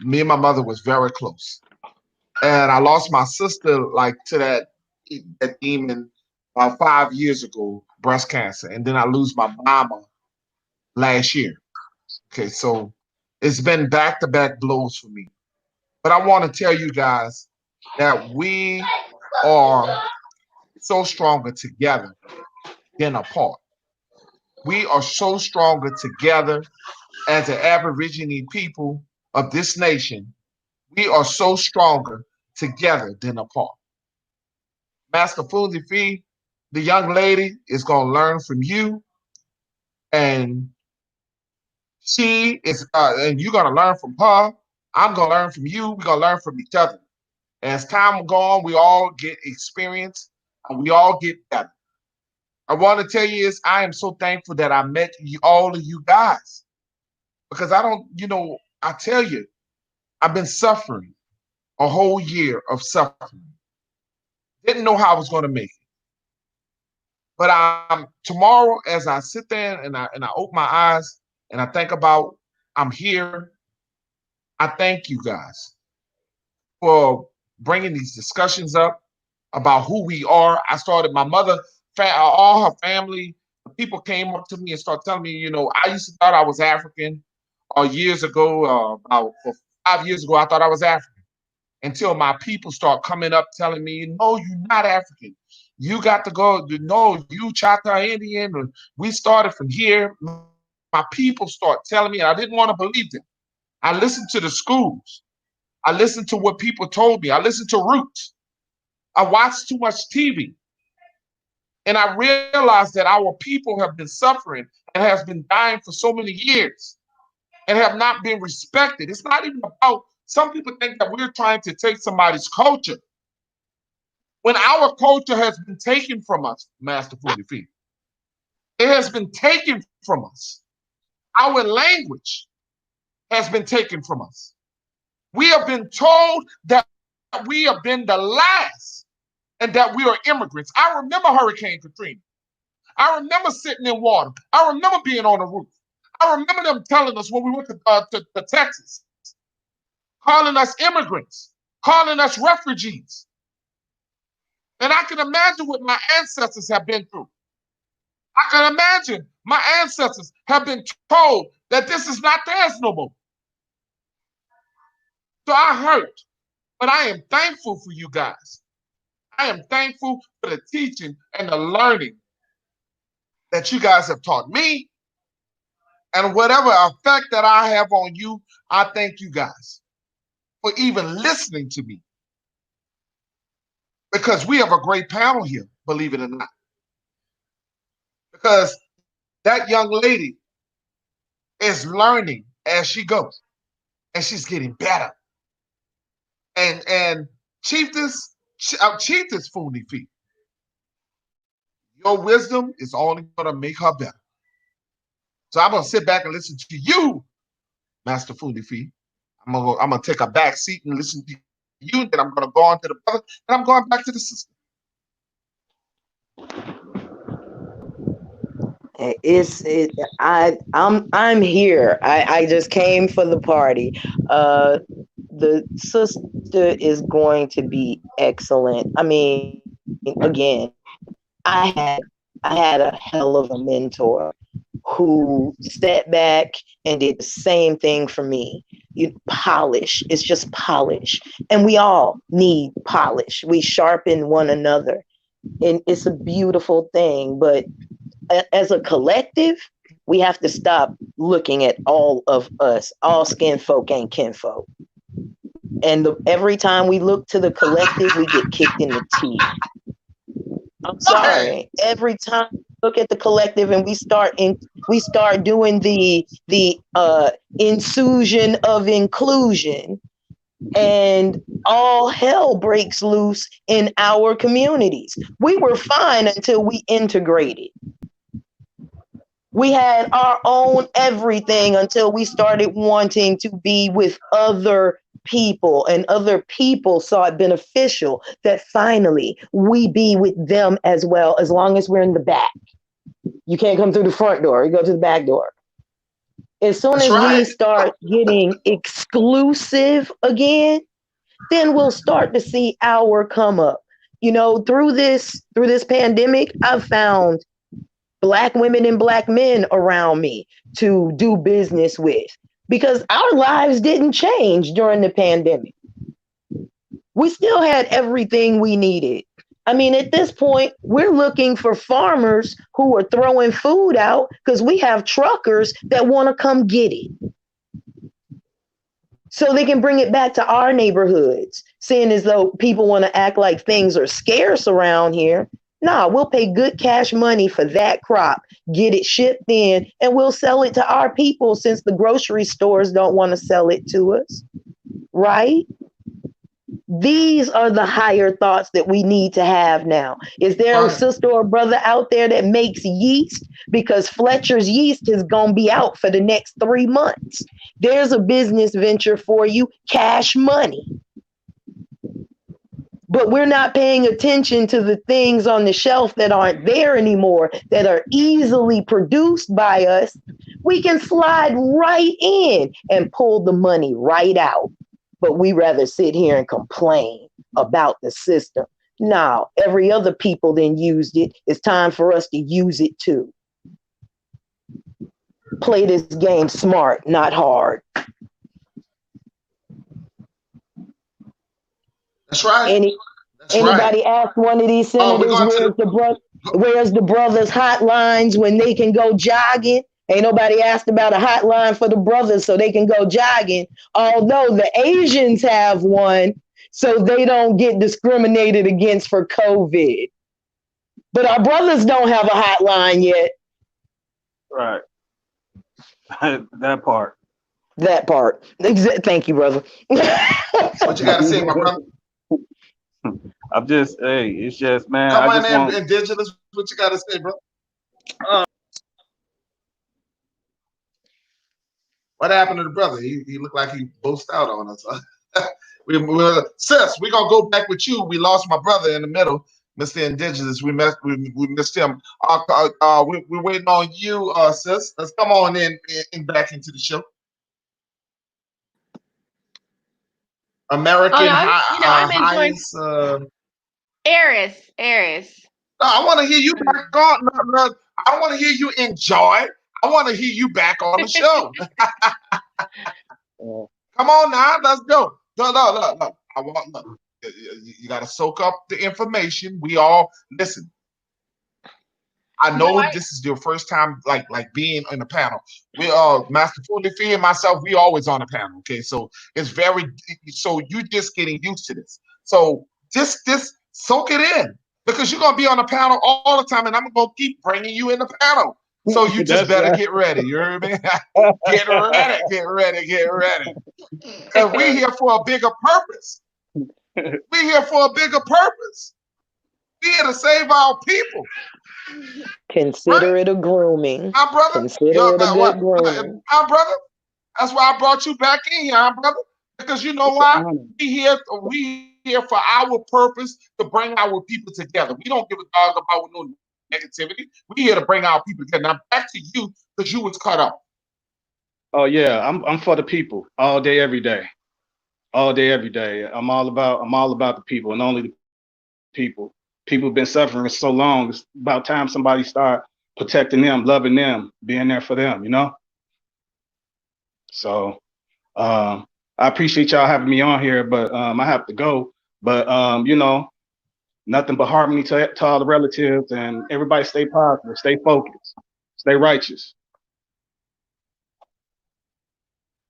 Speaker 1: me and my mother was very close, and I lost my sister like to that demon 5 years ago, breast cancer, and then I lose my mama last year. Okay, so it's been back to back blows for me. But I want to tell you guys that we are so stronger together than apart. We are so stronger together as the Aborigine people of this nation. We are so stronger together than apart. Master Fuzi Fee, the young lady is going to learn from you, and and you're going to learn from her. I'm going to learn from you. We're going to learn from each other. As time goes on, we all get experience and we all get better. I want to tell you is I am so thankful that I met all of you guys because I tell you, I've been suffering a whole year of suffering. Didn't know how I was going to make it. But tomorrow, as I sit there and I open my eyes and I think about I'm here, I thank you guys for bringing these discussions up about who we are. I started my mother, all her family, people came up to me and started telling me, I used to thought I was African, years ago, about 5 years ago, I thought I was African. Until my people start coming up telling me, no, you're not African. You got to go, no, you Chata Indian. We started from here. My people start telling me, and I didn't want to believe them. I listened to the schools. I listened to what people told me. I listened to Roots. I watched too much TV. And I realized that our people have been suffering and has been dying for so many years and have not been respected. It's not even about, some people think that we're trying to take somebody's culture. When our culture has been taken from us, Master Foodie Feed, it has been taken from us. Our language has been taken from us. We have been told that we have been the last and that we are immigrants. I remember Hurricane Katrina. I remember sitting in water. I remember being on the roof. I remember them telling us when we went to Texas, calling us immigrants, calling us refugees. And I can imagine what my ancestors have been through. I can imagine my ancestors have been told that this is not theirs no more. So I hurt, but I am thankful for you guys. I am thankful for the teaching and the learning that you guys have taught me. And whatever effect that I have on you, I thank you guys for even listening to me. Because we have a great panel here, believe it or not. Because that young lady is learning as she goes, and she's getting better. And Chiefess, cheat this Foodie Fee. Your wisdom is only going to make her better. So I'm going to sit back and listen to you, Master Foodie Fee. I'm gonna take a back seat and listen to you. Then I'm gonna go on to the brother, and I'm going back to the sister.
Speaker 5: I'm here. I just came for the party. The sister is going to be excellent. I mean, again, I had a hell of a mentor who stepped back and did the same thing for me. You polish. It's just polish. And we all need polish. We sharpen one another. And it's a beautiful thing. But as a collective, we have to stop looking at all of us. All skin folk ain't kinfolk. And every time we look to the collective, we get kicked in the teeth. I'm sorry. Every time we look at the collective and we start doing the intrusion of inclusion, and all hell breaks loose in our communities. We were fine until we integrated. We had our own everything until we started wanting to be with other people, and other people saw it beneficial that finally we be with them as well, as long as we're in the back. You can't come through the front door, you go to the back door. As soon as we start getting exclusive again, then we'll start to see our come up. You know, through this pandemic, I've found Black women and Black men around me to do business with, because our lives didn't change during the pandemic. We still had everything we needed. I mean, at this point, we're looking for farmers who are throwing food out because we have truckers that want to come get it, so they can bring it back to our neighborhoods, seeing as though people want to act like things are scarce around here. Nah, we'll pay good cash money for that crop, get it shipped in, and we'll sell it to our people, since the grocery stores don't want to sell it to us, right? These are the higher thoughts that we need to have now. Is there a sister or brother out there that makes yeast? Because Fletcher's yeast is going to be out for the next 3 months. There's a business venture for you, cash money. But we're not paying attention to the things on the shelf that aren't there anymore, that are easily produced by us. We can slide right in and pull the money right out. But we rather sit here and complain about the system. Now, every other people then used it. It's time for us to use it too. Play this game smart, not hard.
Speaker 1: That's right.
Speaker 5: Anybody ask one of these senators where's the brothers' hotlines when they can go jogging? Ain't nobody asked about a hotline for the brothers so they can go jogging. Although the Asians have one, so they don't get discriminated against for COVID. But our brothers don't have a hotline yet.
Speaker 4: Right. That part.
Speaker 5: Thank you, brother.
Speaker 1: What you got to say, my brother?
Speaker 4: I'm just, it's just, man.
Speaker 1: Come on in, Indigenous. What you got to say, bro? What happened to the brother? He looked like he boasted out on us. Sis, we're going to go back with you. We lost my brother in the middle, Mr. Indigenous. We missed him. We're waiting on you, sis. Let's come on in back into the show. American
Speaker 3: I'm enjoying Eris.
Speaker 1: No, I want to hear you back on. No, I don't want to hear you enjoy. I want to hear you back on the show. Come on now, let's go. No. You got to soak up the information. We all listen. I know this is your first time, like being in a panel. We Master Fulifi and myself, we always on a panel. Okay, so it's so you just getting used to this. So just soak it in, because you're gonna be on the panel all the time, and I'm gonna keep bringing you in the panel. So you just better get ready. You heard me? Get ready. And we're here for a bigger purpose. We here for a bigger purpose. We here to save our people,
Speaker 5: Consider
Speaker 1: right?
Speaker 5: it a grooming.
Speaker 1: My brother,
Speaker 5: Consider
Speaker 1: yo,
Speaker 5: it a
Speaker 1: what?
Speaker 5: good grooming.
Speaker 1: My brother. That's why I brought you back in here, huh, brother. Because you know
Speaker 4: It's an
Speaker 1: why?
Speaker 4: honor.
Speaker 1: We here for our purpose to bring our people together. We don't give a dog about no negativity. We here to bring our people together. Now back to you, because you was cut off.
Speaker 4: Oh yeah, I'm for the people all day, every day, all day, every day. I'm all about the people and only the people. People have been suffering so long. It's about time somebody start protecting them, loving them, being there for them. So I appreciate y'all having me on here, but I have to go. But nothing but harmony to all the relatives, and everybody stay positive, stay focused, stay righteous.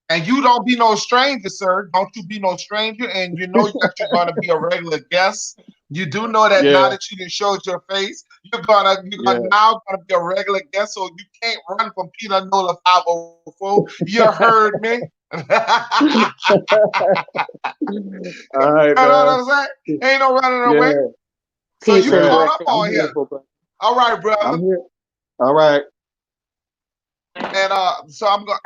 Speaker 1: And you don't be no stranger, sir. Don't you be no stranger. And you know that you're gonna be a regular guest. You do know that now
Speaker 4: Yeah,
Speaker 1: that you didn't show your face, you're
Speaker 4: yeah.
Speaker 1: now gonna be a regular guest. So you can't run from Peter Nola 504. You heard me. You
Speaker 4: All right,
Speaker 1: know what
Speaker 4: man.
Speaker 1: I'm saying? Ain't no running away.
Speaker 4: Yeah,
Speaker 1: So
Speaker 5: Peace
Speaker 1: you
Speaker 5: and
Speaker 4: yeah.
Speaker 1: caught up
Speaker 5: blessings,
Speaker 1: on here.
Speaker 5: beautiful brother.
Speaker 1: All right, brother.
Speaker 4: I'm here. All right.
Speaker 1: And so I'm going.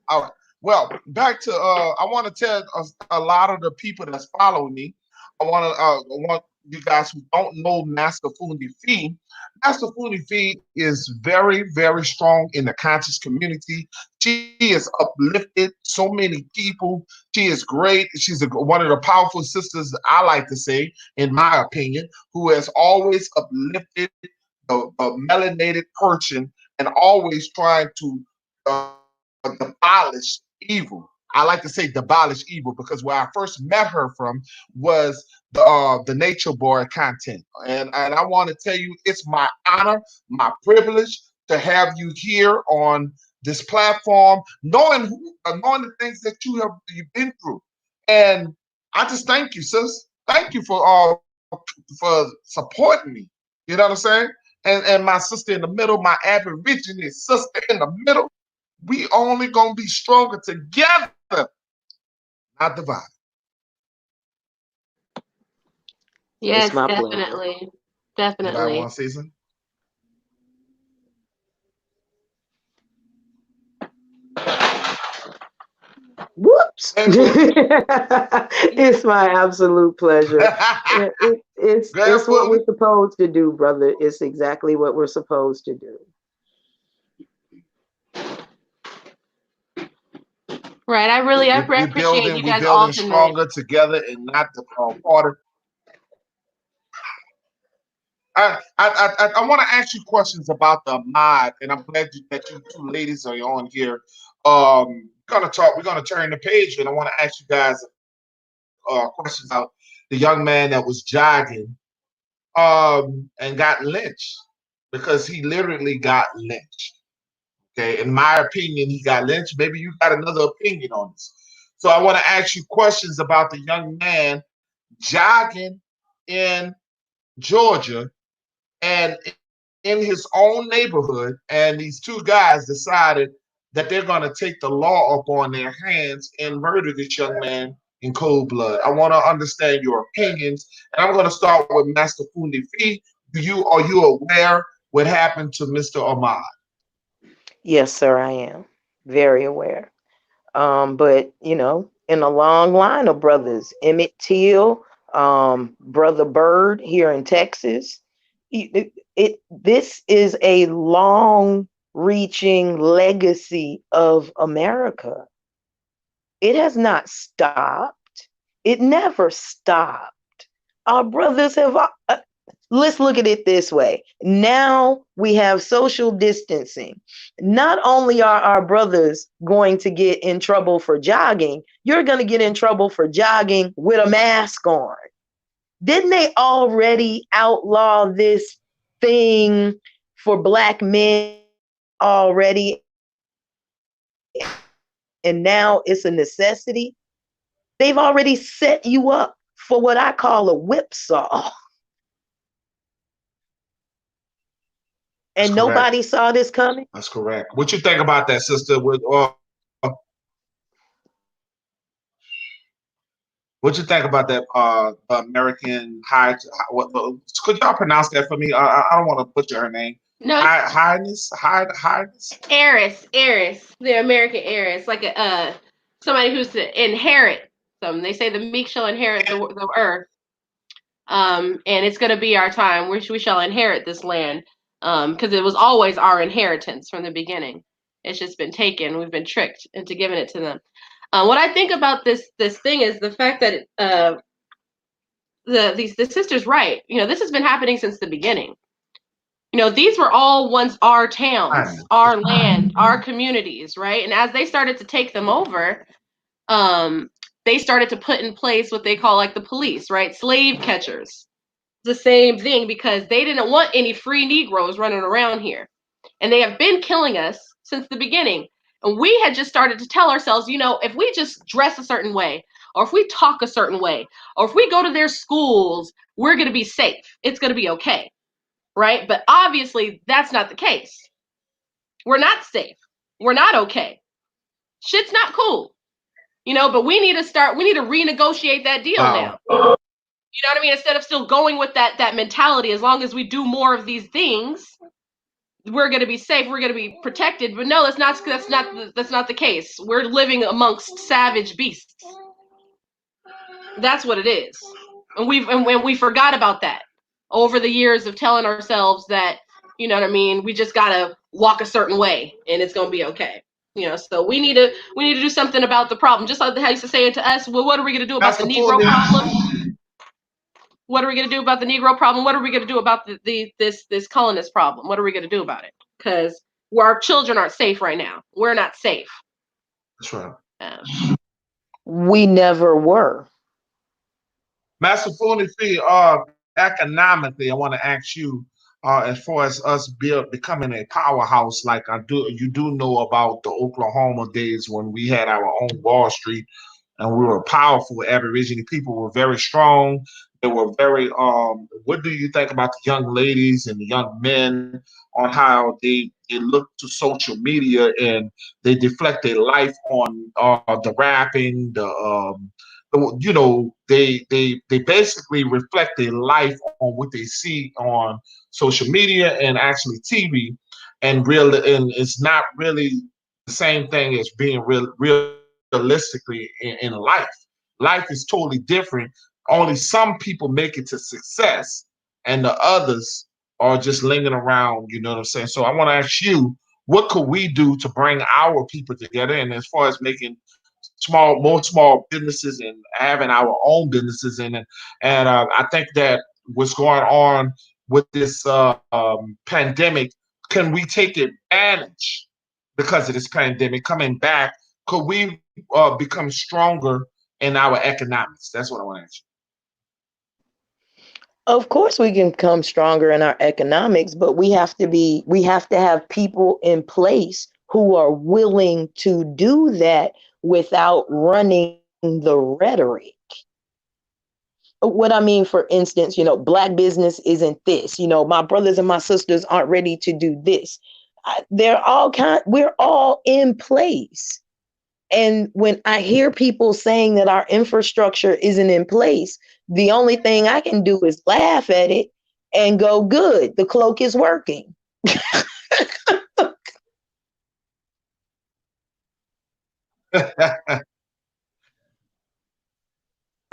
Speaker 1: All right. Well, back to I want to tell a lot of the people that's following me. I want you guys who don't know Master Fundi Fee. Master Fundi Fee is very, very strong in the conscious community. She is uplifted so many people. She is great. She's one of the powerful sisters, I like to say, in my opinion, who has always uplifted the melanated person and always trying to abolish evil. I like to say abolish evil because where I first met her from was the Nature Boy content, and I want to tell you it's my honor, my privilege to have you here on this platform, knowing the things that you've been through, and I just thank you, sis. Thank you for supporting me. You know what I'm saying? And my sister in the middle, my Aborigine sister in the middle. We only gonna be stronger together, not divided.
Speaker 5: It's
Speaker 3: Yes,
Speaker 5: my pleasure.
Speaker 3: definitely.
Speaker 1: Anybody
Speaker 3: Definitely.
Speaker 1: want to say something?
Speaker 5: Whoops.
Speaker 1: Hey, Food.
Speaker 5: It's my absolute pleasure. It's
Speaker 1: Go ahead,
Speaker 5: it's what
Speaker 1: Food.
Speaker 5: we're supposed to do, brother. It's exactly what we're supposed to do.
Speaker 3: Right. I
Speaker 1: We
Speaker 3: appreciate
Speaker 1: building,
Speaker 3: you
Speaker 1: we
Speaker 3: guys
Speaker 1: building
Speaker 3: all tonight.
Speaker 1: stronger together and not the part of. I want to ask you questions about the mod, and I'm glad that you two ladies are on here. Gonna talk. We're gonna turn the page, and I want to ask you guys questions about the young man that was jogging and got lynched because he literally got lynched. Okay, in my opinion, he got lynched. Maybe you got another opinion on this. So I want to ask you questions about the young man jogging in Georgia and in his own neighborhood, and these two guys decided that they're going to take the law up on their hands and murder this young man in cold blood. I want to understand your opinions, and I'm going to start with Master Fundi Fee. Are you aware what happened to Mr. Ahmad?
Speaker 5: Yes, sir, I am very aware. But in a long line of brothers, Emmett Till, Brother Bird here in Texas, this is a long-reaching legacy of America. It has not stopped. It never stopped. Our brothers have. Let's look at it this way. Now we have social distancing. Not only are our brothers going to get in trouble for jogging, you're going to get in trouble for jogging with a mask on. Didn't they already outlaw this thing for Black men already? And now it's a necessity. They've already set you up for what I call a whipsaw.
Speaker 1: That's
Speaker 5: And
Speaker 1: correct.
Speaker 5: nobody saw this coming.
Speaker 1: That's correct. What you think about that, sister? With What you think about that American High? Could y'all pronounce that for me? I don't want to butcher her name.
Speaker 3: No, it's
Speaker 1: Highness.
Speaker 3: heiress, the American heiress, like a somebody who's to inherit something. They say the meek shall inherit the earth. And it's going to be our time. We shall inherit this land, because it was always our inheritance from the beginning. It's just been taken. We've been tricked into giving it to them. What I think about this thing is the fact that the sister's right. This has been happening since the beginning. These were all once our towns, our land, our communities, right? And as they started to take them over, they started to put in place what they call like the police, right? Slave catchers. The same thing, because they didn't want any free Negroes running around here. And they have been killing us since the beginning. And we had just started to tell ourselves, if we just dress a certain way, or if we talk a certain way, or if we go to their schools, we're going to be safe. It's going to be okay. Right? But obviously, that's not the case. We're not safe. We're not okay. Shit's not cool. But we need to renegotiate that deal now. You know what I mean? Instead of still going with that mentality, as long as we do more of these things, we're going to be safe. We're going to be protected. But no, that's not the case. We're living amongst savage beasts. That's what it is, and we forgot about that over the years of telling ourselves that, you know what I mean, we just gotta walk a certain way and it's gonna be okay. So we need to do something about the problem. Just like how you used to say it to us. Well, what are we gonna do about the Negro problem? What are we going to do about the Negro problem? What are we going to do about this colonist problem? What are we going to do about it? Because our children aren't safe right now. We're not safe.
Speaker 1: That's right.
Speaker 5: We never were.
Speaker 1: Master Funi Fee, economically, I want to ask you, as far as us becoming a powerhouse, like you do know about the Oklahoma days when we had our own Wall Street and we were powerful. Aborigine people were very strong. They were very. What do you think about the young ladies and the young men on how they look to social media and they deflect their life on the rapping, they basically reflect their life on what they see on social media and actually TV, and it's not really the same thing as being realistically in life. Life is totally different. Only some people make it to success, and the others are just lingering around. You know what I'm saying? So I want to ask you, what could we do to bring our people together? And as far as making more small businesses and having our own businesses in it. And I think that what's going on with this pandemic, can we take advantage because of this pandemic coming back? Could we become stronger in our economics? That's what I want to ask
Speaker 5: you. Of course we can become stronger in our economics, but we have to have people in place who are willing to do that without running the rhetoric. What I mean, for instance, Black business isn't this, my brothers and my sisters aren't ready to do this. We're all in place. And when I hear people saying that our infrastructure isn't in place, the only thing I can do is laugh at it and go, good, the cloak is working. I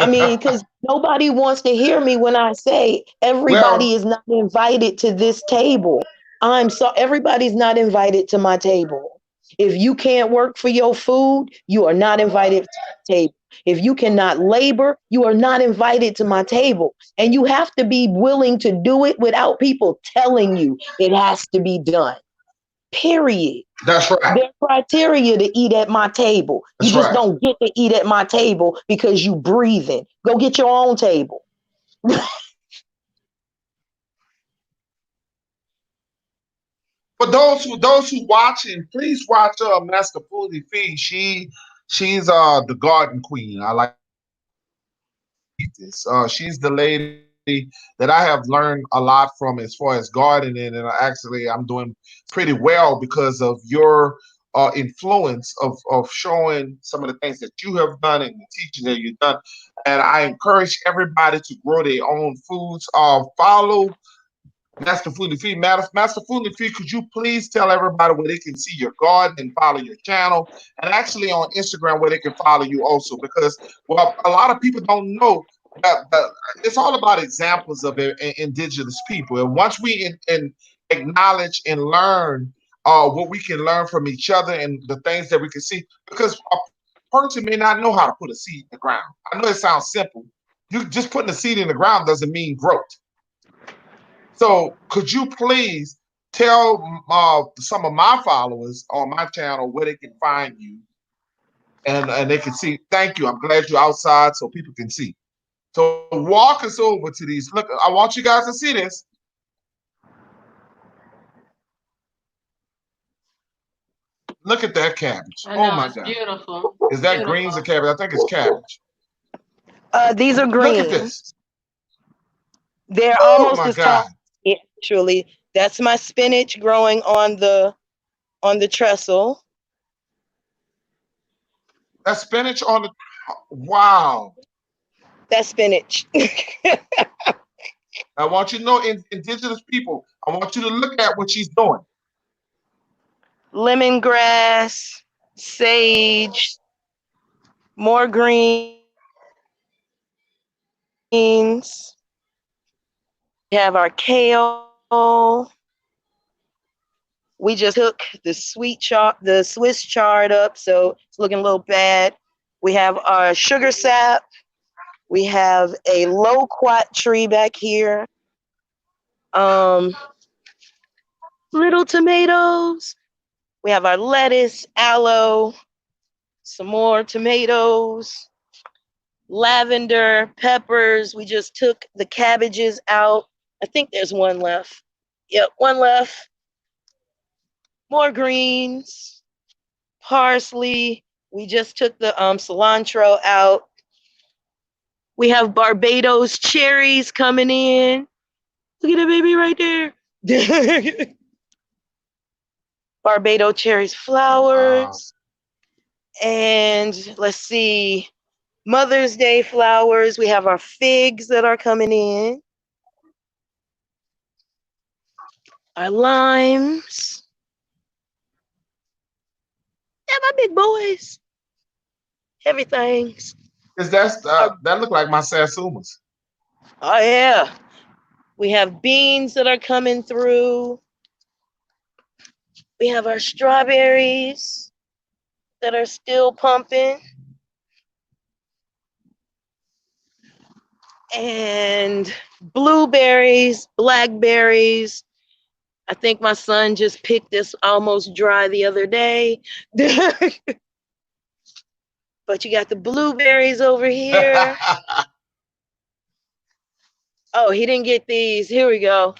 Speaker 5: mean, because nobody wants to hear me when I say everybody is not invited to this table. Everybody's not invited to my table. If you can't work for your food, you are not invited to my table. If you cannot labor, you are not invited to my table. And you have to be willing to do it without people telling you it has to be done. Period.
Speaker 1: That's right.
Speaker 5: There's criteria to eat at my table. You just don't get to eat at my table because you breathing. Go get your own table.
Speaker 1: For those who watching, please watch Master Fully Fee. She's the garden queen. I like this. She's the lady that I have learned a lot from as far as gardening, and actually I'm doing pretty well because of your influence of showing some of the things that you have done and the teaching that you've done. And I encourage everybody to grow their own foods. Follow Master Food and Feed. Master Food and Feed, could you please tell everybody where they can see your garden and follow your channel, and actually on Instagram where they can follow you also? Because well, a lot of people don't know that it's all about examples of indigenous people, and once we acknowledge and learn what we can learn from each other and the things that we can see, because a person may not know how to put a seed in the ground. I know it sounds simple. You just putting a seed in the ground doesn't mean growth. So could you please tell some of my followers on my channel where they can find you and they can see? Thank you. I'm glad you're outside so people can see. So walk us over to these. Look, I want you guys to see this. Look at that cabbage.
Speaker 3: I know,
Speaker 1: Oh my
Speaker 3: it's
Speaker 1: God.
Speaker 3: beautiful.
Speaker 1: Is that
Speaker 3: Beautiful.
Speaker 1: greens or cabbage? I think it's cabbage.
Speaker 5: These are
Speaker 1: Look
Speaker 5: greens.
Speaker 1: at this.
Speaker 5: They're
Speaker 1: Oh
Speaker 5: almost
Speaker 1: my
Speaker 5: as tall.
Speaker 1: God.
Speaker 5: Actually, that's my spinach growing on the trestle.
Speaker 1: That spinach on the, wow.
Speaker 5: That's spinach.
Speaker 1: I want you to know, indigenous people, I want you to look at what she's doing.
Speaker 5: Lemongrass, sage, more greens. We have our kale. We just took the the Swiss chard up, so it's looking a little bad. We have our sugar sap. We have a loquat tree back here. Little tomatoes. We have our lettuce, aloe, some more tomatoes, lavender, peppers. We just took the cabbages out. I think there's one left. Yep, one left. More greens, parsley. We just took the cilantro out. We have Barbados cherries coming in. Look at the baby right there. Barbados cherries, flowers. And let's see, Mother's Day flowers. We have our figs that are coming in. Our limes. Yeah, my big boys. Everything's.
Speaker 1: Is that look like my satsumas?
Speaker 5: Oh yeah. We have beans that are coming through. We have our strawberries that are still pumping. And blueberries, blackberries. I think my son just picked this almost dry the other day. But you got the blueberries over here. Oh, he didn't get these. Here we go.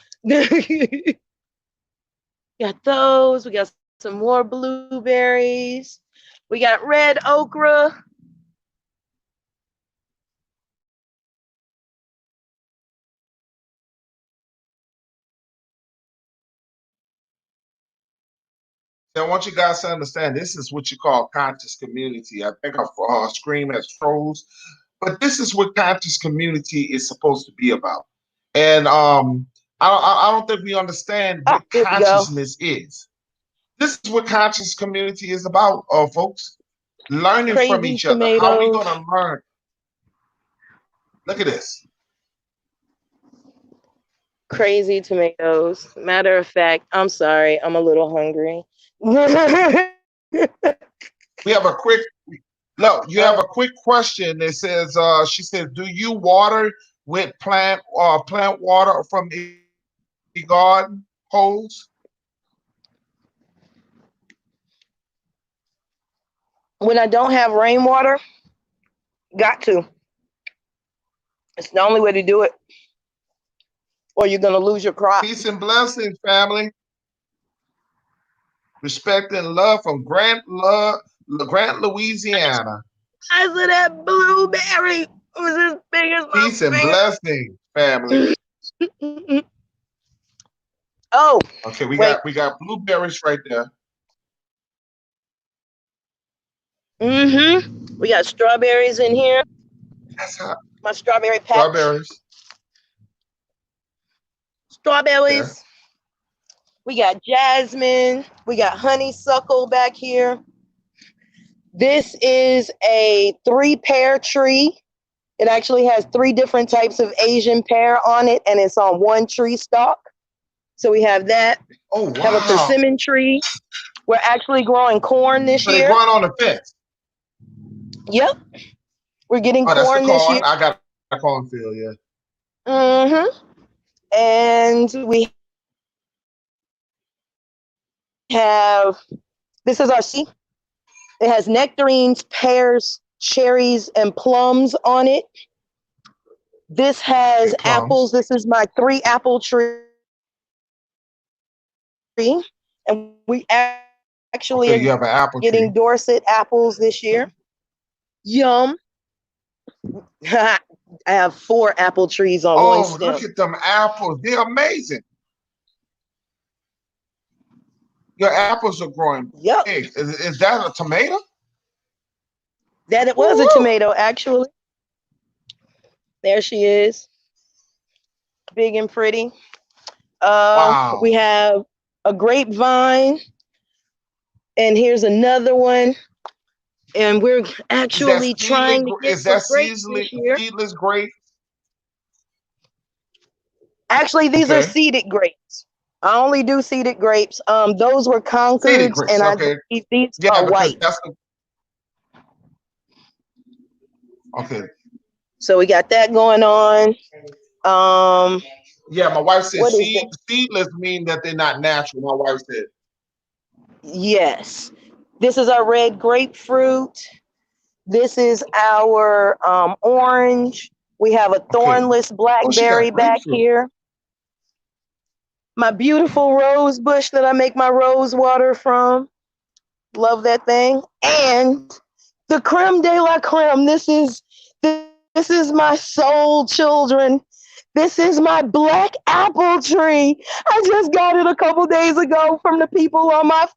Speaker 5: Got those. We got some more blueberries. We got red okra.
Speaker 1: I want you guys to understand this is what you call conscious community. I think our screen has froze, but this is what conscious community is supposed to be about. And I don't think we understand what
Speaker 5: Here we go.
Speaker 1: consciousness is. This is what conscious community is about, folks. Learning from
Speaker 5: Crazy
Speaker 1: each other. How are we
Speaker 5: tomatoes.
Speaker 1: going to learn? Look at this.
Speaker 5: Crazy tomatoes. Matter of fact, I'm sorry, I'm a little hungry.
Speaker 1: We have a quick look. You have a quick question that says, she says, do you water with plant water from the garden hose?
Speaker 5: When I don't have rainwater, got to. It's the only way to do it. Or you're gonna lose your crop.
Speaker 1: Peace and blessings, family. Respect and love from Grant, Louisiana.
Speaker 5: Eyes of that blueberry was as big as my
Speaker 1: Peace and blessings, family.
Speaker 5: Oh,
Speaker 1: okay, we
Speaker 5: wait.
Speaker 1: got blueberries right there.
Speaker 5: We got strawberries in here.
Speaker 1: That's hot.
Speaker 5: My strawberry patch.
Speaker 1: Strawberries. Okay.
Speaker 5: Strawberries. We got jasmine. We got honeysuckle back here. This is a 3-pear tree. It actually has 3 different types of Asian pear on it, and it's on one tree stalk. So we have that.
Speaker 1: Oh
Speaker 5: Have a
Speaker 1: wow.
Speaker 5: persimmon tree. We're actually growing corn this
Speaker 1: So they
Speaker 5: year.
Speaker 1: growing on the fence.
Speaker 5: Yep. We're getting
Speaker 1: Oh, that's the
Speaker 5: corn this year.
Speaker 1: corn. I got a cornfield, yeah.
Speaker 5: And we have, this is our seed. It has nectarines, pears, cherries, and plums on it. This has
Speaker 1: Okay, plums.
Speaker 5: apples. This is my 3-apple tree. And we actually
Speaker 1: Okay, you
Speaker 5: are
Speaker 1: have an apple
Speaker 5: getting
Speaker 1: tree.
Speaker 5: Dorset apples this year. Yum. I have 4 apple trees on one
Speaker 1: Oh,
Speaker 5: stem.
Speaker 1: look at them apples. They're amazing. Your apples are growing
Speaker 5: Yep.
Speaker 1: big. Is that a tomato?
Speaker 5: That it was a
Speaker 1: Woo!
Speaker 5: tomato, actually. There she is. Big and pretty.
Speaker 1: Wow.
Speaker 5: We have a grapevine. And here's another one. And we're actually trying to get some grapes this year.
Speaker 1: seedless grapes?
Speaker 5: Actually, these are
Speaker 1: Okay.
Speaker 5: seeded grapes. I only do seeded grapes. Those were
Speaker 1: Seeded
Speaker 5: Concords,
Speaker 1: grapes,
Speaker 5: and I
Speaker 1: okay.
Speaker 5: believe these
Speaker 1: Yeah,
Speaker 5: are
Speaker 1: because
Speaker 5: white.
Speaker 1: that's the okay.
Speaker 5: So we got that going on.
Speaker 1: Yeah, my wife said
Speaker 5: What is it?
Speaker 1: seedless mean that they're not natural. My wife said.
Speaker 5: Yes. This is our red grapefruit. This is our orange. We have a
Speaker 1: Okay.
Speaker 5: thornless
Speaker 1: Oh, she got
Speaker 5: blackberry back
Speaker 1: grapefruit.
Speaker 5: here. My beautiful rose bush that I make my rose water from. Love that thing. And the creme de la creme. This is my soul, children. This is my black apple tree. I just got it a couple days ago from the people on my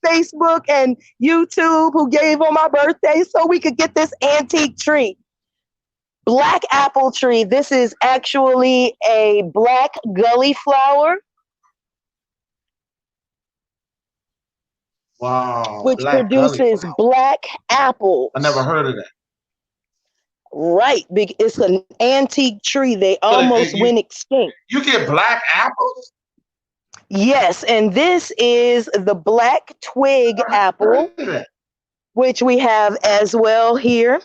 Speaker 5: Facebook and YouTube who gave on my birthday so we could get this antique tree. Black apple tree. This is actually a black gully flower.
Speaker 1: Wow,
Speaker 5: Which
Speaker 1: black gully
Speaker 5: produces
Speaker 1: flower.
Speaker 5: black apples.
Speaker 1: I never heard of that.
Speaker 5: Right, big. It's an antique tree. They almost went extinct.
Speaker 1: You get black apples?
Speaker 5: Yes, and this is the black twig apple, which we have as well here.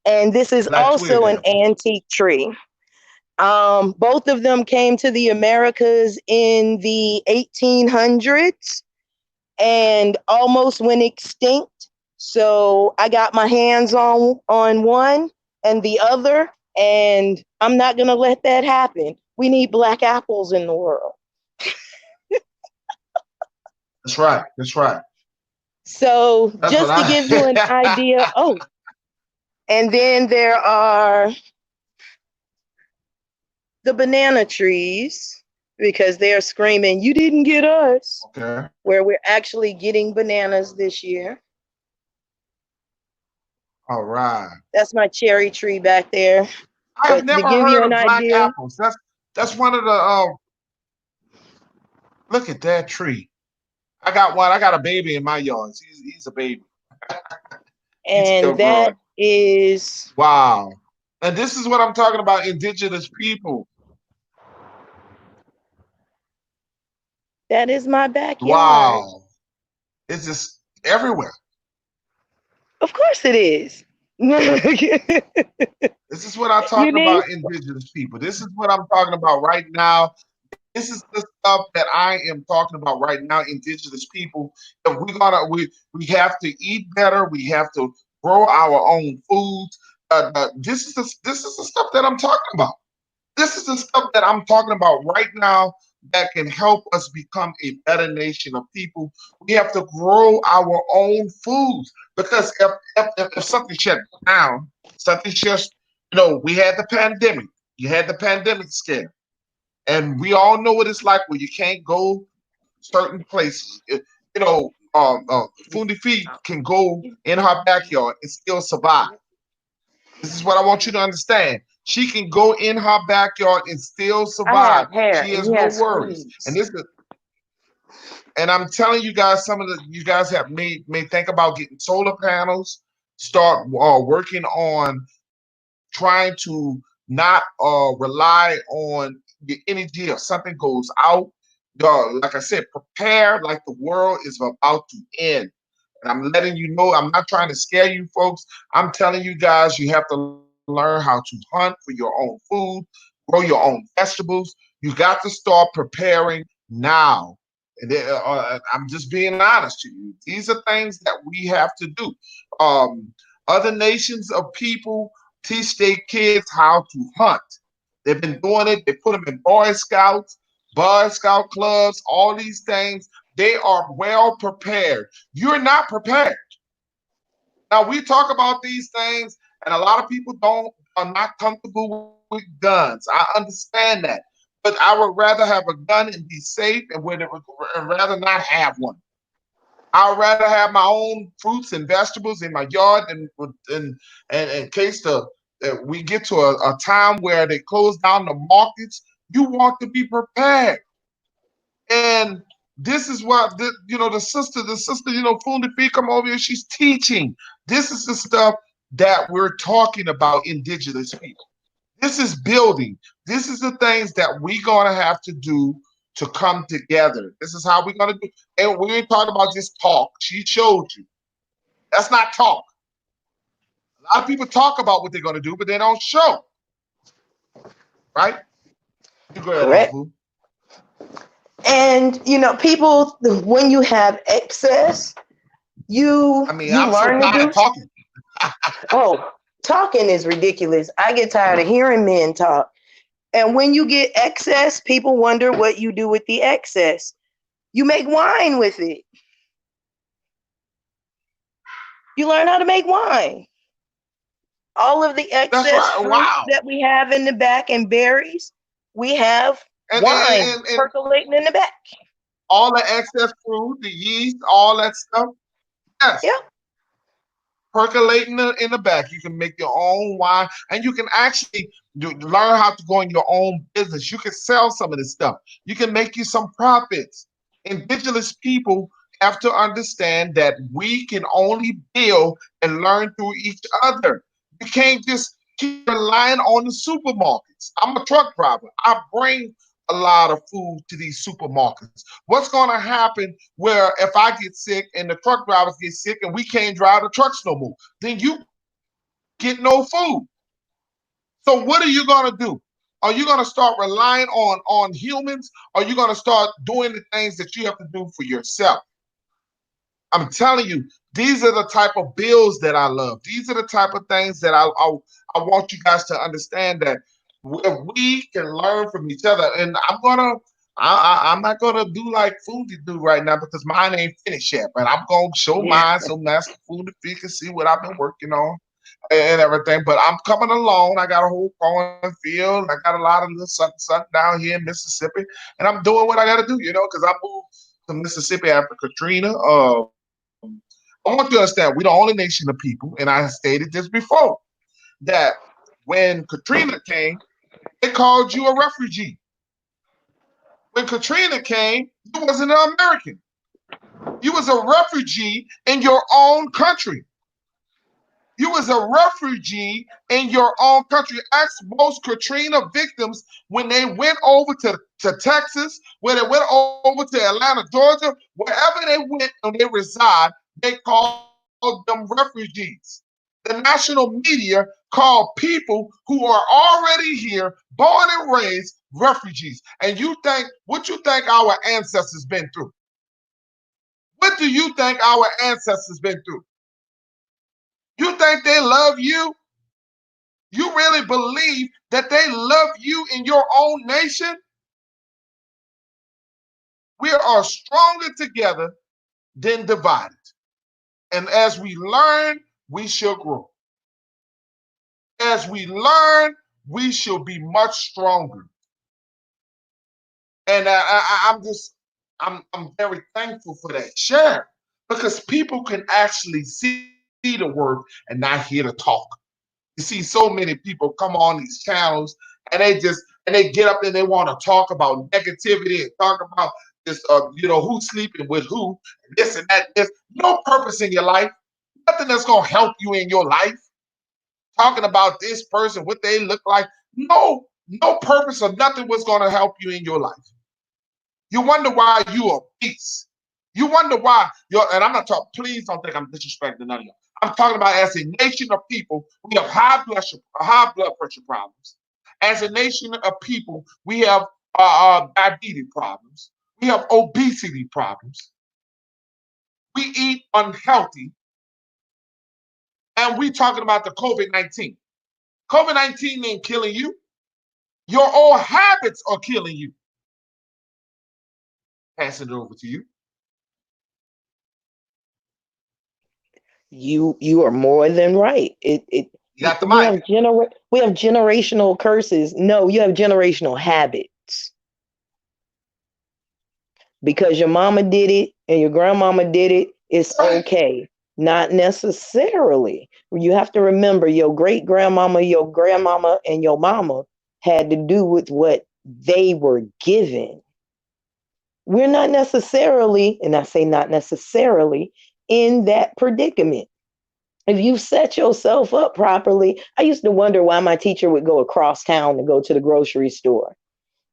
Speaker 5: And this is
Speaker 1: Black
Speaker 5: also
Speaker 1: twig
Speaker 5: an
Speaker 1: apple.
Speaker 5: antique tree. Both of them came to the Americas in the 1800s and almost went extinct. So I got my hands on one and the other, and I'm not going to let that happen. We need black apples in the world.
Speaker 1: That's right. That's right.
Speaker 5: So that's just to give you an idea. Oh, and then there are the banana trees, because they're screaming, "You didn't get us."
Speaker 1: Okay.
Speaker 5: Where we're actually getting bananas this year.
Speaker 1: All right.
Speaker 5: That's my cherry tree back there.
Speaker 1: I have never heard of black apples. That's one of the look at that tree. I got one. I got a baby in my yard. He's a baby.
Speaker 5: And that is
Speaker 1: wow. And this is what I'm talking about, indigenous people.
Speaker 5: That is my backyard.
Speaker 1: Wow. It's just everywhere.
Speaker 5: Of course it is.
Speaker 1: This is what I'm talking about, indigenous people. This is what I'm talking about right now. This is the stuff that I am talking about right now, indigenous people. If we have to eat better, we have to grow our own foods. This is the stuff that I'm talking about. This is the stuff that I'm talking about right now that can help us become a better nation of people. We have to grow our own foods, because if something shut down, something just, we had the pandemic. You had the pandemic scare. And we all know what it's like when you can't go certain places. Fundi Feet can go in her backyard and still survive. This is what I want you to understand. She can go in her backyard and still
Speaker 5: I
Speaker 1: survive.
Speaker 5: have hair
Speaker 1: She
Speaker 5: and
Speaker 1: has
Speaker 5: he
Speaker 1: no
Speaker 5: has
Speaker 1: worries. And
Speaker 5: fleas.
Speaker 1: this is, and I'm telling you guys, some of the you guys have may think about getting solar panels, start working on trying to not rely on the energy if something goes out. Like I said, prepare like the world is about to end. And I'm letting you know, I'm not trying to scare you folks. I'm telling you guys, you have to learn how to hunt for your own food, grow your own vegetables. You got to start preparing now. And I'm just being honest to you. These are things that we have to do. Other nations of people teach their kids how to hunt. They've been doing it. They put them in Boy Scout clubs, all these things. They are well prepared. You're not prepared. Now we talk about these things, and a lot of people don't are not comfortable with guns. I understand that, but I would rather have a gun and be safe, and rather not have one. I'd rather have my own fruits and vegetables in my yard, and in case we get to a time where they close down the markets, you want to be prepared. And this is what the sister, Fundi Fee come over here. She's teaching. This is the stuff that we're talking about, indigenous people. This is building. This is the things that we're gonna have to do to come together. This is how we're gonna do. And we ain't talking about just talk. She showed you. That's not talk. A lot of people talk about what they're gonna do, but they don't show. Right? You go ahead,
Speaker 5: Correct.
Speaker 1: Uncle.
Speaker 5: And people, when you have excess, you
Speaker 1: I mean,
Speaker 5: you
Speaker 1: I'm so
Speaker 5: learn to
Speaker 1: tired
Speaker 5: do.
Speaker 1: of talking.
Speaker 5: Oh, talking is ridiculous. I get tired of hearing men talk. And when you get excess, people wonder what you do with the excess. You make wine with it. You learn how to make wine. All of the
Speaker 1: That's
Speaker 5: excess
Speaker 1: right.
Speaker 5: fruits
Speaker 1: Wow.
Speaker 5: that we have in the back and berries, we have
Speaker 1: And, and,
Speaker 5: wine
Speaker 1: and, and
Speaker 5: percolating in the back.
Speaker 1: all the excess fruit, the yeast, all that stuff. Yes,
Speaker 5: Yeah.
Speaker 1: percolating in the back. You can make your own wine, and you can actually learn how to go in your own business. You can sell some of this stuff. You can make you some profits. Indigenous people have to understand that we can only build and learn through each other. You can't just keep relying on the supermarkets. I'm a truck driver. I bring a lot of food to these supermarkets. What's going to happen where if I get sick and the truck drivers get sick and we can't drive the trucks no more? Then you get no food. So what are you going to do? Are you going to start relying on humans? Or are you going to start doing the things that you have to do for yourself? I'm telling you, these are the type of bills that I love. These are the type of things that I want you guys to understand that if we can learn from each other. And I'm not gonna do like Foodie do right now because mine ain't finished yet. But I'm gonna show
Speaker 5: Yeah.
Speaker 1: mine so Master Foodie can see what I've been working on and everything. But I'm coming along. I got a whole cornfield. I got a lot of little something down here in Mississippi, and I'm doing what I got to do. Because I moved to Mississippi after Katrina. I want you to understand we're the only nation of people, and I stated this before that when Katrina came, they called you a refugee. When Katrina came, you wasn't an American. You was a refugee in your own country. You was a refugee in your own country. Ask most Katrina victims when they went over to Texas, when they went over to Atlanta, Georgia, wherever they went and they reside, they called them refugees. The national media called people who are already here, born and raised, refugees. And what you think our ancestors been through? What do you think our ancestors been through? You think they love you? You really believe that they love you in your own nation? We are stronger together than divided. And as we learn, we shall grow. As we learn, we shall be much stronger. And I'm very thankful for that. Share. because people can actually see the work and not hear the talk. You see so many people come on these channels and they get up and they want to talk about negativity and talk about this, who's sleeping with who, this and that. There's no purpose in your life. Nothing that's gonna help you in your life. Talking about this person, what they look like. No purpose or nothing was gonna help you in your life. You wonder why you are peace. You wonder why you're, and I'm not talking, please don't think I'm disrespecting none of you. I'm talking about as a nation of people, we have high blood pressure problems. As a nation of people, we have diabetes problems. We have obesity problems. We eat unhealthy. And we talking about the COVID-19. COVID-19 ain't killing you. Your old habits are killing you. Passing it over to you.
Speaker 5: You are more than right.
Speaker 1: You got the
Speaker 5: We
Speaker 1: mic.
Speaker 5: have generational curses. No, you have generational habits. Because your mama did it and your grandmama did it, it's okay. Not necessarily. You have to remember your great grandmama, your grandmama, and your mama had to do with what they were given. We're not necessarily, and I say not necessarily, in that predicament. If you set yourself up properly, I used to wonder why my teacher would go across town to go to the grocery store,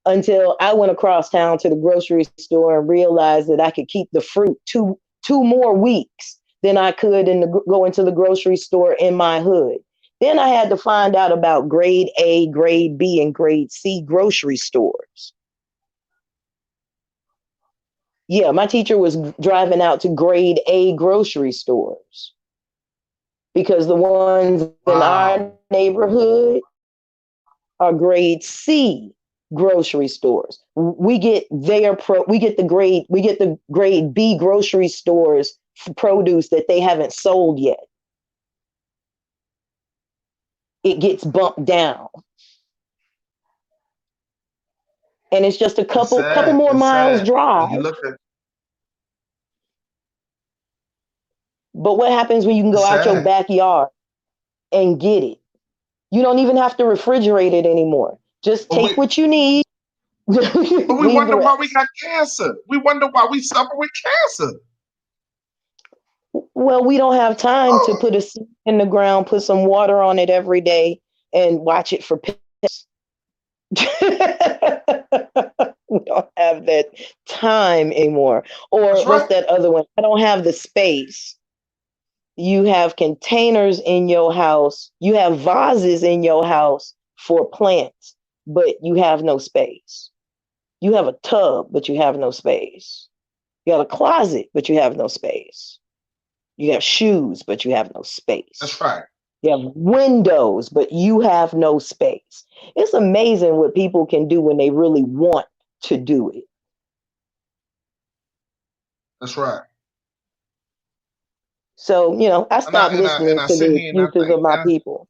Speaker 5: until I went across town to the grocery store and realized that I could keep the fruit two more weeks than I could go into the grocery store in my hood. Then I had to find out about grade A, grade B, and grade C grocery stores. Yeah, my teacher was driving out to grade A grocery stores because the ones in our neighborhood are grade C grocery stores. We get the grade B grocery stores for produce that they haven't sold yet. It gets bumped down. And it's just a couple more miles drive.
Speaker 1: You look at,
Speaker 5: but what happens when you can go out your backyard and get it? You don't even have to refrigerate it anymore. Just take what you need.
Speaker 1: But we wonder why we got cancer. We wonder why we suffer with cancer.
Speaker 5: Well, we don't have time to put a seed in the ground, put some water on it every day, and watch it for pests. We don't have that time anymore. Or what's that other one? I don't have the space. You have containers in your house. You have vases in your house for plants, but you have no space. You have a tub, but you have no space. You have a closet, but you have no space. You have shoes, but you have no space.
Speaker 1: That's right.
Speaker 5: You have windows, but you have no space. It's amazing what people can do when they really want to do it.
Speaker 1: That's right.
Speaker 5: So, I stopped listening to the excuses of my people.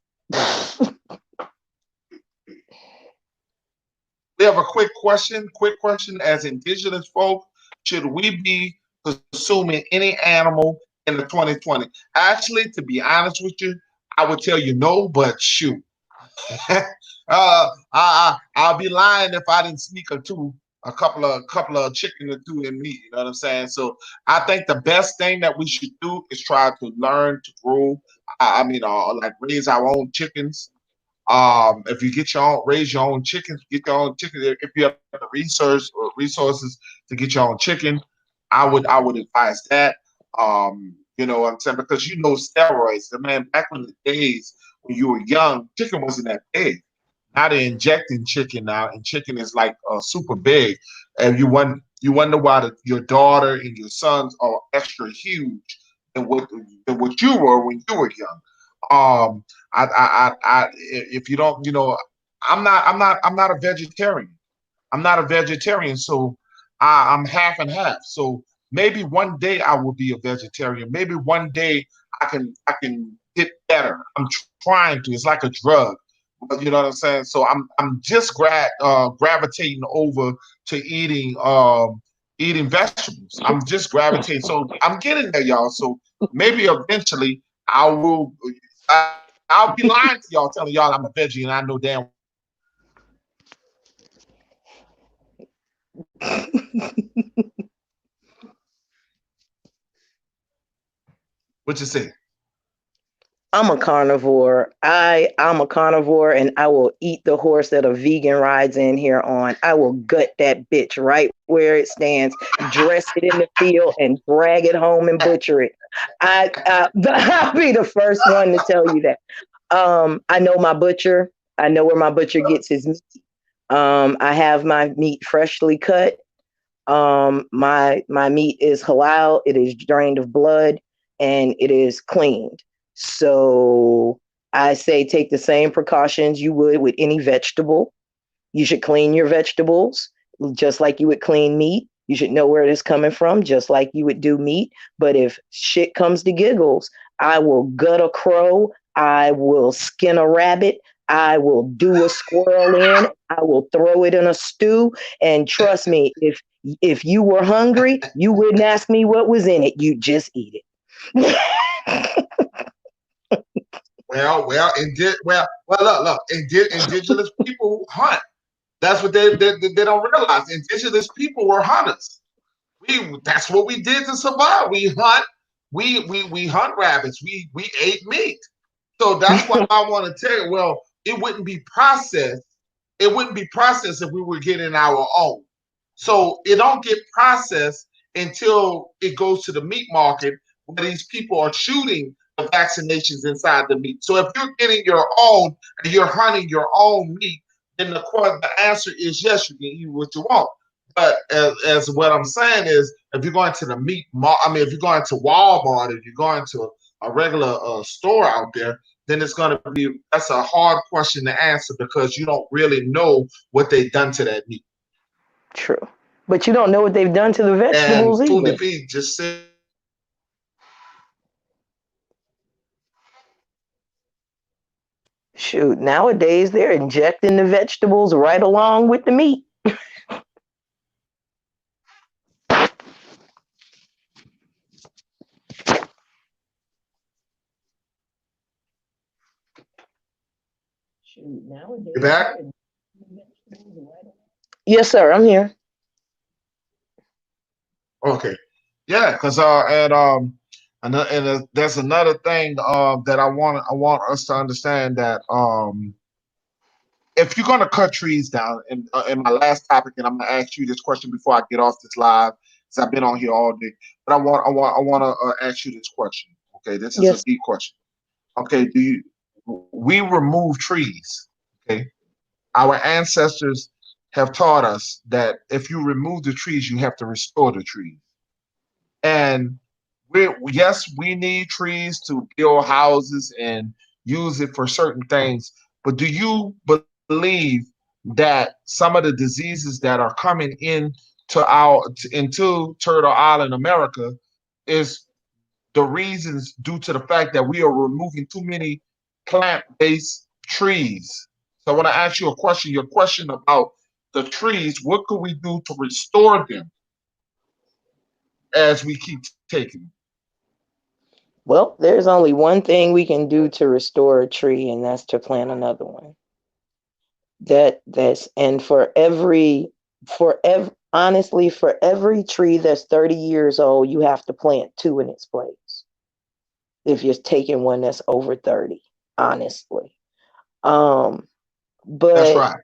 Speaker 1: We have a quick question. As indigenous folk, should we be consuming any animal in the 2020? Actually, to be honest with you, I would tell you no, but shoot. I'll be lying if I didn't sneak a couple of chicken or two in meat. You know what I'm saying? So I think the best thing that we should do is try to learn to grow. Like raise our own chickens. If you raise your own chickens, get your own chicken. If you have the resources to get your own chicken, I would advise that. You know what I'm saying? Because steroids. Man, back in the days when you were young, chicken wasn't that big. Now they're injecting chicken now, and chicken is like super big. And you wonder why your daughter and your sons are extra huge than what you were when you were young. If you don't, I'm not a vegetarian. I'm not a vegetarian, so I'm half and half. So maybe one day I will be a vegetarian. Maybe one day I can get better. I'm trying to. It's like a drug. You know what I'm saying? So I'm just gravitating over to eating eating vegetables. I'm just gravitating. So I'm getting there, y'all. So maybe eventually I will. I'll be lying to y'all, telling y'all I'm a veggie, and I know damn what you say.
Speaker 5: I'm a carnivore. I'm a carnivore, and I will eat the horse that a vegan rides in here on. I will gut that bitch right where it stands, dress it in the field, and drag it home and butcher it. I'll be the first one to tell you that. I know my butcher. I know where my butcher gets his meat. I have my meat freshly cut. My meat is halal. It is drained of blood, and it is cleaned. So I say take the same precautions you would with any vegetable. You should clean your vegetables just like you would clean meat. You should know where it is coming from, just like you would do meat. But if shit comes to giggles, I will gut a crow. I will skin a rabbit. I will do a squirrel in. I will throw it in a stew. And trust me, if you were hungry, you wouldn't ask me what was in it. You just eat it.
Speaker 1: Look. Indigenous people hunt. That's what they don't realize. Indigenous people were hunters. That's what we did to survive. We hunt. We hunt rabbits. We ate meat. So that's why I want to tell you. Well, it wouldn't be processed. It wouldn't be processed if we were getting our own. So it don't get processed until it goes to the meat market where these people are shooting the vaccinations inside the meat. So if you're getting your own and you're hunting your own meat, then the answer is yes, you can eat what you want. But as what I'm saying is, if you're going to the meat, if you're going to Walmart, if you're going to a regular store out there, then that's a hard question to answer because you don't really know what they've done to that meat.
Speaker 5: True. But you don't know what they've done to the
Speaker 1: And
Speaker 5: vegetables
Speaker 1: Food
Speaker 5: either.
Speaker 1: to Feed just said,
Speaker 5: Shoot, nowadays they're injecting the vegetables right along with the meat. Shoot,
Speaker 1: you
Speaker 5: nowadays
Speaker 1: back?
Speaker 5: they're injecting the vegetables right along. Yes, sir, I'm here.
Speaker 1: Okay. Yeah, because there's another thing that I want us to understand that if you're gonna cut trees down, and in my last topic, and I'm gonna ask you this question before I get off this live, because I've been on here all day. But I want to ask you this question. Okay, this is a
Speaker 5: Yes.
Speaker 1: deep question. Okay, we remove trees? Okay, our ancestors have taught us that if you remove the trees, you have to restore the trees. And yes, we need trees to build houses and use it for certain things. But do you believe that some of the diseases that are coming into Turtle Island, America, is the reasons due to the fact that we are removing too many plant-based trees? So I want to ask you a question. Your question about the trees, what could we do to restore them as we keep taking them?
Speaker 5: Well, there's only one thing we can do to restore a tree, and that's to plant another one. That's and honestly, for every tree that's 30 years old, you have to plant two in its place. If you're taking one that's over 30, honestly. Um,
Speaker 1: That's
Speaker 5: but
Speaker 1: right.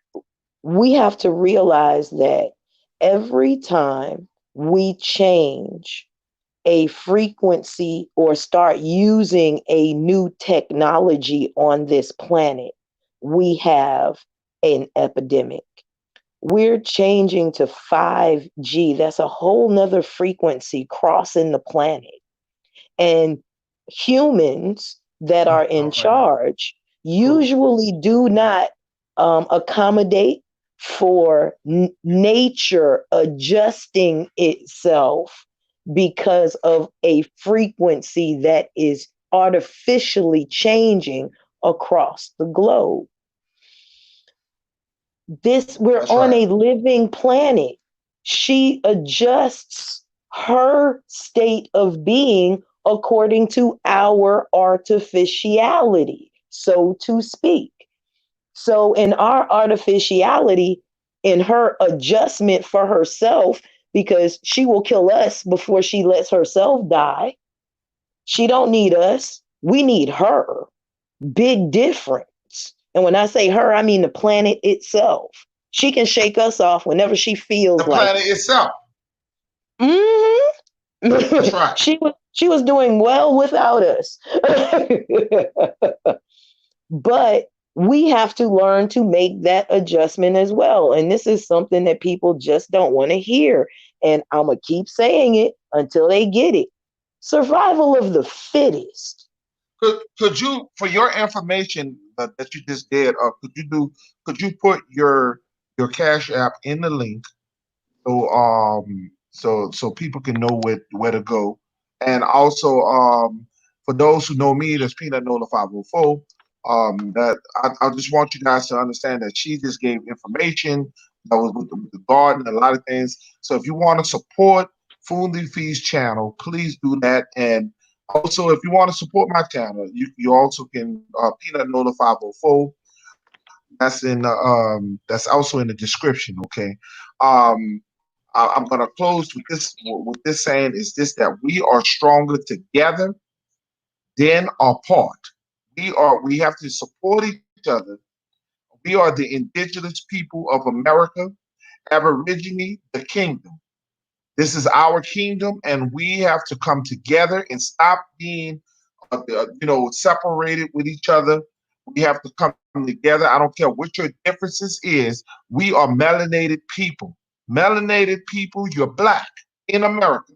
Speaker 5: we have to realize that every time we change a frequency or start using a new technology on this planet, we have an epidemic. We're changing to 5G. That's a whole nother frequency crossing the planet. And humans that are in
Speaker 1: Okay.
Speaker 5: charge
Speaker 1: Cool.
Speaker 5: usually do not accommodate for nature adjusting itself because of a frequency that is artificially changing across the globe. We're
Speaker 1: That's
Speaker 5: on
Speaker 1: right.
Speaker 5: a living planet. She adjusts her state of being according to our artificiality, so to speak. So, in our artificiality, in her adjustment for herself, because she will kill us before she lets herself die. She don't need us. We need her. Big difference. And when I say her, I mean the planet itself. She can shake us off whenever she
Speaker 1: The
Speaker 5: feels like
Speaker 1: planet itself.
Speaker 5: it.
Speaker 1: That's right.
Speaker 5: She was doing well without us. But we have to learn to make that adjustment as well. And this is something that people just don't want to hear. And I'm going to keep saying it until they get it. Survival of the fittest.
Speaker 1: Could you, for your information that you just did, could you put your Cash App in the link so people can know where to go, and also for those who know me, that's Peanut Nola 504. That I just want you guys to understand that she just gave information that was with the garden, a lot of things. So if you want to support Foodly Feast channel, please do that. And also, if you want to support my channel, you also can Peanut Nola 504. That's also in the description. Okay. I'm gonna close with this saying is this, that we are stronger together than apart. We have to support each other. We are the indigenous people of America, Aborigine the Kingdom. This is our kingdom, and we have to come together and stop being, separated with each other. We have to come together. I don't care what your differences is. We are melanated people. Melanated people, you're black in America.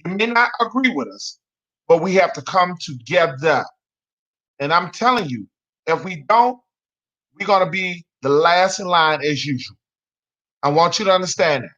Speaker 1: You may not agree with us, but we have to come together. And I'm telling you, if we don't, we're going to be the last in line as usual. I want you to understand that.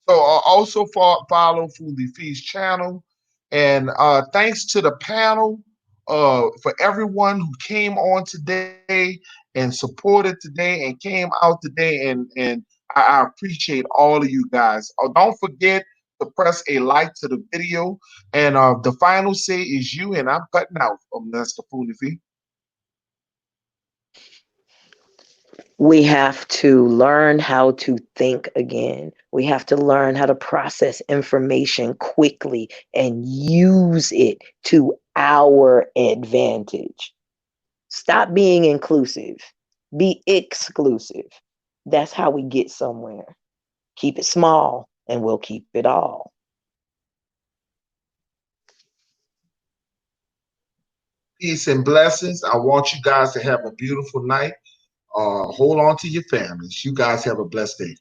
Speaker 1: So also follow Foodie Feast channel. And thanks to the panel for everyone who came on today and supported today and came out today. And I appreciate all of you guys. Don't forget to press a like to the video. And the final say is you. And I'm cutting out from Mr. Foodie Feast.
Speaker 5: We have to learn how to think again. We have to learn how to process information quickly and use it to our advantage. Stop being inclusive. Be exclusive. That's how we get somewhere. Keep it small and we'll keep it all.
Speaker 1: Peace and blessings. I want you guys to have a beautiful night. Hold on to your families. You guys have a blessed day.